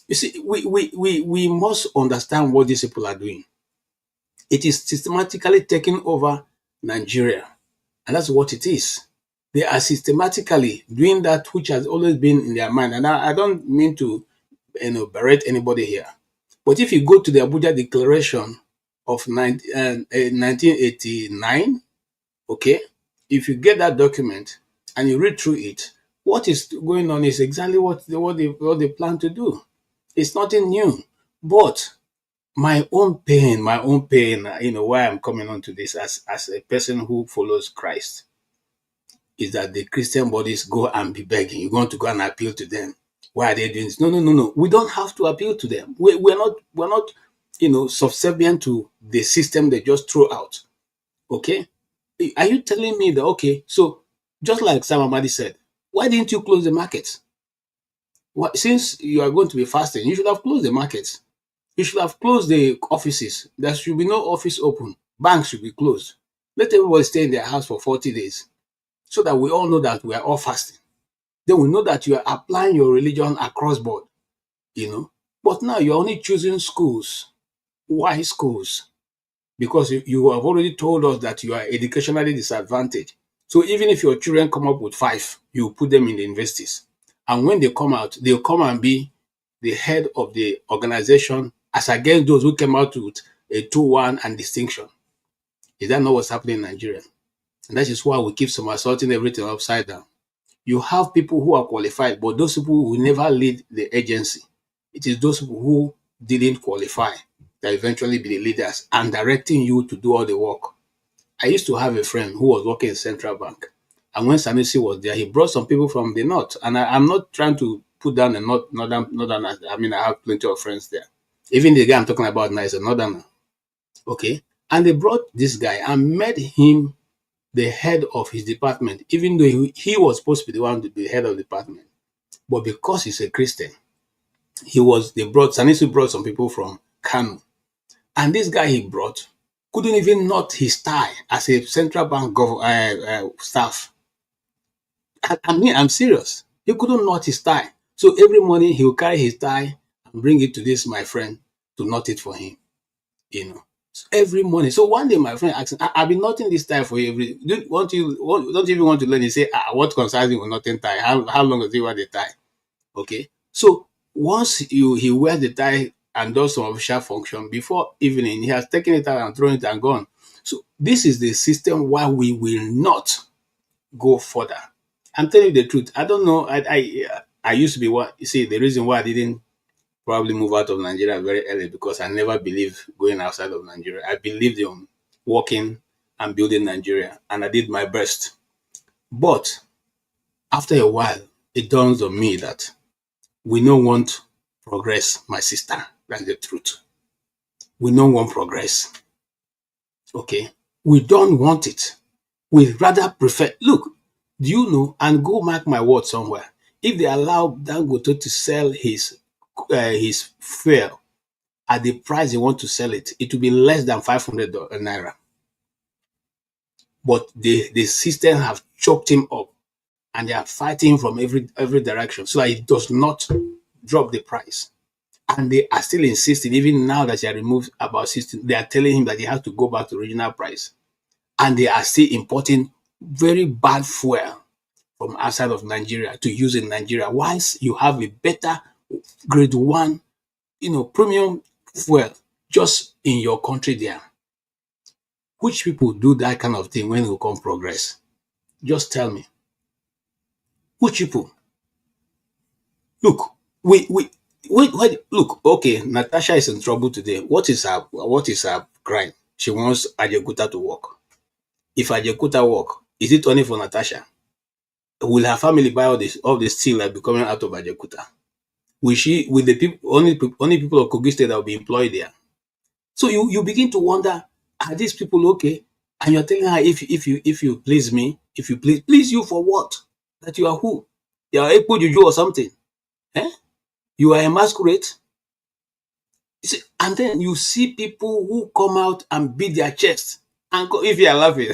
You see, we must understand what these people are doing. It is systematically taking over Nigeria, and that's what it is. They are systematically doing that which has always been in their mind. And I don't mean to berate anybody here, but if you go to the Abuja Declaration of 1989, okay, if you get that document and you read through it, what is going on is exactly what they plan to do. It's nothing new. But my own pain, why I'm coming on to this as a person who follows Christ, is that the Christian bodies go and be begging. You're going to go and appeal to them. Why are they doing this? No. We don't have to appeal to them. We're not subservient to the system they just throw out. Okay? Are you telling me that, okay, so just like Sam Amadi said, why didn't you close the markets? Since you are going to be fasting, you should have closed the markets. You should have closed the offices. There should be no office open. Banks should be closed. Let everybody stay in their house for 40 days so that we all know that we are all fasting. Then we know that you are applying your religion across board, But now you're only choosing schools. Why schools? Because you have already told us that you are educationally disadvantaged. So even if your children come up with 5, you put them in the universities. And when they come out, they'll come and be the head of the organization as against those who came out with a 2-1 and distinction. Is that not what's happening in Nigeria? And that is why we keep somersaulting everything upside down. You have people who are qualified, but those people will never lead the agency. It is those people who didn't qualify that eventually be the leaders and directing you to do all the work. I used to have a friend who was working in Central Bank. And when Sanusi was there, he brought some people from the north. And I'm not trying to put down the northern. I mean, I have plenty of friends there. Even the guy I'm talking about now is a northerner. Okay? And they brought this guy and made him the head of his department, even though he was supposed to be the one to be the head of the department. But because he's a Christian, Sanusi brought some people from Kanu. And this guy he brought couldn't even knot his tie as a central bank staff. I mean, I'm serious. He couldn't knot his tie. So every morning he would carry his tie and bring it to this, my friend, to knot it for him. So every morning. So one day my friend asked him, I've been knotting this tie for you. Don't you even want to learn? He said, what concerns you with knotting tie? How long does he wear the tie? Okay. So once he wears the tie and does some official function, before evening, he has taken it out and thrown it and gone. So this is the system why we will not go further. I'm telling you the truth. I don't know. I used to be the reason why I didn't probably move out of Nigeria very early, because I never believed going outside of Nigeria. I believed in working and building Nigeria, and I did my best. But after a while, it dawns on me that we don't want progress, my sister. That's the truth. We don't want progress. Okay? We don't want it. We rather prefer. Look, do you know, and go mark my word somewhere, if they allow Dangote to sell his fuel at the price they want to sell it, it will be less than 500 naira. But the system have choked him up, and they are fighting from every direction so that it does not drop the price. And they are still insisting, even now that he has removed about 16, they are telling him that he has to go back to original price. And they are still importing very bad fuel from outside of Nigeria to use in Nigeria. Once you have a better grade 1, premium fuel just in your country there. Which people do that kind of thing when we come progress? Just tell me. Which people? Look, look, okay, Natasha is in trouble today. What is her crime? She wants Ajakuta to work. If Ajakuta work, is it only for Natasha? Will her family buy all the steel that be coming out of Ajakuta? Will the people only people of Kogi State that will be employed there? So you begin to wonder, are these people okay? And you're telling her, if you please me, if you please you for what? That you are who? You are Ekpo Juju or something? You are a masquerade? You see, and then you see people who come out and beat their chest. And if you are laughing,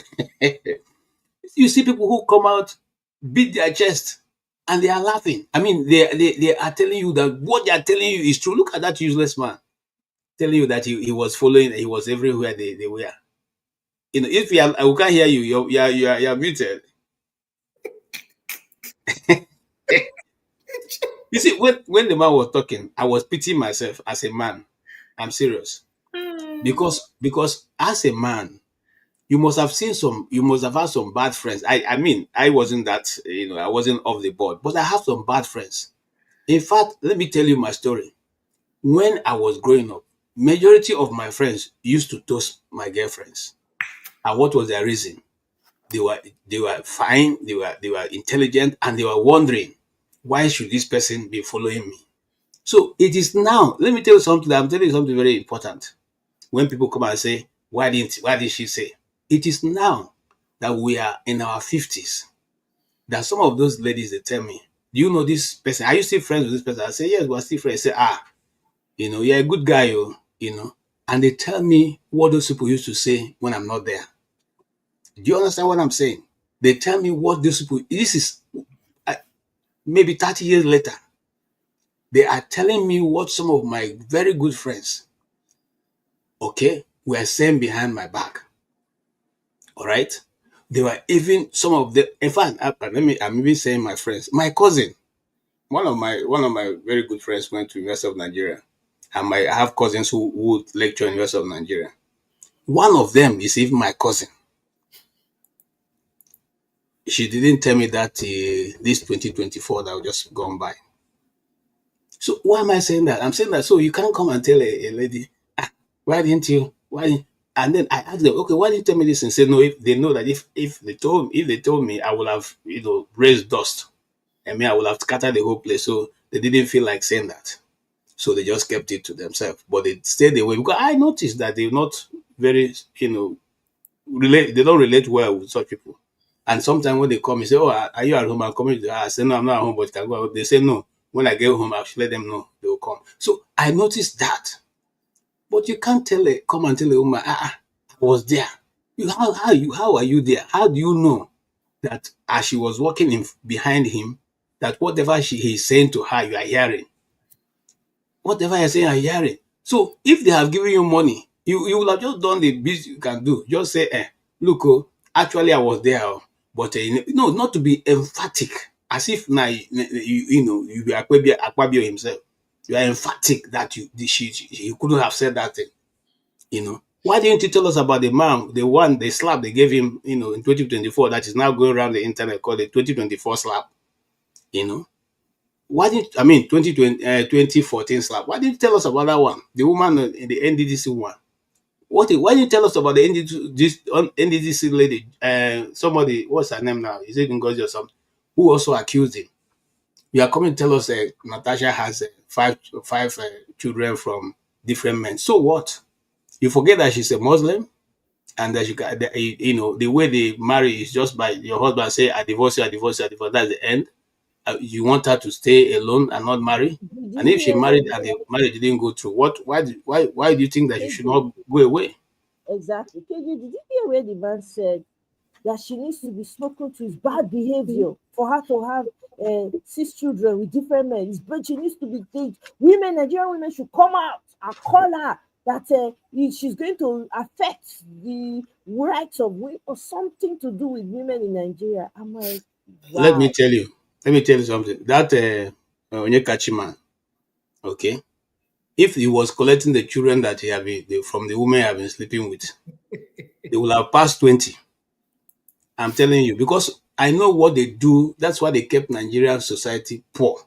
you see people who come out, beat their chest, and they are laughing. I mean, they are telling you that what they are telling you is true. Look at that useless man telling you that he was following, he was everywhere they were. If I can't hear you, you're muted. You see, when the man was talking, I was pitying myself as a man. I'm serious. Because as a man, you must have had some bad friends. I mean, I wasn't that, I wasn't off the board, but I have some bad friends. In fact, let me tell you my story. When I was growing up, majority of my friends used to toast my girlfriends. And what was their reason? They were fine, they were intelligent, and they were wondering, why should this person be following me? So it is now, let me tell you something, I'm telling you something very important. When people come and say, why did she say? It is now that we are in our 50s that some of those ladies, they tell me, do you know this person? Are you still friends with this person? I say, yes, we're still friends. They say, you're a good guy, and they tell me what those people used to say when I'm not there. Do you understand what I'm saying? They tell me what those people, this is maybe 30 years later. They are telling me what some of my very good friends, were saying behind my back. All right? They were even some of the, in fact, I'm even saying my friends, my cousin, one of my very good friends went to University of Nigeria. And I have cousins who lecture in University of Nigeria. One of them is even my cousin. She didn't tell me that this 2024 that just gone by. So why am I saying that? I'm saying that so you can't come and tell a lady, why didn't you? And then I asked them, okay, why didn't you tell me this? And say no, if they know that if they told me, I would have raised dust. I mean, I would have scattered the whole place. So they didn't feel like saying that. So they just kept it to themselves. But they stayed away because I noticed that they're not very, they don't relate well with such people. And sometimes when they come, they say, oh, are you at home? I'm coming to I say, no, I'm not at home, but can go. They say, no, when I get home, I should let them know they will come. So I noticed that. But you can't come and tell a woman, I was there. How are you there? How do you know that as she was walking behind him, that whatever he's saying to her, you are hearing? Whatever you're saying, you're hearing. So if they have given you money, you will have just done the best you can do. Just say, look, actually I was there, but no, not to be emphatic, as if now you be Akpabio himself. You are emphatic that he couldn't have said that thing. Why didn't you tell us about the man, the slap they gave him, in 2024 that is now going around the internet called the 2024 slap? Why didn't 2014 slap? Why didn't you tell us about that one? The woman in the NDDC one. Why didn't you tell us about the NDDC lady? Somebody, what's her name now? Is it Ngozi or something? Who also accused him? You are coming to tell us Natasha has five children from different men. So what? You forget that she's a Muslim, and that the way they marry is just by your husband say, I divorce you, I divorce you, I divorce. That's the end. You want her to stay alone and not marry? And if she married and the marriage didn't go through, why do you think that you should not go away? Exactly. KJ, did you hear where the man said that she needs to be spoken to? Is bad behavior for her to have 6 children with different men. But she needs to be paid. Nigerian women should come out and call her that she's going to affect the rights of women or something to do with women in Nigeria. I'm like, wow. Let me tell you something. That Onyekachi man, okay, if he was collecting the children that he have from the women he have been sleeping with, they will have passed 20. I'm telling you, because I know what they do. That's why they kept Nigerian society poor,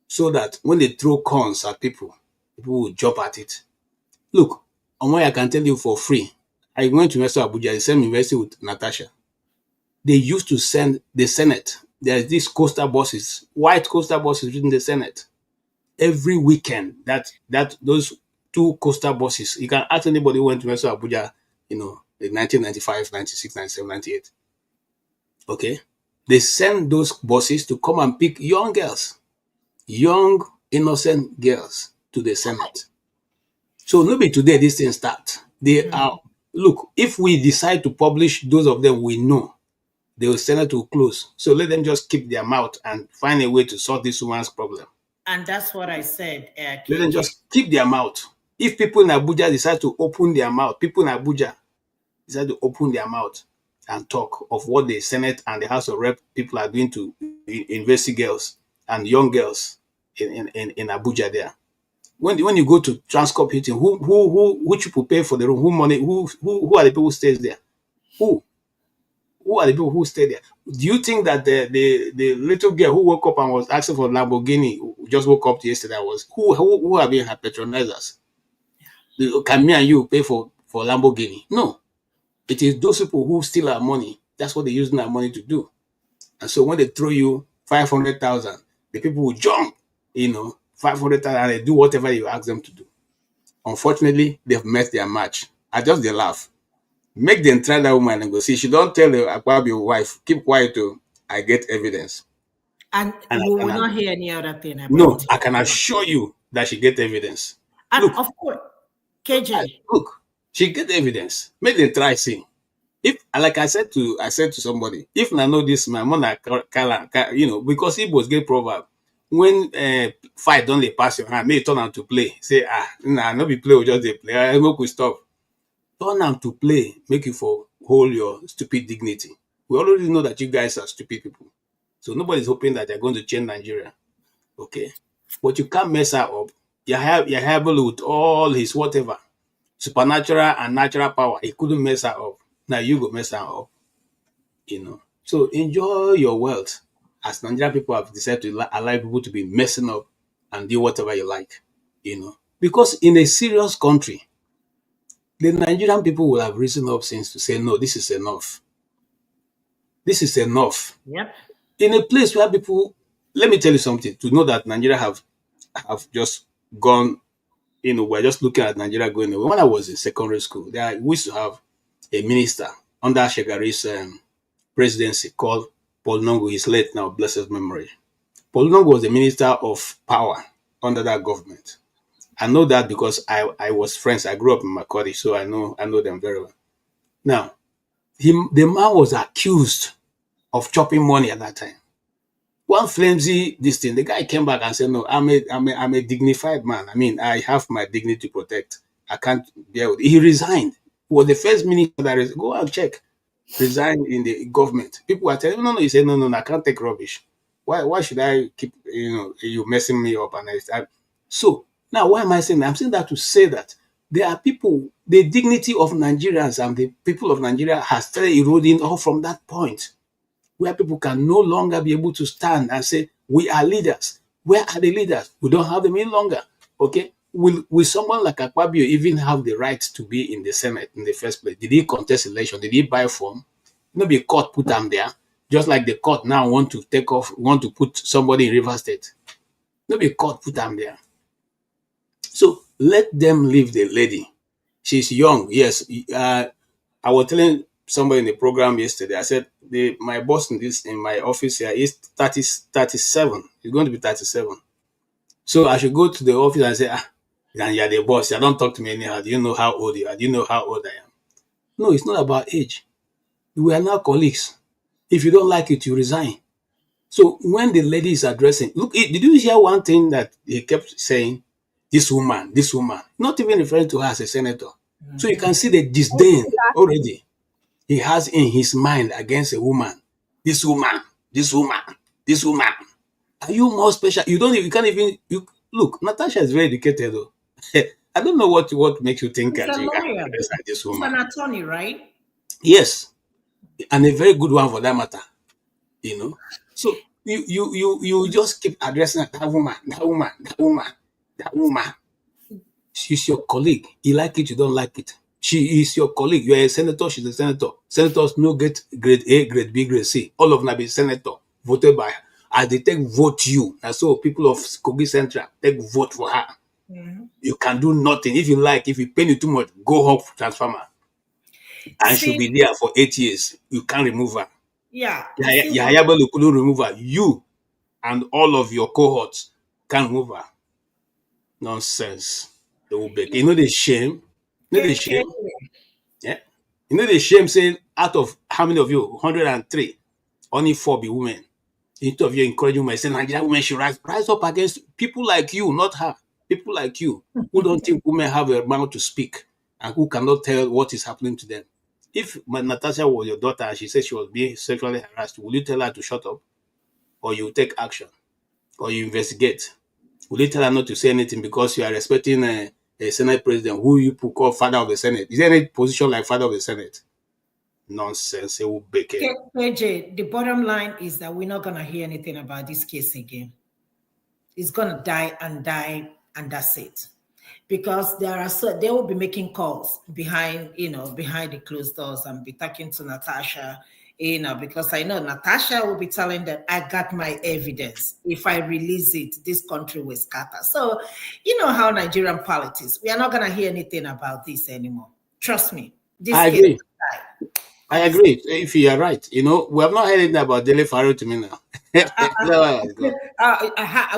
so that when they throw cons at people will jump at it. Look, on what I can tell you for free, I went to University of Abuja, the same university with Natasha. They used to send the Senate. There's these coastal buses, white coastal buses in the Senate. Every weekend, those 2 coastal buses, you can ask anybody who went to University of Abuja, in 1995, 96, 97, 98. Okay? They send those buses to come and pick young girls, young, innocent girls to the Senate. So maybe today this thing starts. They are, look, if we decide to publish those of them we know, the Senate will close. So let them just keep their mouth and find a way to solve this woman's problem. And that's what I said. Let them just keep their mouth. If people in Abuja decide to open their mouth, people in Abuja decide to open their mouth and talk of what the Senate and the House of Rep people are doing to university girls and young girls in Abuja there. When you go to Transcorp Hilton, which people pay for the room? Who are the people who stays there? Who are the people who stay there? Do you think that the little girl who woke up and was asking for Lamborghini, who just woke up yesterday, was who have been her patronizers? Can me and you pay for Lamborghini? No. It is those people who steal our money. That's what they're using our money to do. And so when they throw you 500,000, the people will jump, 500,000, and they do whatever you ask them to do. Unfortunately, they've met their match. They laugh. Make them try that woman and go see. She don't tell the Akpabio wife, keep quiet too. I get evidence. And we will not hear any other thing about No, it. I can assure you that she get evidence. And look, of course, KJ. Look, she get evidence. Make them try see. If, like I said to somebody, if I know this man, because he was get proverb. When fight don't they pass your hand, may turn out to play. Say, no be play, or just they play. I hope we stop. Turn out to play, make you for hold your stupid dignity. We already know that you guys are stupid people. So nobody's hoping that they're going to change Nigeria. Okay. But you can't mess her up. You have with all his whatever, supernatural and natural power. He couldn't mess her up. Now you go mess her up. So enjoy your wealth. As Nigerian people have decided to allow people to be messing up and do whatever you like. Because in a serious country, the Nigerian people will have risen up since to say, no, this is enough. This is enough. Yep. In a place where people, let me tell you something, to know that Nigeria have just gone, we're just looking at Nigeria going away. When I was in secondary school, we used to have a minister under Shegari's presidency called Paul Nongo. He's late now, bless his memory. Paul Nongo was the minister of power under that government. I know that because I was friends. I grew up in Makodi, so I know them very well. Now, the man was accused of chopping money at that time. One flimsy this thing, the guy came back and said, "No, I'm a dignified man. I mean, I have my dignity to protect. I can't bear with it." He resigned. He was the first minister that is go and check. Resigned in the government. People were telling him, no, no. He said, no, I can't take rubbish. Why should I keep you messing me up? And so now why am I saying that? I'm saying that to say that there are people, the dignity of Nigerians and the people of Nigeria has started eroding all from that point, where people can no longer be able to stand and say, we are leaders. Where are the leaders? We don't have them any longer. Okay? Will someone like Akpabio even have the right to be in the Senate in the first place? Did he contest election? Did he buy a form? Maybe a court put him there. Just like the court now want to put somebody in River State. Maybe a court put him there. So let them leave the lady. She's young, yes. I was telling somebody in the program yesterday. I said my boss in my office here is 37. He's going to be 37. So I should go to the office and say, then you're the boss. You don't talk to me anyhow. Do you know how old you are? Do you know how old I am? No, it's not about age. We are now colleagues. If you don't like it, you resign. So when the lady is addressing, look, did you hear one thing that he kept saying? This woman, not even referring to her as a senator. So you can see the disdain already he has in his mind against a woman. This woman, this woman, this woman. Are you more special? You can't even, look, Natasha is very educated though. I don't know what makes you think He's that a you can lawyer. address like this He's woman. an attorney, right? Yes, and a very good one for that matter. So you just keep addressing that woman, that woman, that woman, that woman. She's your colleague. You like it, you don't like it. She is your colleague. You are a senator, she's a senator. Senators no get grade A, grade B, grade C. All of them be senator, voted by her. As they take vote you. And so people of Kogi Central take vote for her. You can do nothing. If you like, if you pay you too much, go home transformer. And she'll be there for 8 years. You can't remove her. Yeah. Yahaya Bello couldn't remove her. You and all of your cohorts can't remove her. Nonsense. They will beg. You know the shame? You know the shame? Yeah. You know the shame saying out of how many of you? 103. Only 4 be women. Each of you encouraging women, saying Nigerian women should rise up against people like you, not her. People like you who don't think women have a mouth to speak and who cannot tell what is happening to them. If Natasha was your daughter and she said she was being sexually harassed, will you tell her to shut up? Or you take action? Or you investigate? Will you tell her not to say anything because you are respecting a Senate president who you call father of the Senate? Is there any position like father of the Senate? Nonsense. It will bake it. KJ, the bottom line is that we're not going to hear anything about this case again. It's going to die, and that's it. Because they will be making calls behind the closed doors and be talking to Natasha, because I know Natasha will be telling them, I got my evidence. If I release it, this country will scatter. So, you know how Nigerian politics, we are not going to hear anything about this anymore. Trust me. I agree. I agree. If you are right, we have not heard anything about Dele Faro to me now.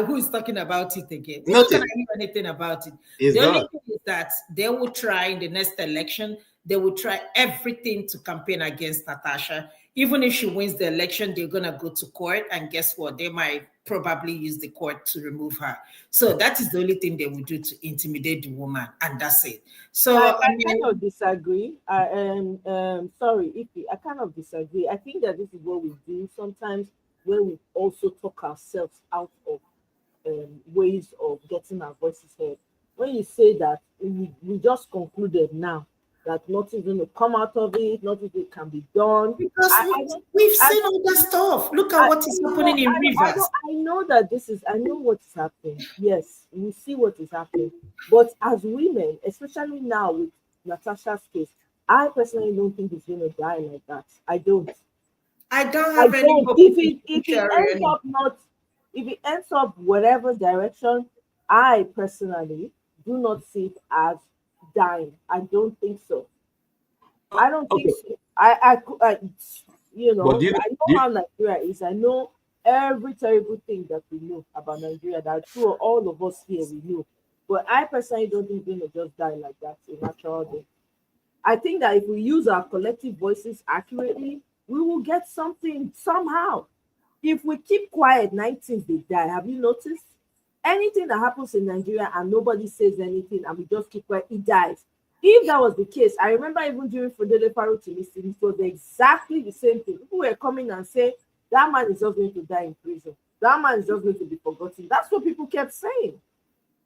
Who is talking about it again? We're Nothing. not going to hear anything about it. It's the only God. thing is that they will try in the next election, they will try everything to campaign against Natasha. Even if she wins the election, they're going to go to court. And guess what? They might probably use the court to remove her. So that is the only thing they will do to intimidate the woman. And that's it. So I kind of disagree. I am sorry, I kind of disagree. I think that this is what we do sometimes when we also talk ourselves out of ways of getting our voices heard. When you say that we just concluded now that nothing's going to come out of it, nothing can be done. Because we've seen all that stuff. Look at what is happening in Rivers. I know that I know what is happening. Yes, we see what is happening. But as women, especially now with Natasha's case, I personally don't think it's going to die like that. I don't. I don't have any hope. If it ends up whatever direction, I personally do not see it as dying. I don't think so. I don't think so. I I know how Nigeria is. I know every terrible thing that we know about Nigeria that all of us here we know. But I personally don't think we're going to just die like that a natural death. I think that if we use our collective voices accurately, we will get something somehow. If we keep quiet, 19th they die. Have you noticed? Anything that happens in Nigeria and nobody says anything and we just keep quiet, it dies. If that was the case, I remember even during Fodele Farotimi, it was exactly the same thing. People were coming and saying, that man is just going to die in prison. That man is just going to be forgotten. That's what people kept saying.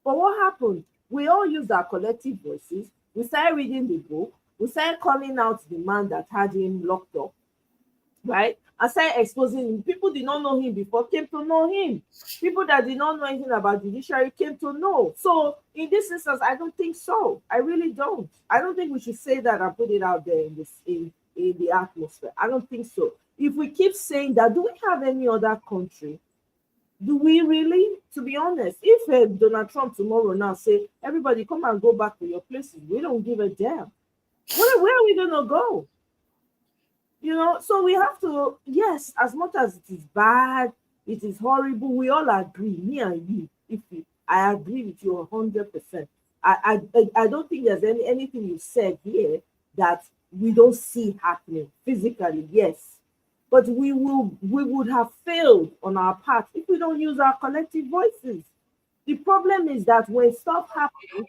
But what happened? We all used our collective voices. We started reading the book. We started calling out the man that had him locked up, right? And started exposing him. People did not know him before, came to know him. People that did not know anything about judiciary came to know. So in this instance, I don't think so. I really don't. I don't think we should say that and put it out there in the atmosphere. I don't think so. If we keep saying that, do we have any other country? Do we really? To be honest, if Donald Trump tomorrow now say, everybody come and go back to your places, we don't give a damn. Where are we going to go? You know, so we have to, yes, as much as it is bad, it is horrible, we all agree, me and you, I agree with you 100%. I don't think there's anything you said here that we don't see happening physically, yes. But we would have failed on our part if we don't use our collective voices. The problem is that when stuff happens,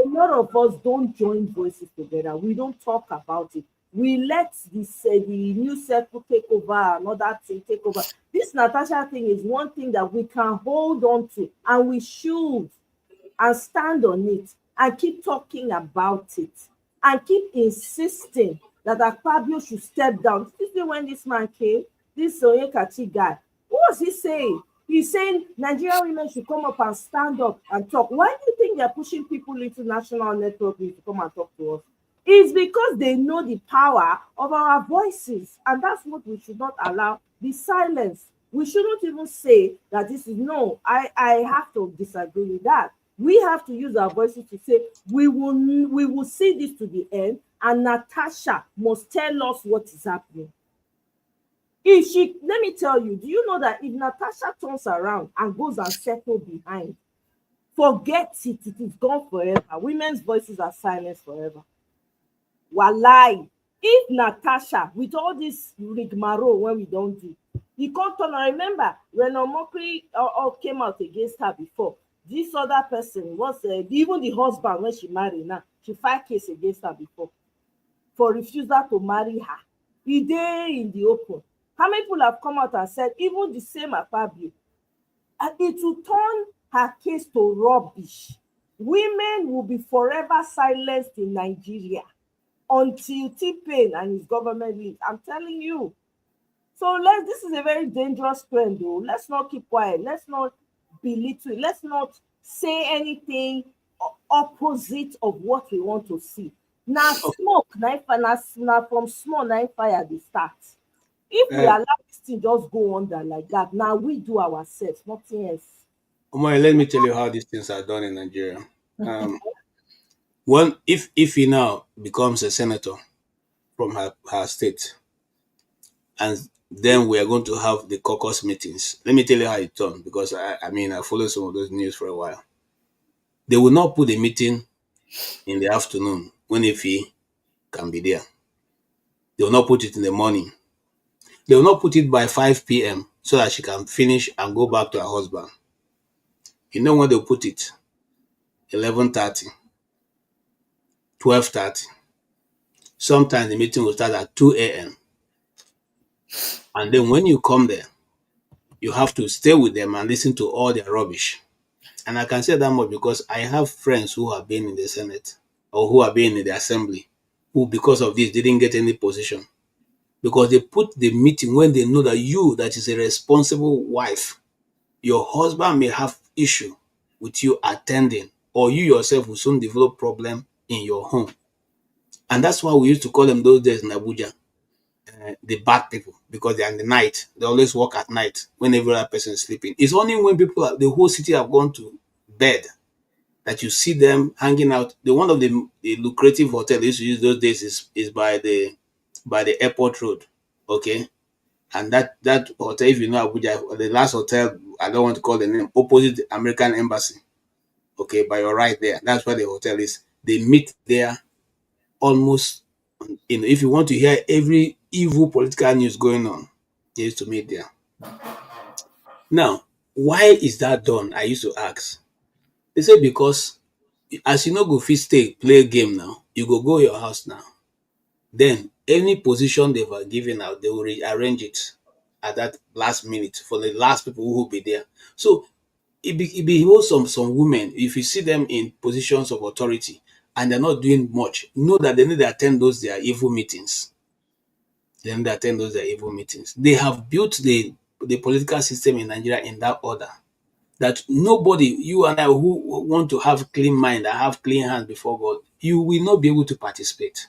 a lot of us don't join voices together. We don't talk about it. We let the news circle take over, another thing take over. This Natasha thing is one thing that we can hold on to, and we should, and stand on it, and keep talking about it, and keep insisting that Akpabio should step down. You see, when this man came, this Oyekachi guy, what was he saying? He's saying Nigerian women should come up and stand up and talk. Why do you think they're pushing people into national network to come and talk to us? It's because they know the power of our voices, and that's what we should not allow be silenced. We shouldn't even say that this is no. I have to disagree with that. We have to use our voices to say we will see this to the end, and Natasha must tell us what is happening. If she, let me tell you, do you know that if Natasha turns around and goes and settles behind, forget it, it is gone forever. Women's voices are silenced forever. Walai. If Natasha, with all this rigmarole when we don't do, he can't turn. I remember when Omokri came out against her before. This other person was even the husband when she married now. She filed case against her before for refusal to marry her. He day in the open. How many people have come out and said even the same Akpabio, it will turn her case to rubbish. Women will be forever silenced in Nigeria until T-Pain and his government leaves. I'm telling you. So this is a very dangerous trend though. Let's not keep quiet. Let's not belittle it. Let's not say anything opposite of what we want to see. Now smoke, now from small, now fire they start. If we allow this thing just go under like that, now we do ourselves, nothing else. Omar, let me tell you how these things are done in Nigeria. One, if he now becomes a senator from her state, and then we are going to have the caucus meetings. Let me tell you how it's done, because I mean I followed some of those news for a while. They will not put a meeting in the afternoon when Ife can be there. They will not put it in the morning. They will not put it by 5 p.m. so that she can finish and go back to her husband. You know when they'll put it? 11:30, 12:30. Sometimes the meeting will start at 2 a.m. And then when you come there, you have to stay with them and listen to all their rubbish. And I can say that much because I have friends who have been in the Senate or who have been in the Assembly who, because of this, didn't get any position. Because they put the meeting when they know that you, that is a responsible wife, your husband may have issue with you attending, or you yourself will soon develop problem in your home. And that's why we used to call them those days in Abuja, the bad people, because they're in the night. They always work at night when every other person is sleeping. It's only when the whole city have gone to bed that you see them hanging out. One of the lucrative hotels they used to use those days is by the airport road. Okay. And that hotel, if you know Abuja, the last hotel, I don't want to call the name, opposite the American Embassy. Okay, but you're right there. That's where the hotel is. They meet there almost, if you want to hear every evil political news going on, they used to meet there. Now, why is that done? I used to ask. They say because as you know, go fit stay play a game now, you go your house now. Then any position they were giving out, they will rearrange it at that last minute for the last people who will be there. So it beholds some women, if you see them in positions of authority and they're not doing much, know that they need to attend those their evil meetings. They need to attend those their evil meetings. They have built the political system in Nigeria in that order that nobody, you and I who want to have clean mind and have clean hands before God, you will not be able to participate.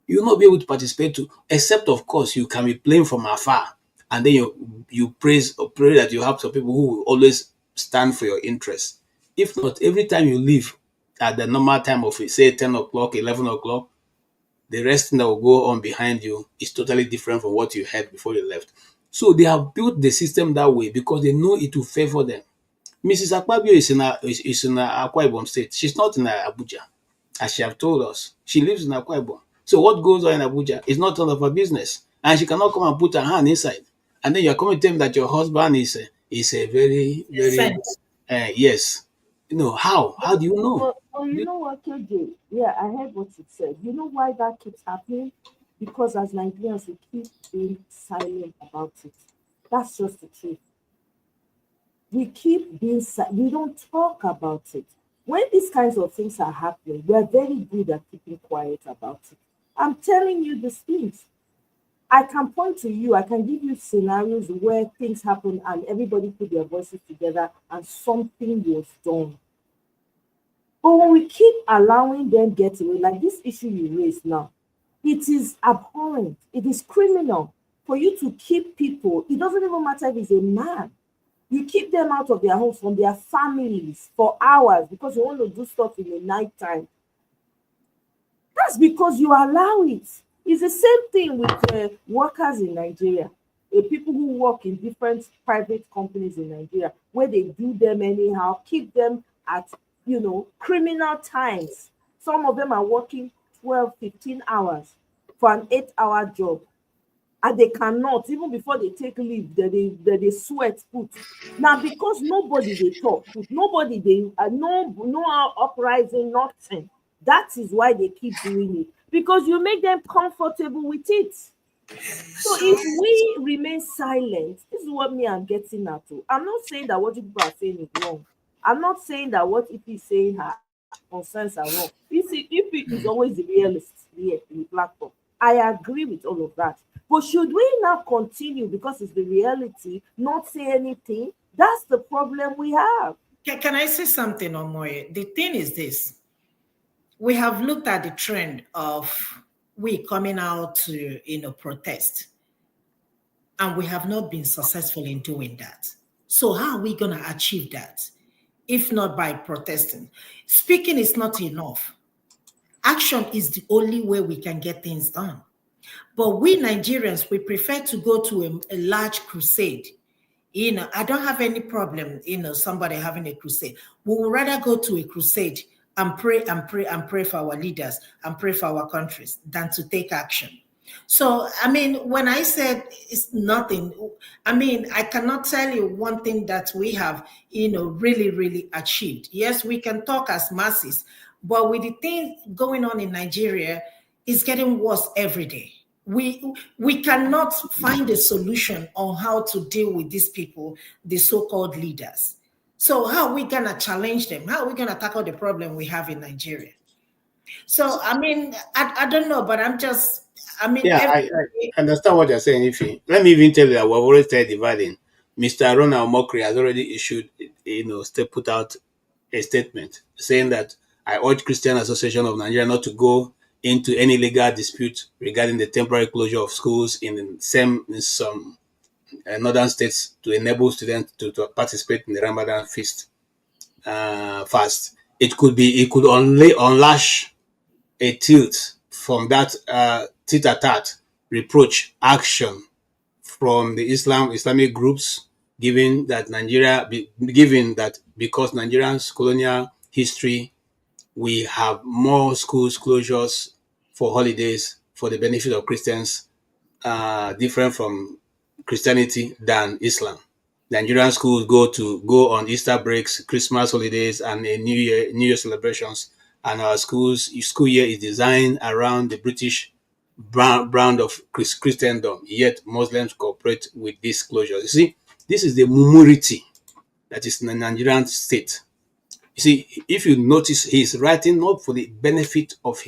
You will not be able to participate to, except of course you can be playing from afar and then you praise or pray that you have some people who will always stand for your interests. If not, every time you leave at the normal time of say 10 o'clock, 11 o'clock, the rest that will go on behind you is totally different from what you had before you left. So they have built the system that way because they know it will favor them. Mrs. Akpabio is in Akwa Ibom State. She's not in Abuja, as she have told us. She lives in Akwa Ibom. So what goes on in Abuja is not none of her business. And she cannot come and put her hand inside. And then you're coming to tell me that your husband is a very, very, yes. You know, how? How do you know? Well, you know what, KJ? Yeah, I heard what you said. You know why that keeps happening? Because as Nigerians, we keep being silent about it. That's just the truth. We keep being we don't talk about it. When these kinds of things are happening, we're very good at keeping quiet about it. I'm telling you these things. I can point to you, I can give you scenarios where things happen and everybody put their voices together and something was done. But when we keep allowing them get away, like this issue you raised now, it is abhorrent. It is criminal for you to keep people. It doesn't even matter if it's a man. You keep them out of their homes, from their families for hours because you want to do stuff in the nighttime. That's because you allow it. It's the same thing with workers in Nigeria. People who work in different private companies in Nigeria, where they do them anyhow, keep them at, criminal times. Some of them are working 12, 15 hours for an 8-hour job. And they cannot, even before they take leave, they sweat put. Now, because nobody they talk, nobody they no uprising, nothing. That is why they keep doing it. Because you make them comfortable with it. So if we remain silent, this is what me I'm getting at. I'm not saying that what you people are saying is wrong. I'm not saying that what if is saying her concerns are wrong. You see, if it is always the realist here in the platform, I agree with all of that. But should we now continue because it's the reality, not say anything? That's the problem we have. Can I say something, Omoye? The thing is this. We have looked at the trend of we coming out to, protest. And we have not been successful in doing that. So how are we going to achieve that? If not by protesting? Speaking is not enough. Action is the only way we can get things done. But we Nigerians, we prefer to go to a large crusade. I don't have any problem, somebody having a crusade. We would rather go to a crusade and pray and pray and pray for our leaders and pray for our countries than to take action. So, when I said it's nothing, I cannot tell you one thing that we have, really, really achieved. Yes, we can talk as masses, but with the thing going on in Nigeria, it's getting worse every day. We cannot find a solution on how to deal with these people, the so-called leaders. So how are we going to challenge them? How are we going to tackle the problem we have in Nigeria? So, I don't know, but I'm just, Yeah, I understand what you're saying, Ify. Let me even tell you that we've already started dividing. Mr. Ronald Mokri has already issued, put out a statement saying that I urge Christian Association of Nigeria not to go into any legal dispute regarding the temporary closure of schools in some northern states to enable students to participate in the Ramadan feast fast. It could only unlash a tilt from that tit-a-tat reproach action from the Islamic groups, given that because Nigerians colonial history. We have more schools closures for holidays for the benefit of Christians, different from Christianity than Islam. Nigerian schools go on Easter breaks, Christmas holidays, and a New Year celebrations. And our school year is designed around the British brand of Christendom. Yet Muslims cooperate with these closures. You see, this is the mumurity that is in the Nigerian state. You see, if you notice, he's writing not for the benefit of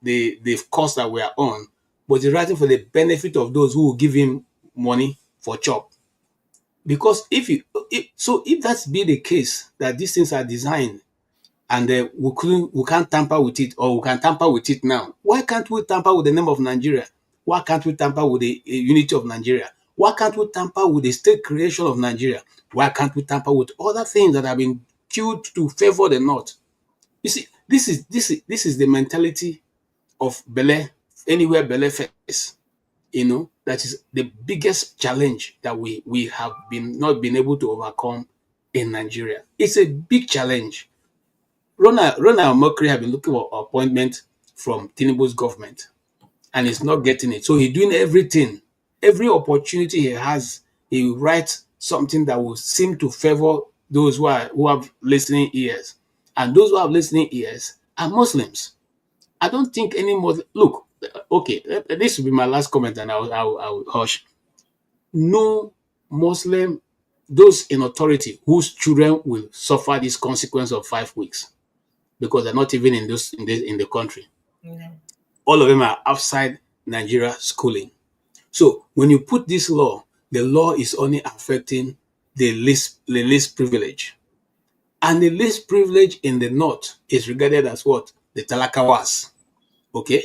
the course that we are on, but he's writing for the benefit of those who will give him money for chop. Because if that's be the case, that these things are designed and we can't tamper with it, or we can tamper with it now, why can't we tamper with the name of Nigeria? Why can't we tamper with the unity of Nigeria? Why can't we tamper with the state creation of Nigeria? Why can't we tamper with other things that have been queued to favor the North? You see, this is the mentality of Bele, anywhere Bele face. That is the biggest challenge that we have not been able to overcome in Nigeria. It's a big challenge. Ronald Mokri have been looking for appointment from Tinubu's government, and he's not getting it. So he's doing everything. Every opportunity he has, he writes something that will seem to favor those who have listening ears. And those who have listening ears are Muslims. I don't think any Muslim... Look, okay, this will be my last comment, and I'll hush. No Muslim, those in authority whose children will suffer this consequence of 5 weeks, because they're not even in the country. Yeah. All of them are outside Nigeria schooling. So when you put this law, the law is only affecting the least privilege. And the least privilege in the North is regarded as what? The Talakawas. Okay?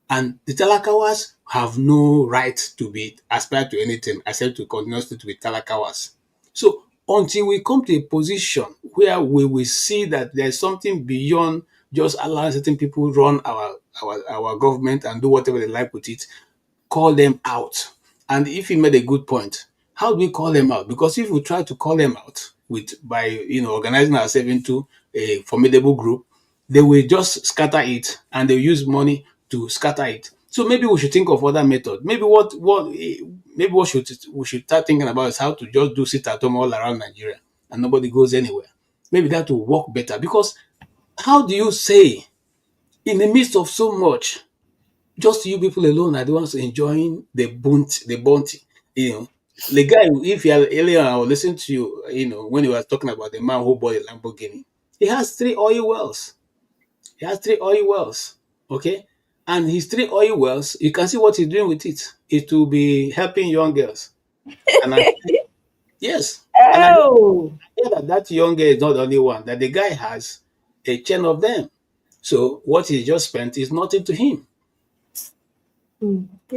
And the Talakawas have no right to be aspire to anything except to continuously to be Talakawas. So until we come to a position where we will see that there's something beyond just allowing certain people run our government and do whatever they like with it, call them out. And if he made a good point, how do we call them out? Because if we try to call them out by organizing ourselves into a formidable group, they will just scatter it, and they'll use money to scatter it. So maybe we should think of other methods. Maybe what we should start thinking about is how to just do sit at home all around Nigeria and nobody goes anywhere. Maybe that will work better, because how do you say in the midst of so much, just you people alone are the ones enjoying the bounty? The guy, if you earlier I was listening to you, when you were talking about the man who bought a Lamborghini, he has 3 oil wells. Okay? And his 3 oil wells, you can see what he's doing with it. It will be helping young girls. And yes. And I hear that young girl is not the only one, that the guy has a chain of them. So what he just spent is nothing to him.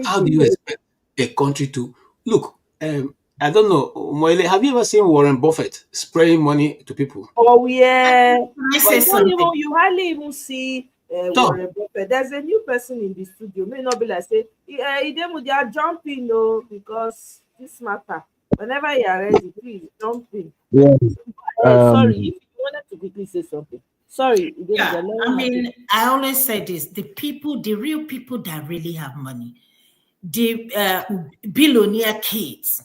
How do you expect a country to look? I don't know, Moile, have you ever seen Warren Buffett spraying money to people? Oh yeah. I say something? You hardly even see Warren Buffett. There's a new person in the studio. May not be like say, they are jumping, because this matter. Whenever you are ready, please jump in. Yeah. Sorry, if you wanted to quickly say something. Sorry. Yeah, I mean, I always say this: the real people that really have money, the billionaire kids,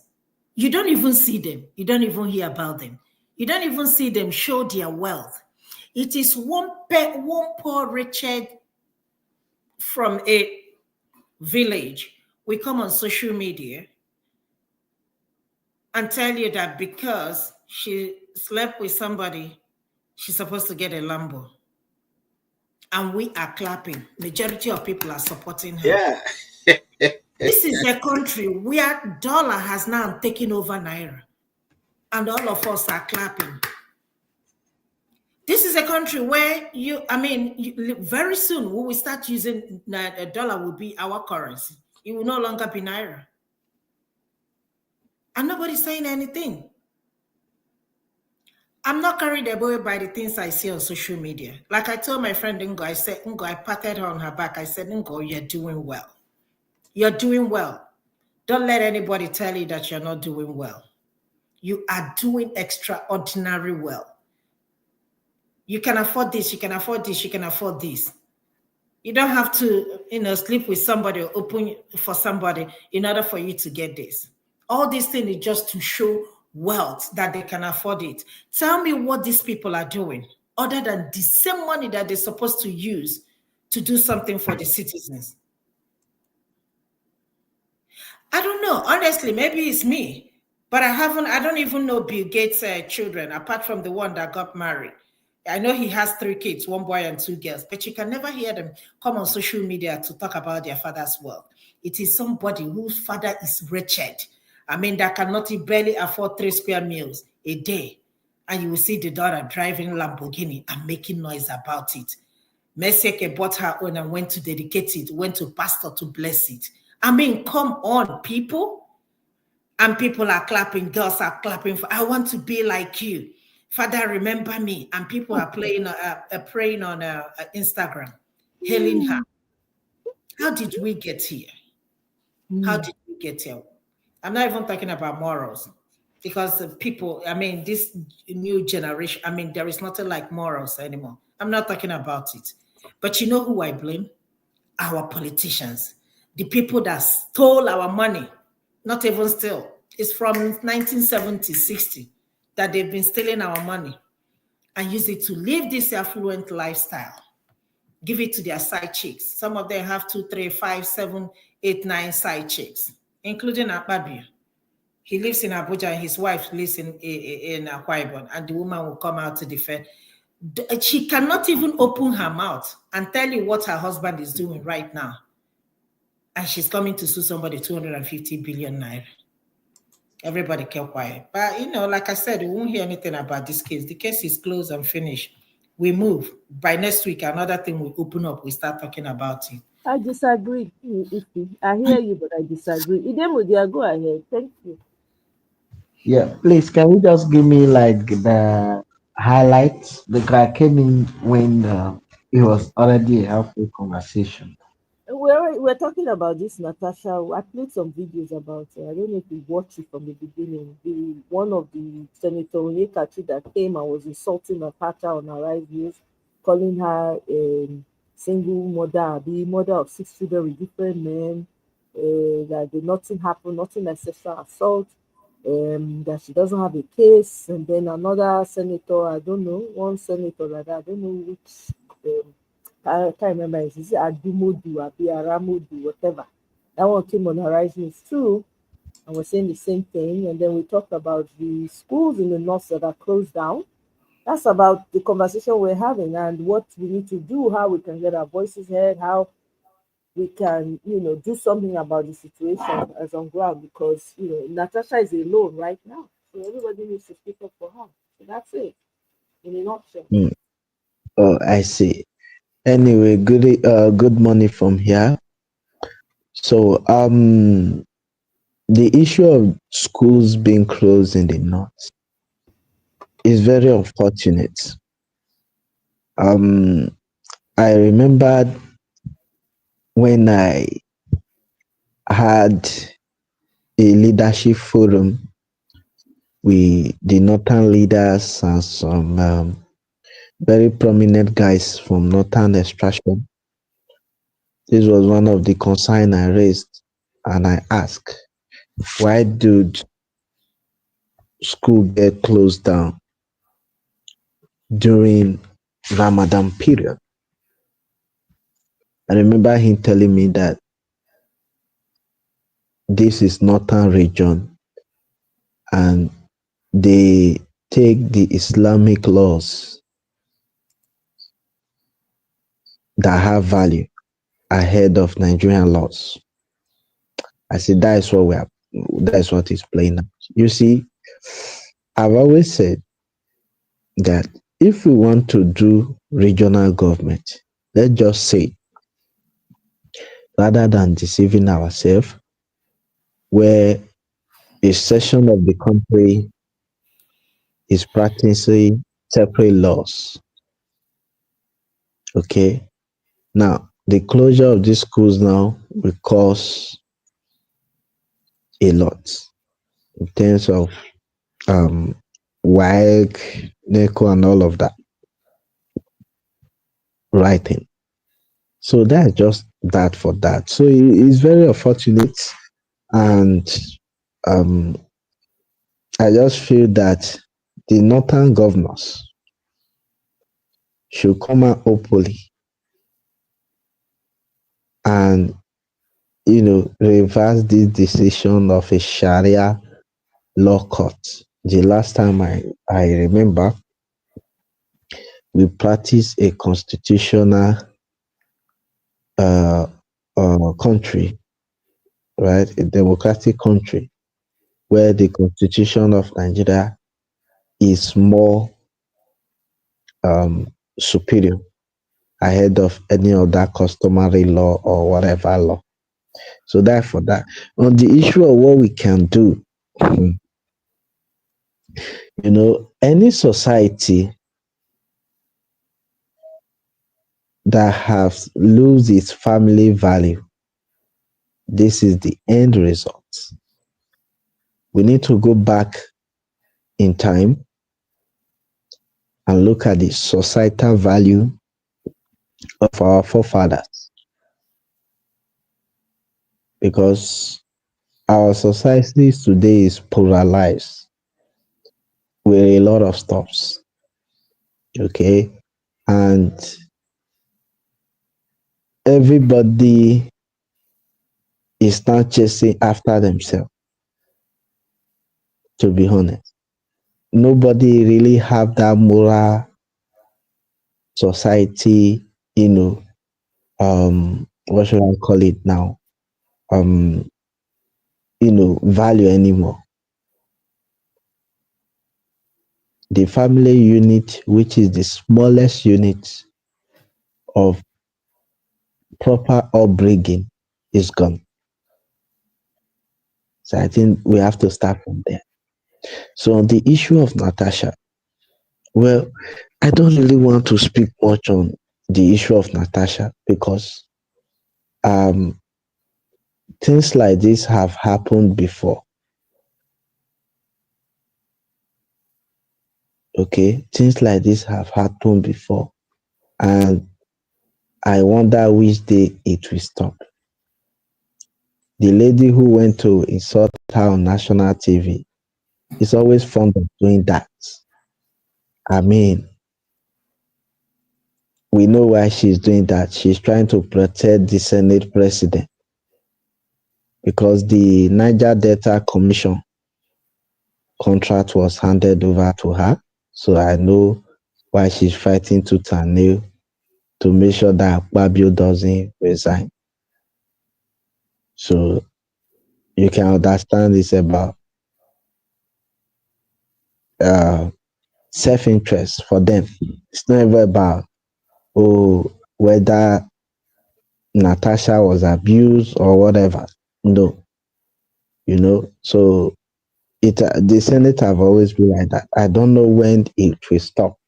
you don't even see them. You don't even hear about them. You don't even see them show their wealth. It is one poor Richard from a village. We come on social media and tell you that because she slept with somebody, she's supposed to get a Lambo. And we are clapping. Majority of people are supporting her. Yeah. This is a country where dollar has now taken over Naira. And all of us are clapping. This is a country where very soon we will start using a dollar will be our currency. It will no longer be Naira. And nobody's saying anything. I'm not carried away by the things I see on social media. Like I told my friend Ngo, I said, Ngo, I patted her on her back. I said, Ngo, you're doing well. You're doing well. Don't let anybody tell you that you're not doing well. You are doing extraordinary well. You can afford this, you can afford this, you can afford this. You don't have to, sleep with somebody or open for somebody in order for you to get this. All these things is just to show wealth that they can afford it. Tell me what these people are doing other than the same money that they're supposed to use to do something for the citizens. I don't know. Honestly, maybe it's me, but I don't even know Bill Gates' children, apart from the one that got married. I know he has 3 kids, 1 boy and 2 girls, but you can never hear them come on social media to talk about their father's wealth. It is somebody whose father is wretched. I mean, that cannot barely afford 3 square meals a day. And you will see the daughter driving Lamborghini and making noise about it. Meseke bought her own and went to dedicate it, went to pastor to bless it. I mean, come on, people. And people are clapping, girls are clapping for, I want to be like you. Father, remember me. And people are praying on Instagram, hailing her. How did we get here? How did we get here? I'm not even talking about morals. Because the people, I mean, this new generation, I mean, there is nothing like morals anymore. I'm not talking about it. But you know who I blame? Our politicians. The people that stole our money. Not even still. It's from 1970, 60 that they've been stealing our money and use it to live this affluent lifestyle. Give it to their side chicks. Some of them have 2, 3, 5, 7, 8, 9 side chicks, including Akpabio. He lives in Abuja and his wife lives in Akwa Ibom, and the woman will come out to defend. She cannot even open her mouth and tell you what her husband is doing right now. And she's coming to sue somebody 250 billion naira. Everybody kept quiet. But, like I said, we won't hear anything about this case. The case is closed and finished. We move. By next week, another thing will open up. We start talking about it. I disagree. I hear you, but I disagree. Idemudia, go ahead. Thank you. Yeah, please, can you just give me like the highlights? The guy came in when it was already a helpful conversation. We're talking about this, Natasha. I played some videos about it. I don't know if you watched it from the beginning. One of the Senator Onyekachi that came and was insulting Natasha on Arise News, calling her a single mother, the mother of 6 children with different men, that nothing happened, nothing like sexual assault, that she doesn't have a case. And then another senator, I don't know, one senator like that, I don't know which. I can't remember. Is it Adumodu, Aramodu, whatever? That one came on Horizons too, and we're saying the same thing. And then we talked about the schools in the north that are closed down. That's about the conversation we're having and what we need to do, how we can get our voices heard, how we can, do something about the situation as on ground, because, Natasha is alone right now. So everybody needs to speak up for her. So that's it, in a nutshell. Oh, I see. Anyway, good morning from here. So, the issue of schools being closed in the north is very unfortunate. I remember when I had a leadership forum with the northern leaders and some very prominent guys from northern extraction. This was one of the concerns I raised, and I asked, why did school get closed down during Ramadan period? I remember him telling me that this is northern region and they take the Islamic laws that have value ahead of Nigerian laws. I said that is what is playing out. You see, I've always said that if we want to do regional government, let's just say, rather than deceiving ourselves, where a section of the country is practicing separate laws. Okay. Now, the closure of these schools now will cause a lot in terms of WAEC, NECO, and all of that. writing. So that's just that for that. So it's very unfortunate, and um, I just feel that the northern governors should come out openly and reverse this decision of a Sharia law court. The last time I remember, we practiced a constitutional country, right? A democratic country where the constitution of Nigeria is more superior ahead of any other customary law or whatever law. So therefore, that on the issue of what we can do, any society that has lose its family value, this is the end result. We need to go back in time and look at the societal value of our forefathers, because our societies today is polarized with a lot of stuffs. Okay, and everybody is not chasing after themselves. To be honest, nobody really have that moral society, what should I call it now? Value anymore. The family unit, which is the smallest unit of proper upbringing, is gone. So I think we have to start from there. So on the issue of Natasha, well, I don't really want to speak much on the issue of Natasha because things like this have happened before. Okay, things like this have happened before, and I wonder which day it will stop. The lady who went to insult her on national TV is always fond of doing that. I mean, we know why she's doing that. She's trying to protect the Senate president because the Niger Delta Commission contract was handed over to her. So I know why she's fighting tooth and nail to make sure that Akpabio doesn't resign. So you can understand it's about self-interest for them. It's not ever about whether Natasha was abused or whatever. No, so the Senate have always been like that. I don't know when it will stop.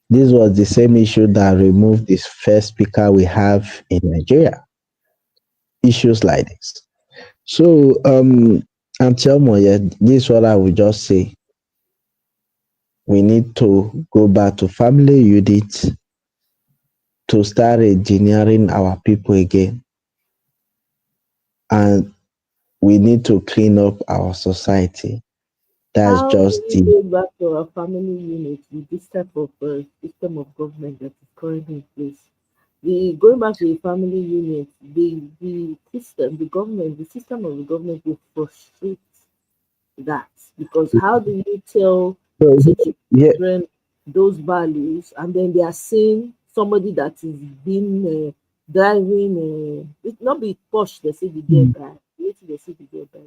This was the same issue that removed this first speaker we have in Nigeria. Issues like this. So, until Moye, this is what I would just say. We need to go back to family unit to start engineering our people again. And we need to clean up our society. That's How just do we go back to our family unit with this type of system of government that is currently in place? Going back to the family unit, the system, the government, the system of the government will frustrate that, because how do you tell teaching children those values and then they are seeing somebody that is being driving it not be posh, they say the girl guy. They say the girl guy.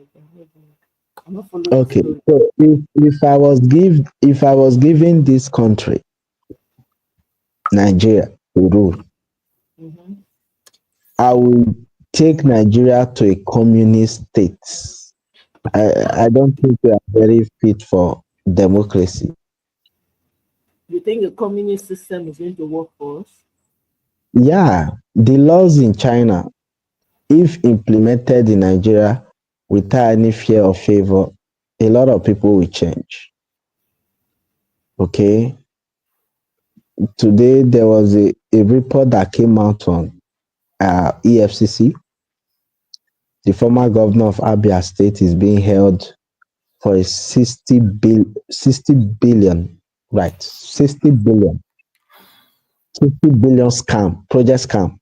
I'm not following. Okay, so if I was given this country, Nigeria, to rule, I will take Nigeria to a communist state. I don't think we are very fit for democracy. You think the communist system is going to work for us? Yeah, the laws in China, if implemented in Nigeria without any fear or favor, a lot of people will change. Okay? today there was a report that came out on EFCC. The former governor of Abia State is being held for a 60 billion, right? 60 billion, 60 billion project scam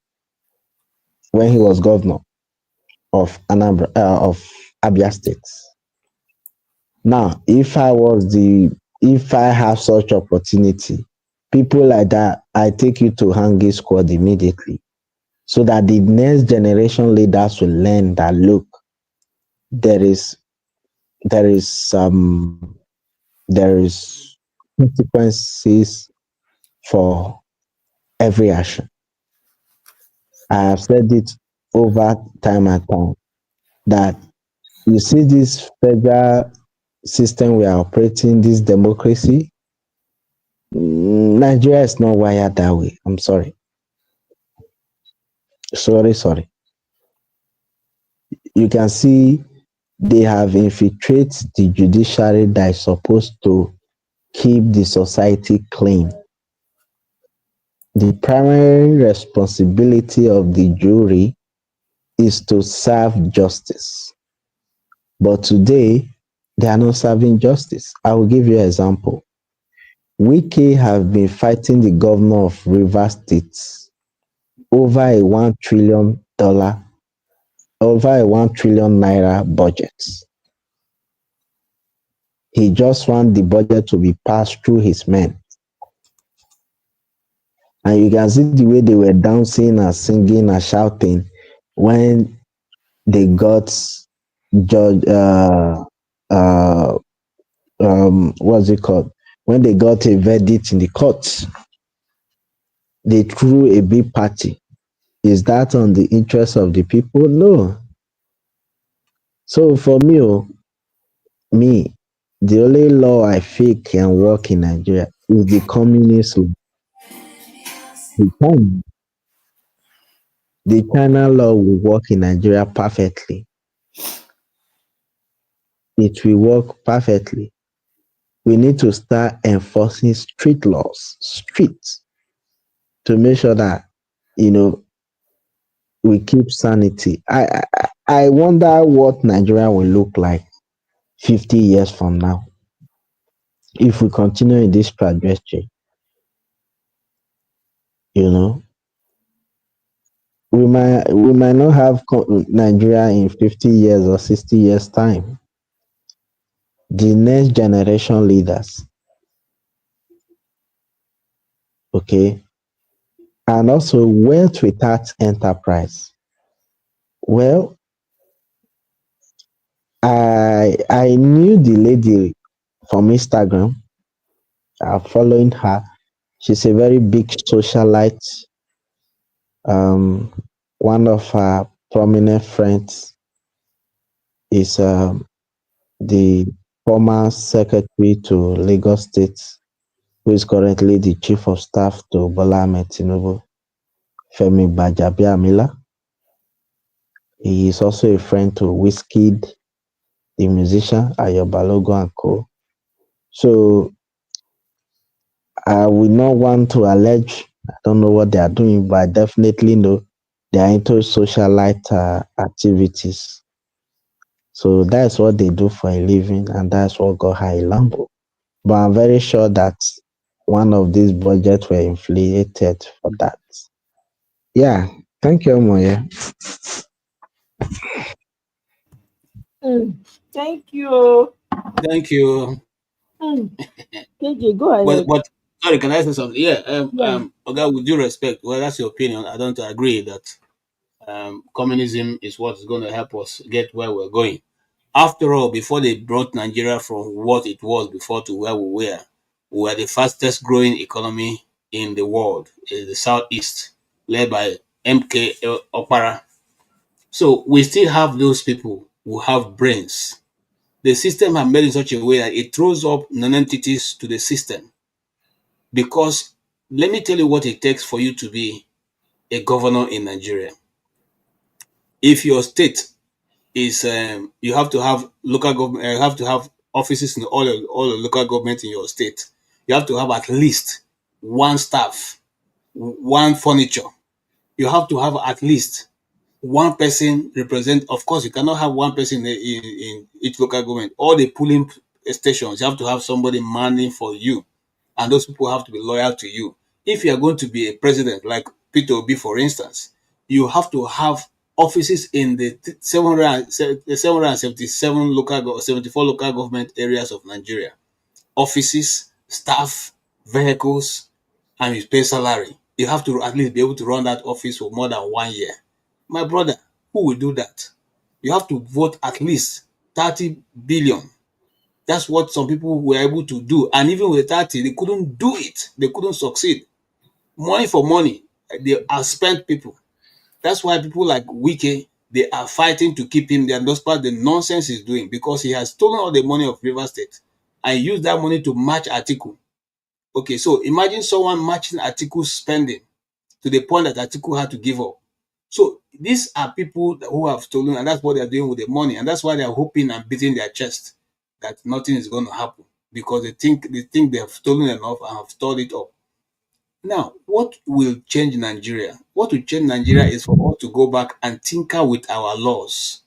when he was governor of of Abia State. Now, if I have such opportunity, people like that, I take you to hanging squad immediately, so that the next generation leaders will learn that look, there is consequences for every action. I have said it over time and time that you see this federal system we are operating, this democracy, Nigeria is not wired that way. I'm sorry. Sorry. You can see they have infiltrated the judiciary that is supposed to keep the society clean. The primary responsibility of the jury is to serve justice. But today, they are not serving justice. I will give you an example. Wike have been fighting the governor of Rivers State over a $1 trillion, over a 1 trillion naira budget. He just want the budget to be passed through his men. And you can see the way they were dancing and singing and shouting when they got Judge, what's it called? When they got a verdict in the courts, they threw a big party. Is that on the interest of the people? No. So for me, the only law I feel can work in Nigeria is the communist law. The China law will work in Nigeria perfectly. It will work perfectly. We need to start enforcing street laws, to make sure that, we keep sanity. I wonder what Nigeria will look like 50 years from now if we continue in this trajectory. We might not have Nigeria in 50 years or 60 years time. The next generation leaders, okay, and also wealth without enterprise. Well, I knew the lady from Instagram. I'm following her. She's a very big socialite. One of her prominent friends is the former secretary to Lagos State, who is currently the chief of staff to Bola Ahmed Tinubu, Femi Gbajabiamila. He is also a friend to Wizkid, the musician, Ayo Balogun and co. So I will not want to allege, I don't know what they are doing, but I definitely know they are into socialite activities. So that's what they do for a living, and that's what got her a Lambo. But I'm very sure that one of these budgets were inflated for that. Yeah, thank you, Moya. Thank you. Thank you. KJ, go ahead. But sorry, can I say something? Yeah. Yeah. Okay, with due respect, well, that's your opinion. I don't agree that communism is what is going to help us get where we're going. After all, before they brought Nigeria from what it was before to where we were the fastest growing economy in the world, in the southeast, led by MK Opara. So we still have those people who have brains. The system has made in such a way that it throws up non-entities to the system. Because let me tell you what it takes for you to be a governor in Nigeria. If your state is you have to have local government, you have to have offices in all the local government in your state. You have to have at least one staff, one furniture. You have to have at least one person represent. Of course, you cannot have one person in each local government. All the polling stations, you have to have somebody manning for you, and those people have to be loyal to you. If you are going to be a president, like Peter Obi, for instance, you have to have offices in the 777 74 local government areas of Nigeria. Offices, staff, vehicles, and you pay salary. You have to at least be able to run that office for more than 1 year. My brother, who will do that? You have to vote at least 30 billion. That's what some people were able to do. And even with 30, they couldn't do it. They couldn't succeed. Money for money. They are spent people. That's why people like Wike, they are fighting to keep him there. Despite the nonsense he's doing, because he has stolen all the money of River State and used that money to match Atiku. Okay, so imagine someone matching Atiku's spending to the point that Atiku had to give up. So these are people who have stolen, and that's what they're doing with the money. And that's why they're hoping and beating their chest that nothing is going to happen, because they think they have stolen enough and have stored it up. Now, what will change Nigeria? What will change Nigeria is for us to go back and tinker with our laws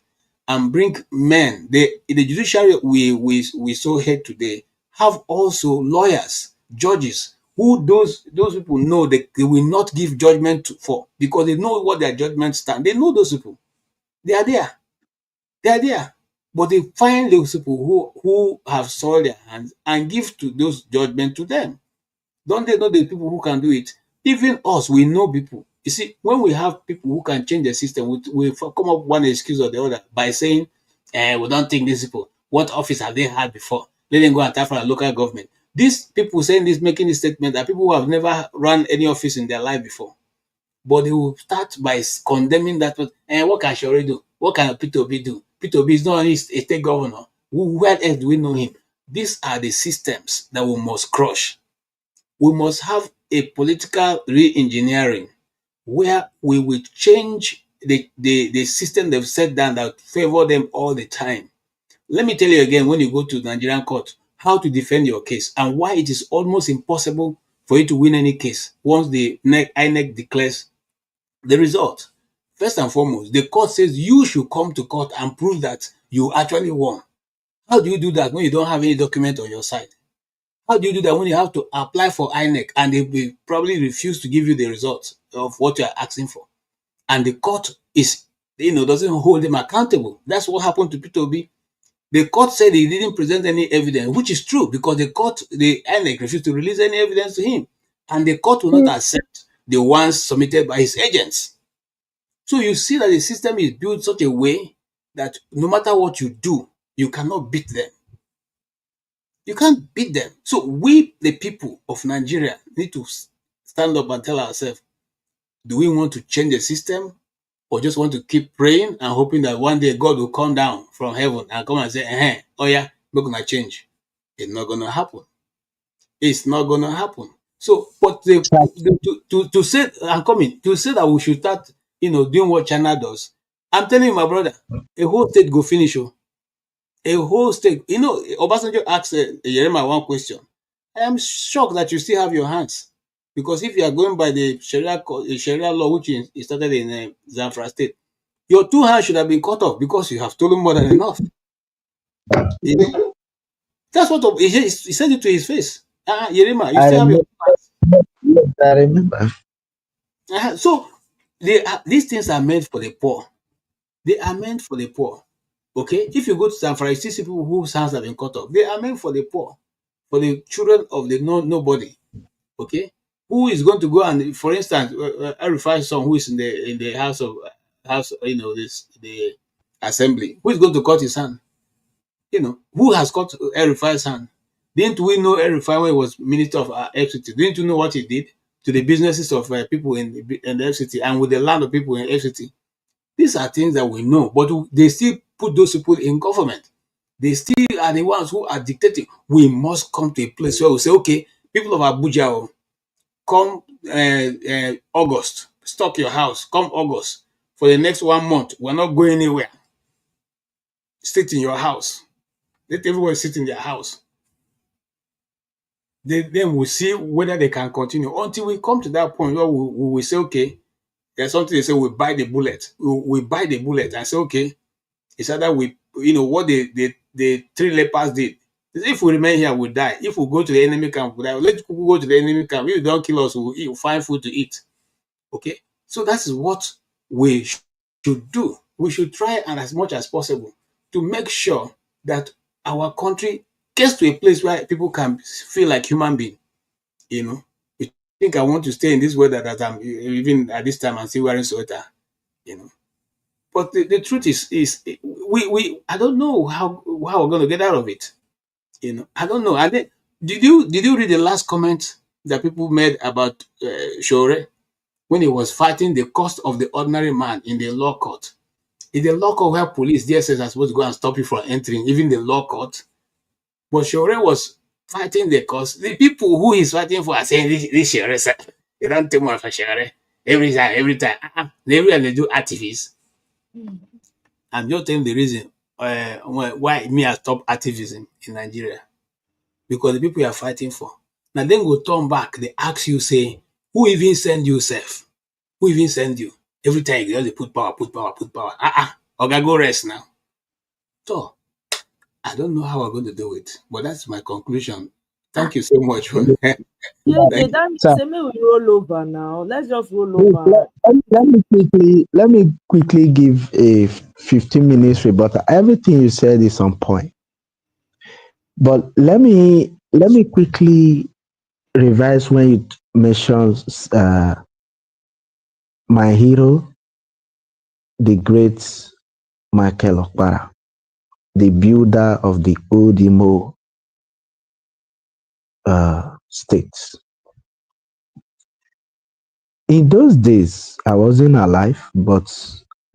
and bring men. The judiciary we so hate today have also lawyers, judges, who those people know they will not give judgment for, because they know what their judgment stand. They know those people. They are there. They are there. But they find those people who have soiled their hands and give to those judgment to them. Don't they know the people who can do it? Even us, we know people. You see, when we have people who can change the system, we come up one excuse or the other by saying, we don't think these people, what office have they had before? Let them go and tap for a local government. These people saying this, making this statement, are people who have never run any office in their life before. But they will start by condemning that. What can Shori do? What can Peter Obi do? Peter Obi is not only a state governor. Where else do we know him? These are the systems that we must crush. We must have a political re-engineering where we will change the system they've set down that favor them all the time. Let me tell you again, when you go to the Nigerian court, how to defend your case and why it is almost impossible for you to win any case once the INEC declares the result. First and foremost, the court says you should come to court and prove that you actually won. How do you do that when you don't have any document on your side? How do you do that when you have to apply for INEC and they will probably refuse to give you the result of what you are asking for? And the court is, doesn't hold them accountable. That's what happened to Peter Obi. The court said he didn't present any evidence, which is true, because the INEC refused to release any evidence to him. And the court will not accept the ones submitted by his agents. So you see that the system is built such a way that no matter what you do, you cannot beat them. You can't beat them. So we, the people of Nigeria, need to stand up and tell ourselves, do we want to change the system, or just want to keep praying and hoping that one day God will come down from heaven and come and say, oh yeah, we're going to change? It's not going to happen. It's not going to happen. So, but to say, I'm coming, to say that we should start, doing what China does, I'm telling you, my brother, a whole state go finish. A whole state. Obasanjo asked Yerema one question. I am shocked that you still have your hands. Because if you are going by the Sharia law, which is started in Zamfara State, your two hands should have been cut off because you have stolen more than enough. That's what he said it to his face. Yerema, you still have your hands. I remember. So these things are meant for the poor. They are meant for the poor. Okay, if you go to Zamfara, you see people whose hands have been cut off. They are meant for the poor, for the children of the nobody. Okay, who is going to go and, for instance, I refer to someone who is in the house, the assembly. Who is going to cut his hand? Who has cut Erifai's hand? Didn't we know Erifai when he was Minister of FCT? Didn't you know what he did to the businesses of people in the FCT and with the land of people in FCT? These are things that we know, but they still put those people in government. They still are the ones who are dictating. We must come to a place where we say, okay, people of Abuja, come August, stock your house. Come August, for the next 1 month, we're not going anywhere. Sit in your house. Let everyone sit in their house. then we'll see whether they can continue until we come to that point where we will say, okay, there's something they say, we buy the bullet. We buy the bullet and say, okay, it's either we, what the three lepers did. If we remain here, we die. If we go to the enemy camp, we die. Let people go to the enemy camp. If you don't kill us, we'll find food to eat. Okay? So that is what we should do. We should try and as much as possible to make sure that our country gets to a place where people can feel like human beings. You think I want to stay in this weather that I'm even at this time I'm still wearing sweater. But the truth is we I don't know how we're going to get out of it. I don't know. And then, did you read the last comment that people made about Shore when he was fighting the cost of the ordinary man in the law court? In the law court where police, DSS are supposed to go and stop you from entering, even the law court. But Shore was fighting the cost. The people who he's fighting for are saying, this Shore, sir, you don't take more of a Shore. Every time. Every time they do activists. I'm just telling the reason why me I stop activism in Nigeria. Because the people you are fighting for. Now then go turn back, they ask you, say, who even send you, self? Who even send you? Every time you just put power. Okay, go rest now. So, I don't know how I'm going to do it, but that's my conclusion. Thank you so much for that. Say me we roll over now. Let's just roll over. Let me quickly give a 15 minutes rebuttal. Everything you said is on point. But let me quickly revise when you mentioned my hero, the great Michael Okpara, the builder of the old Imo states. In those days, I wasn't alive, but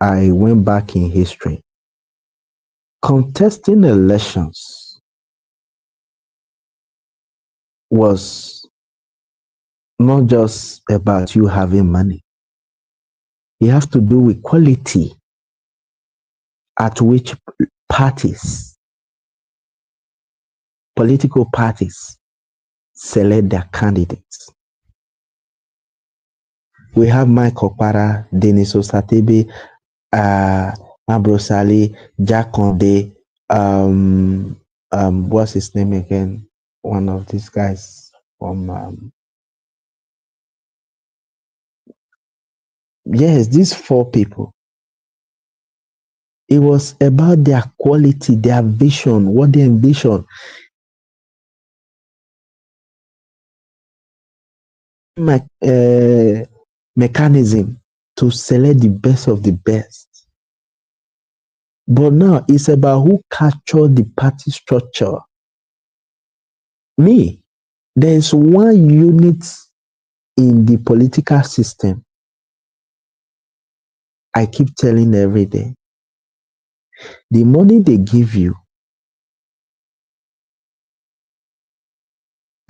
I went back in history. Contesting elections was not just about you having money. It has to do with quality at which political parties select their candidates. We have Mike Okpara, Denis Osatebe, Ambrosali, Jack Conde, what's his name again? One of these guys from yes, these four people. It was about their quality, their vision, what they envision. Mechanism to select the best of the best. But now it's about who captured the party structure. There's one unit in the political system I keep telling every day. The money they give you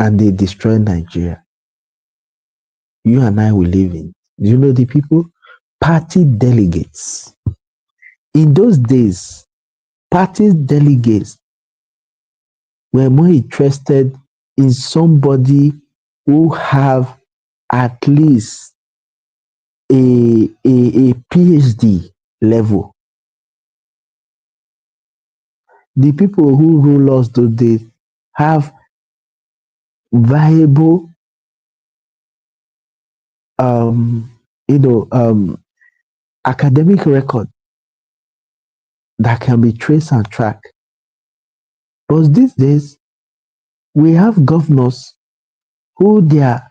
and they destroy Nigeria. You and I will live in. Do you know the people? Party delegates. In those days, party delegates were more interested in somebody who have at least a PhD level. The people who rule us those days have viable academic record that can be traced and tracked. But these days, we have governors who their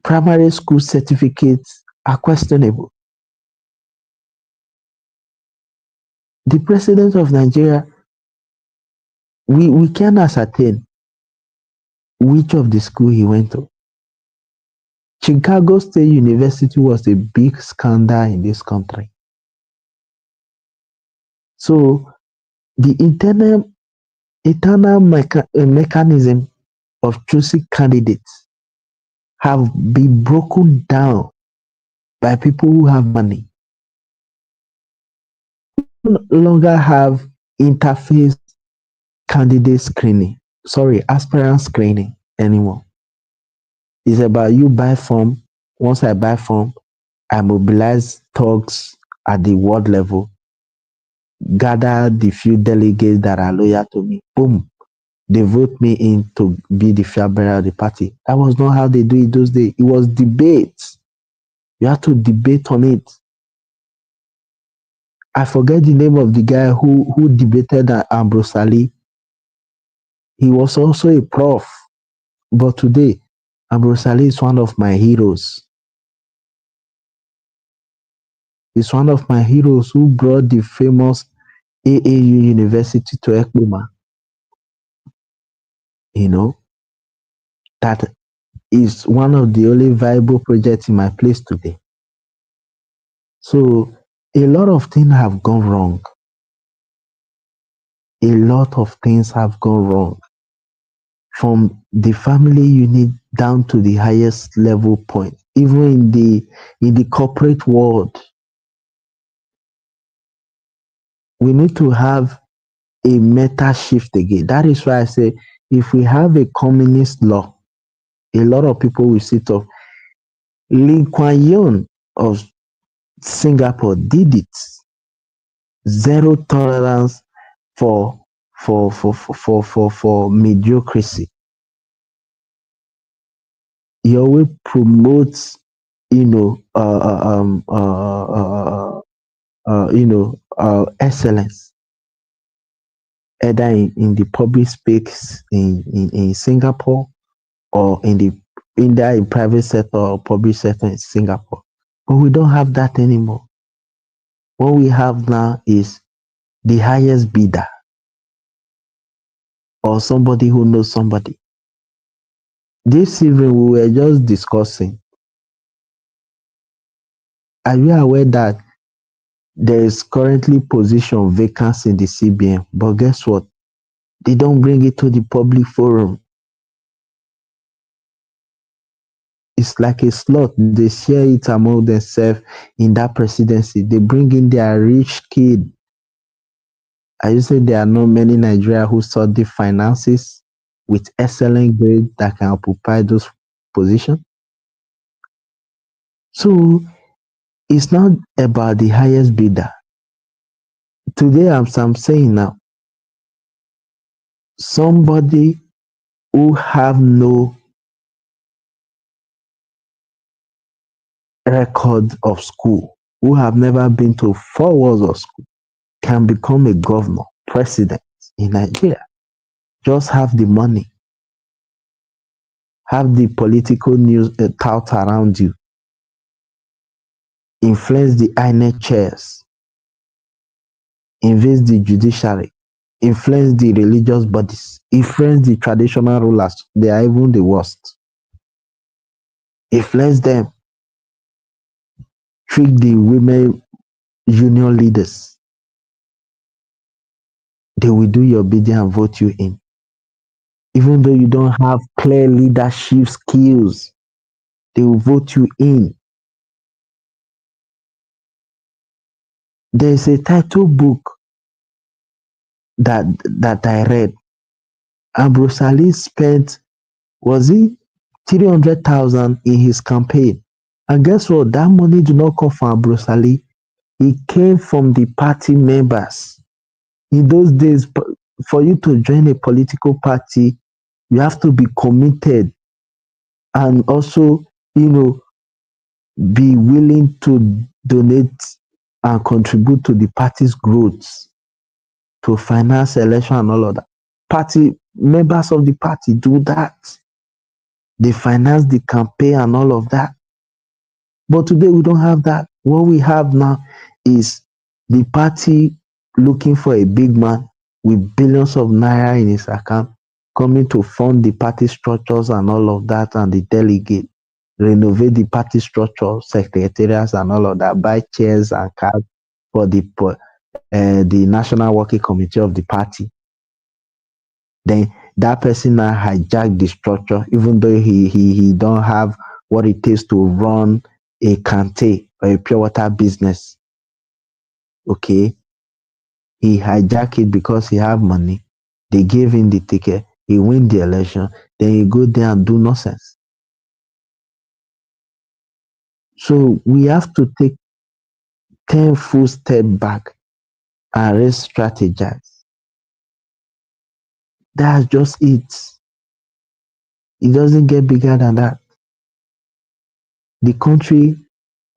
primary school certificates are questionable. The president of Nigeria, we can ascertain which of the school he went to. Chicago State University was a big scandal in this country. So the internal mechanism of choosing candidates have been broken down by people who have money. We no longer have interface candidate screening. Aspirant screening. anymore. It's about you buy form. Once I buy form, I mobilize thugs at the ward level, gather the few delegates that are loyal to me. Boom. They vote me in to be the flag bearer of the party. That was not how they do it those days. It was debate. You have to debate on it. I forget the name of the guy who debated Ambrose Ali. He was also a prof. But today, Ambrose Ali is one of my heroes. He's one of my heroes who brought the famous AAU University to Ekpoma. You know, that is one of the only viable projects in my place today. So a lot of things have gone wrong. A lot of things have gone wrong. From the family unit down to the highest level point, even in the corporate world. We need to have a meta shift again. That is why I say if we have a communist law, a lot of people will sit up. Lee Kuan Yew of Singapore did it. Zero tolerance for mediocrity. He always promotes, excellence, either in the public space in Singapore or either in private sector or public sector in Singapore. But we don't have that anymore. What we have now is the highest bidder or somebody who knows somebody. This evening we were just discussing. Are you aware that there is currently position vacancy in the CBN? But guess what? They don't bring it to the public forum. It's like a slot. They share it among themselves in that presidency. They bring in their rich kid. I used to say there are not many Nigerians who study finances with excellent grades that can occupy those positions. So it's not about the highest bidder. Today, I'm saying now, somebody who have no record of school, who have never been to 4 walls of school, can become a governor, president in Nigeria. Just have the money, have the political news tout around you, influence the INEC chairs, invest the judiciary, influence the religious bodies, influence the traditional rulers. They are even the worst. Influence them, trick the women union leaders. They will do your bidding and vote you in. Even though you don't have clear leadership skills, they will vote you in. There's a title book that I read. Ambrose Ali spent, was it 300,000 in his campaign? And guess what? That money did not come from Ambrose Ali. It came from the party members. In those days, for you to join a political party, you have to be committed and also, be willing to donate and contribute to the party's growth, to finance election and all of that. Party members of the party do that. They finance the campaign and all of that. But today we don't have that. What we have now is the party looking for a big man with billions of naira in his account, coming to fund the party structures and all of that, and the delegate, renovate the party structure, secretariats and all of that, buy chairs and cards for the National Working Committee of the party. Then that person now hijack the structure, even though he don't have what it takes to run a Kante or a pure water business. Okay, he hijacked it because he have money. They gave him the ticket. He win the election, then he go there and do nonsense. So we have to take 10 full step back and re-strategize. That's just it. It doesn't get bigger than that. The country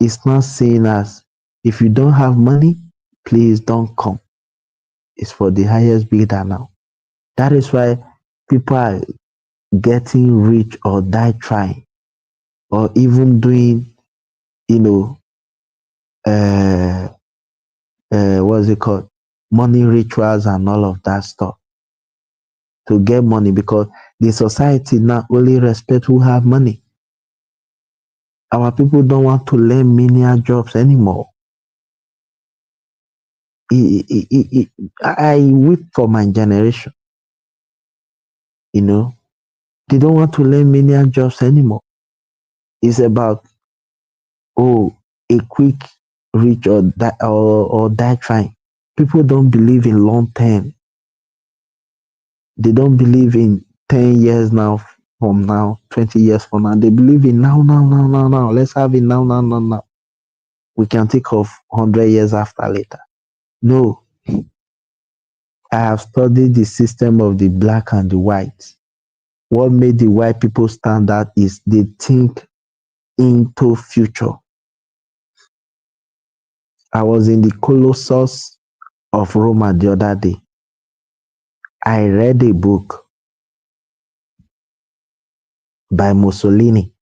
is not saying us, if you don't have money, please don't come. It's for the highest bidder now. That is why people are getting rich or die trying, or even doing, you know, what's it called? Money rituals and all of that stuff to get money, because the society now only respect who have money. Our people don't want to learn menial jobs anymore. I weep for my generation. You know, they don't want to learn menial jobs anymore. It's about, oh, a quick reach or die trying. People don't believe in long term. They don't believe in 10 years now from now, 20 years from now. They believe in now, now, now, now, now. Let's have it now, now, now, now. We can think of 100 years after later. No. I have studied the system of the black and the white. What made the white people stand out is they think into future. I was in the Colossus of Roma the other day. I read a book by Mussolini.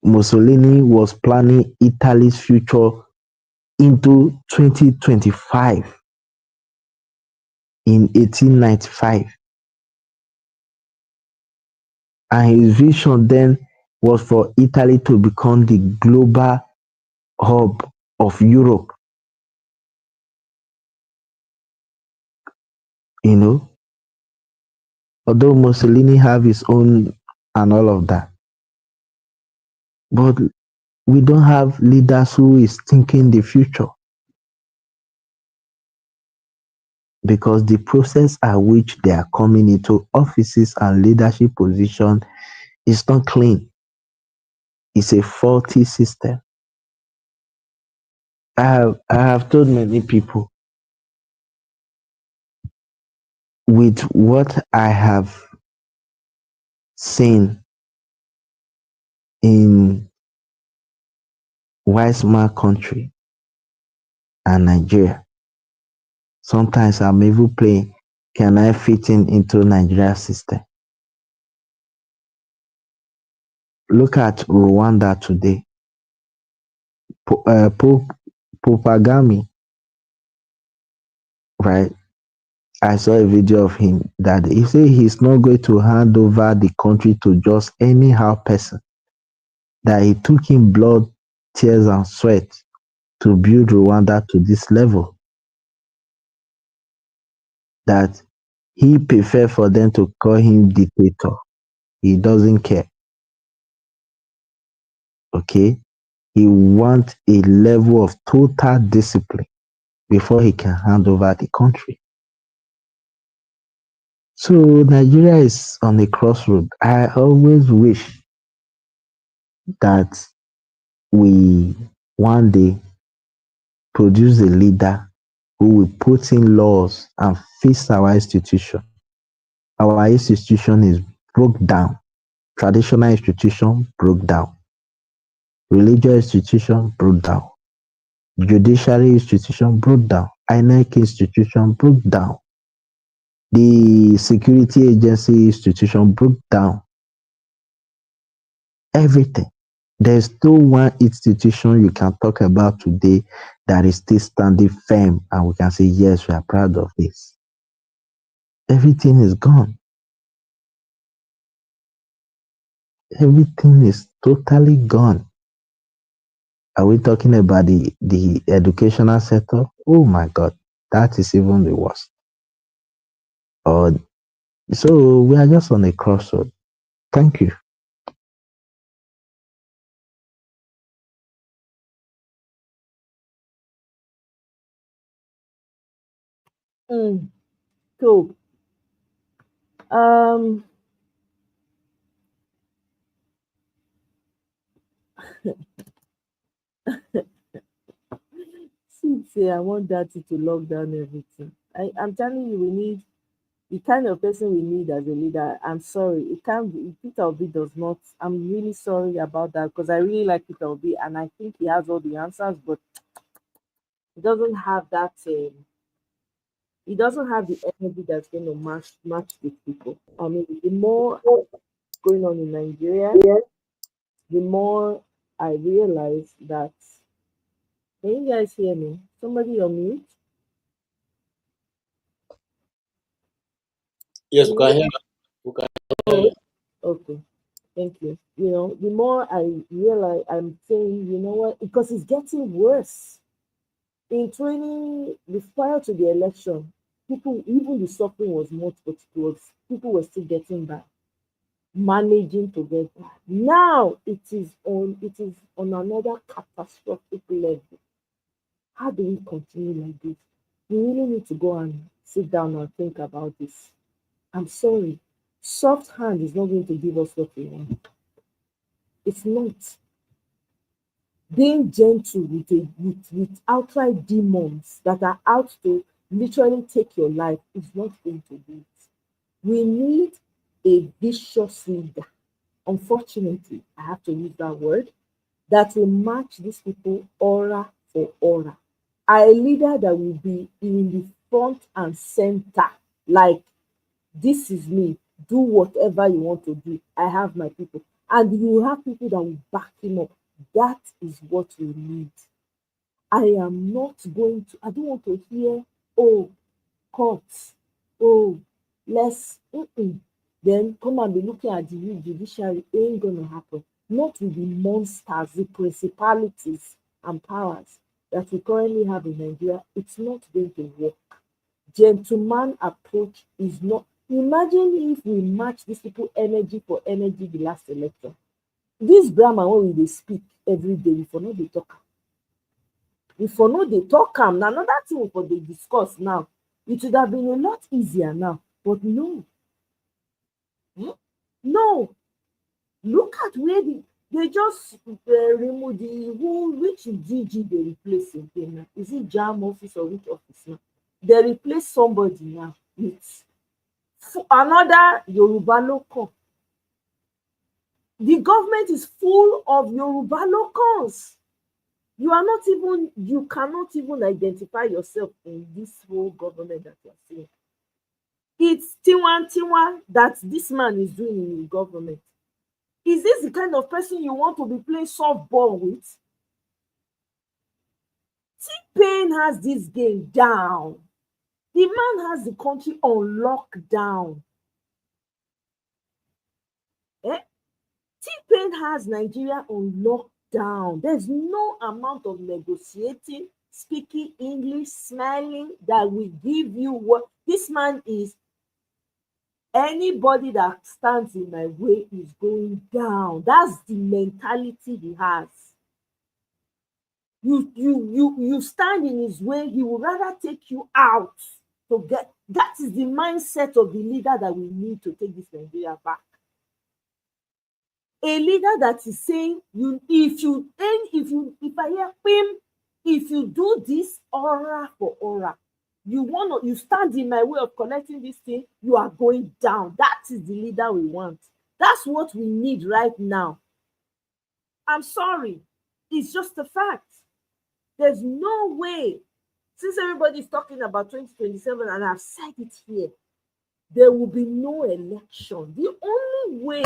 Mussolini was planning Italy's future into 2025 in 1895. And his vision then was for Italy to become the global hub of Europe. You know, although Mussolini have his own and all of that, but we don't have leaders who is thinking the future, because the process at which they are coming into offices and leadership position is not clean. It's a faulty system. I have told many people, with what I have seen in white man country and Nigeria, sometimes I'm even playing, can I fit into Nigeria system? Look at Rwanda today. Pope Kagame, right? I saw a video of him that he said he's not going to hand over the country to just anyhow person. That it took him blood, tears, and sweat to build Rwanda to this level. That he prefer for them to call him dictator. He doesn't care. Okay? He wants a level of total discipline before he can hand over the country. So Nigeria is on a crossroad. I always wish that we one day produce a leader who will put in laws and fix our institution. Our institution is broke down. Traditional institution broke down. Religious institution broke down. Judiciary institution broke down. INEC institution broke down. The security agency institution broke down. Everything. There's no one institution you can talk about today that is still standing firm and we can say, yes, we are proud of this. Everything is gone. Everything is totally gone. Are we talking about the educational sector? Oh my God, that is even the worst. So we are just on a crossroad. Thank you. So Um, say I want that to lock down everything. I'm telling you, we need the kind of person we need as a leader. I'm sorry, it can't be. Peter Obi does not. I'm really sorry about that because I really like Peter Obi and I think he has all the answers, but he doesn't have that. He doesn't have the energy that's going to match these people. I mean, the more going on in Nigeria, the more I realize that. Can you guys hear me? Somebody on mute? Yes, we can hear. We can hear. Okay, thank you. You know, the more I realize, I'm saying, you know what, because it's getting worse. In 20, prior to the election, people, even the suffering was much, but it was, people were still getting by, managing to get by. Now it is on another catastrophic level. How do we continue like this? We really need to go and sit down and think about this. I'm sorry. Soft hand is not going to give us what we want. It's not. Being gentle with outright demons that are out to literally take your life is not going to do it. We need a vicious leader. Unfortunately, I have to use that word, that will match these people aura for aura. A leader that will be in the front and center, like, this is me, do whatever you want to do. I have my people. And you have people that will back him up. That is what we need. I am not going to, I don't want to hear, oh, courts, oh, let's, then come and be looking at the judiciary. It ain't going to happen. Not with the monsters, the principalities and powers that we currently have in Nigeria. It's not going to work. Gentleman approach is not. Imagine if we match these people energy for energy the last election. This Brahma, when we speak every day, we for not they talk. We for not they talk. Now another thing for they discuss now. It would have been a lot easier now, but no. No. Look at where they just remove which DG they replace again now. Is it Jam office or which office now? They replace somebody now with another Yoruba local. The government is full of Yoruba locals. You cannot even identify yourself in this whole government that you're seeing. It's tiwa that this man is doing in the government. Is this the kind of person you want to be playing softball with? T-Pain has this game down. The man has the country on lockdown. T-Pain has Nigeria on lockdown. There's no amount of negotiating, speaking English, smiling that will give you what this man is. Anybody that stands in my way is going down. That's the mentality he has. You stand in his way, he would rather take you out to get. That is the mindset of the leader that we need to take this Nigeria back. A leader that is saying, if I hear him, if you do this aura for aura, you stand in my way of collecting this thing, you are going down. That is the leader we want. That's what we need right now. I'm sorry. It's just a fact. There's no way, since everybody's talking about 2027, and I've said it here, there will be no election. The only way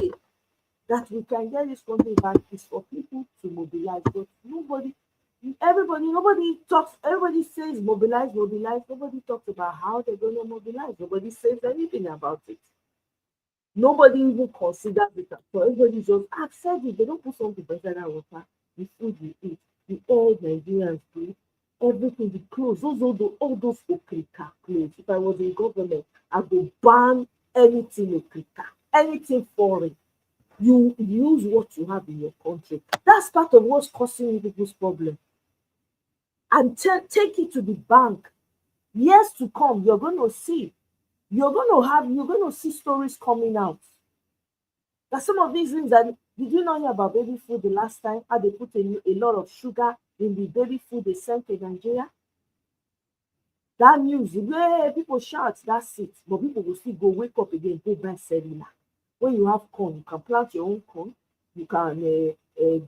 that we can get this country back is for people to mobilize. But nobody talks, everybody says mobilize. Nobody talks about how they're going to mobilize. Nobody says anything about it. Nobody even considers it. So everybody just, I've said it, they don't put something better than water, the food we eat, the air Nigerians breathe, everything, the clothes, all those Okrika clothes. If I was in government, I would ban anything Okrika, anything foreign. You use what you have in your country. That's part of what's causing you people's problem. And take it to the bank. Years to come, you're going to see you're gonna see stories coming out. That some of these things that did you not hear about baby food the last time? How they put a lot of sugar in the baby food they sent to Nigeria? That news, where people shout, that's it. But people will still go wake up again, go buy cellular. When you have corn, you can plant your own corn. You can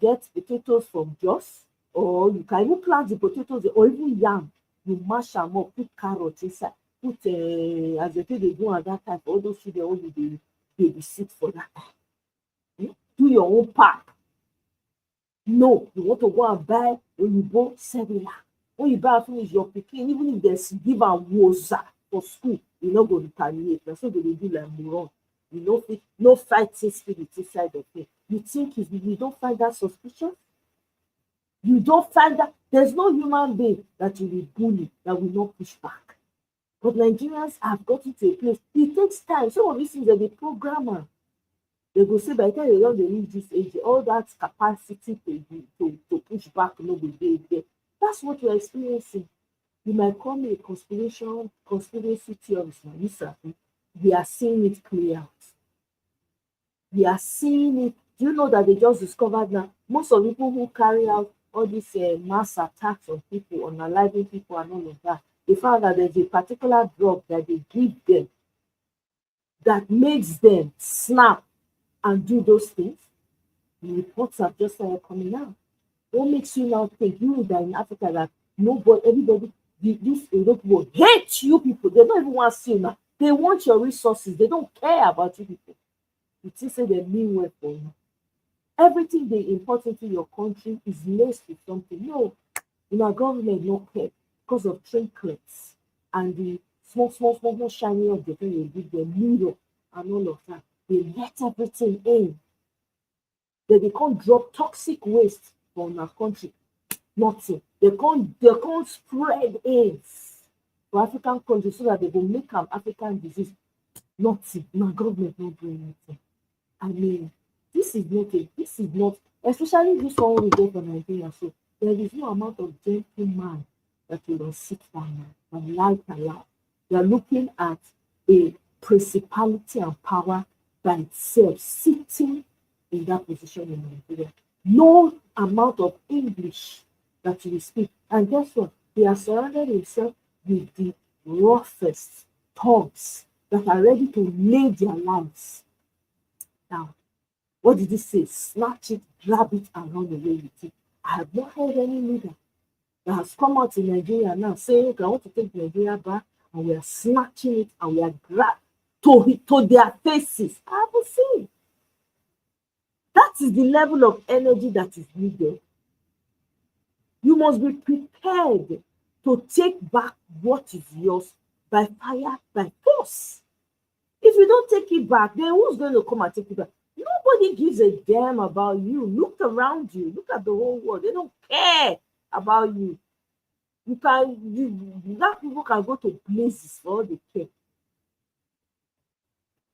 get potatoes from Jos, or you can even plant the potatoes or even yam. You mash them up, put carrots inside, put as they say they do at that time for all those children only they sit for that time. Do your own pack. No, you want to go and buy Oyibo cellular. When you buy finish your pikin, even if there's give am woza for school, you no go retaliate. That's what they do like moron. You know, no fighting spirit inside of it. You think if you don't find that suspicious? You don't find that there's no human being that you will bully that will not push back. But Nigerians have gotten to a place. It takes time. Some of these things are the programmer. They go say by the time they don't reach this age, all that capacity to push back no go dey there. That's what you're experiencing. You might call me a conspiracy theorist, Lisa. We are seeing it clear out. We are seeing it. Do you know that they just discovered now? Most of the people who carry out all these mass attacks on people, on unaliving people and all of that, they found that there's a particular drug that they give them that makes them snap and do those things. The reports have just started coming out. What makes you now think you that in Africa that nobody, everybody, these people hate you people. They don't even want to see you now. They want your resources. They don't care about you people. You think say they mean well for you. Everything they import into your country is laced with something. No, our government not care because of trinkets and the small shiny of the thing they give them mirror and all of that. They let everything in. They can't drop toxic waste from our country. Nothing. They can't spread AIDS for African countries so that they will make an African disease. Nothing. My government not doing anything. I mean, this is not, especially this one we get from Nigeria. So there is no amount of gentleman that will sit down and lie aloud. They are looking at a principality and power by itself sitting in that position in Nigeria. No amount of English that you will speak. And guess what? They are surrounded themselves with the roughest thugs that are ready to lay their lives down. What did he say? Snatch it, grab it, and run away with it. I have not heard any leader that has come out in Nigeria now saying, okay, I want to take Nigeria back, and we are snatching it and we are grabbing to their faces. I haven't seen. That is the level of energy that is needed. You must be prepared to take back what is yours by fire, by force. If you don't take it back, then who's going to come and take it back? Nobody gives a damn about you. Look around you. Look at the whole world. They don't care about you. That people can go to places for all they care.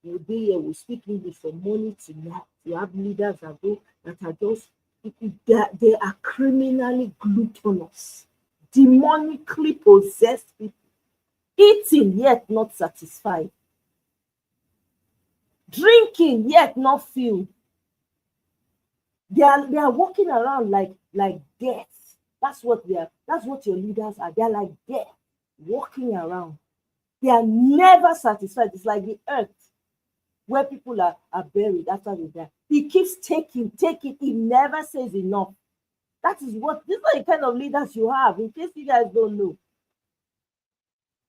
We'll be here, we'll speak English from morning to night. You have leaders that are just, they are criminally gluttonous, demonically possessed people, eating yet not satisfied, drinking yet not filled. They are walking around like death. That's what your leaders are. They're like death, walking around. They are never satisfied. It's like the earth where people are buried after they die. He keeps taking. He never says enough. These are the kind of leaders you have, in case you guys don't know.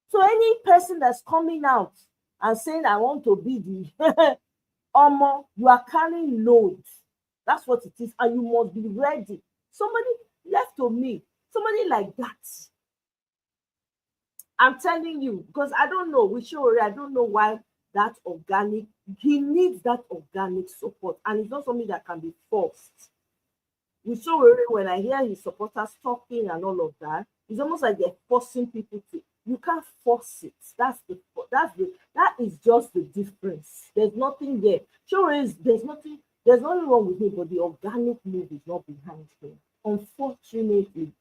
So any person that's coming out and saying, I want to be the you are carrying loads. That's what it is. And you must be ready. Somebody left to me, somebody like that. I'm telling you, because I don't know, I don't know why that organic, he needs that organic support. And it's not something that can be forced. When I hear his supporters talking and all of that, it's almost like they're forcing people to. You can't force it. That is just the difference. There's nothing there. There's nothing wrong with him, but the organic move is not behind him, unfortunately.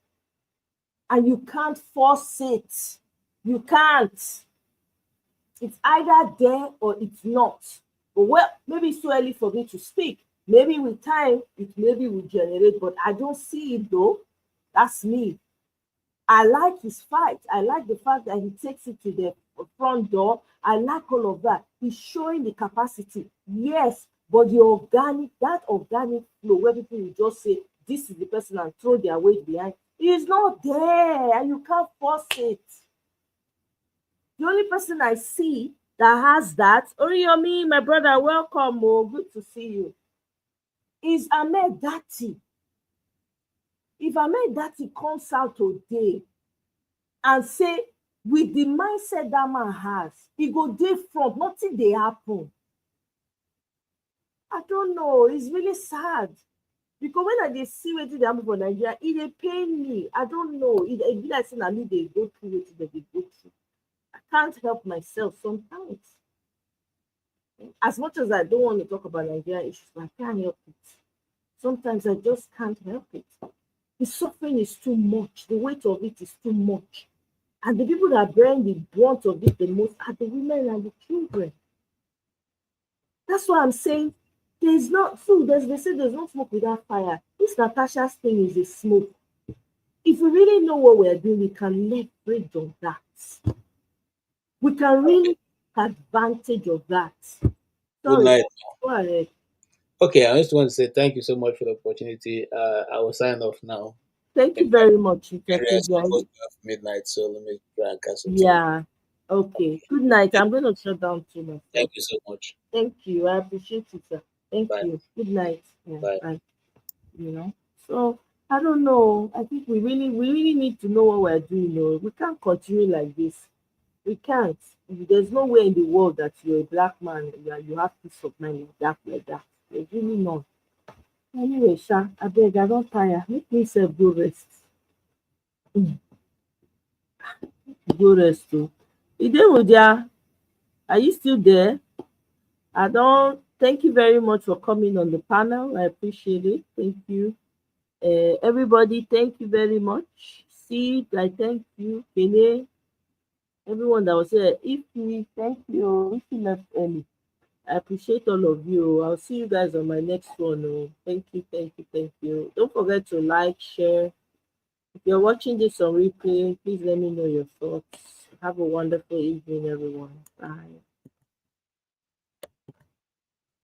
And you can't force it. You can't. It's either there or it's not. But well, maybe it's too early for me to speak. Maybe with time, it maybe will generate, but I don't see it though. That's me. I like his fight. I like the fact that he takes it to the front door. I like all of that. He's showing the capacity. Yes, but that organic flow where people will just say, this is the person and throw their weight behind, is not there and you can't force it. The only person I see that has that, Oriyomi, my brother, welcome. Oh, good to see you. Is Ahmed Dati. If Ahmed Dati comes out today and say, with the mindset that man has, he go dey front, nothing dey happen. I don't know. It's really sad. Because when I dey see wetin dey happen for Nigeria, it dey pain me. I don't know. It be like say na me dey go through wetin dem dey go through. I can't help myself sometimes. As much as I don't want to talk about Nigerian issues, I can't help it. Sometimes I just can't help it. The suffering is too much. The weight of it is too much. And the people that bear the brunt of it the most are the women and the children. That's why I'm saying there's not food. They say there's no smoke without fire. This Natasha's thing is a smoke. If we really know what we're doing, we can leverage on that. We can really take advantage of that. Good night. Go ahead. Okay, I just want to say thank you so much for the opportunity. I will sign off now. Thank you very much. Midnight, so let me try and catch up. Yeah. Okay. Good night. I'm going to shut down too myself. Thank you so much. Thank you. I appreciate it, sir. Thank you. Good night. Yeah, bye. You know. So I don't know. I think we really need to know what we're doing. No, we can't continue like this. We can't. There's no way in the world that you're a black man and you have peace of mind like that. There's really none. Anyway, Sha, I beg, I don't tire. Make me self go rest. Go rest too. Idewudia, are you still there? I don't. Thank you very much for coming on the panel. I appreciate it. Thank you. Everybody, thank you very much. Sid, I thank you. Kene, everyone that was here. Ify, thank you. If you left early, I appreciate all of you. I'll see you guys on my next one. Oh, thank you, thank you, thank you. Don't forget to like, share. If you're watching this on replay, please let me know your thoughts. Have a wonderful evening, everyone. Bye.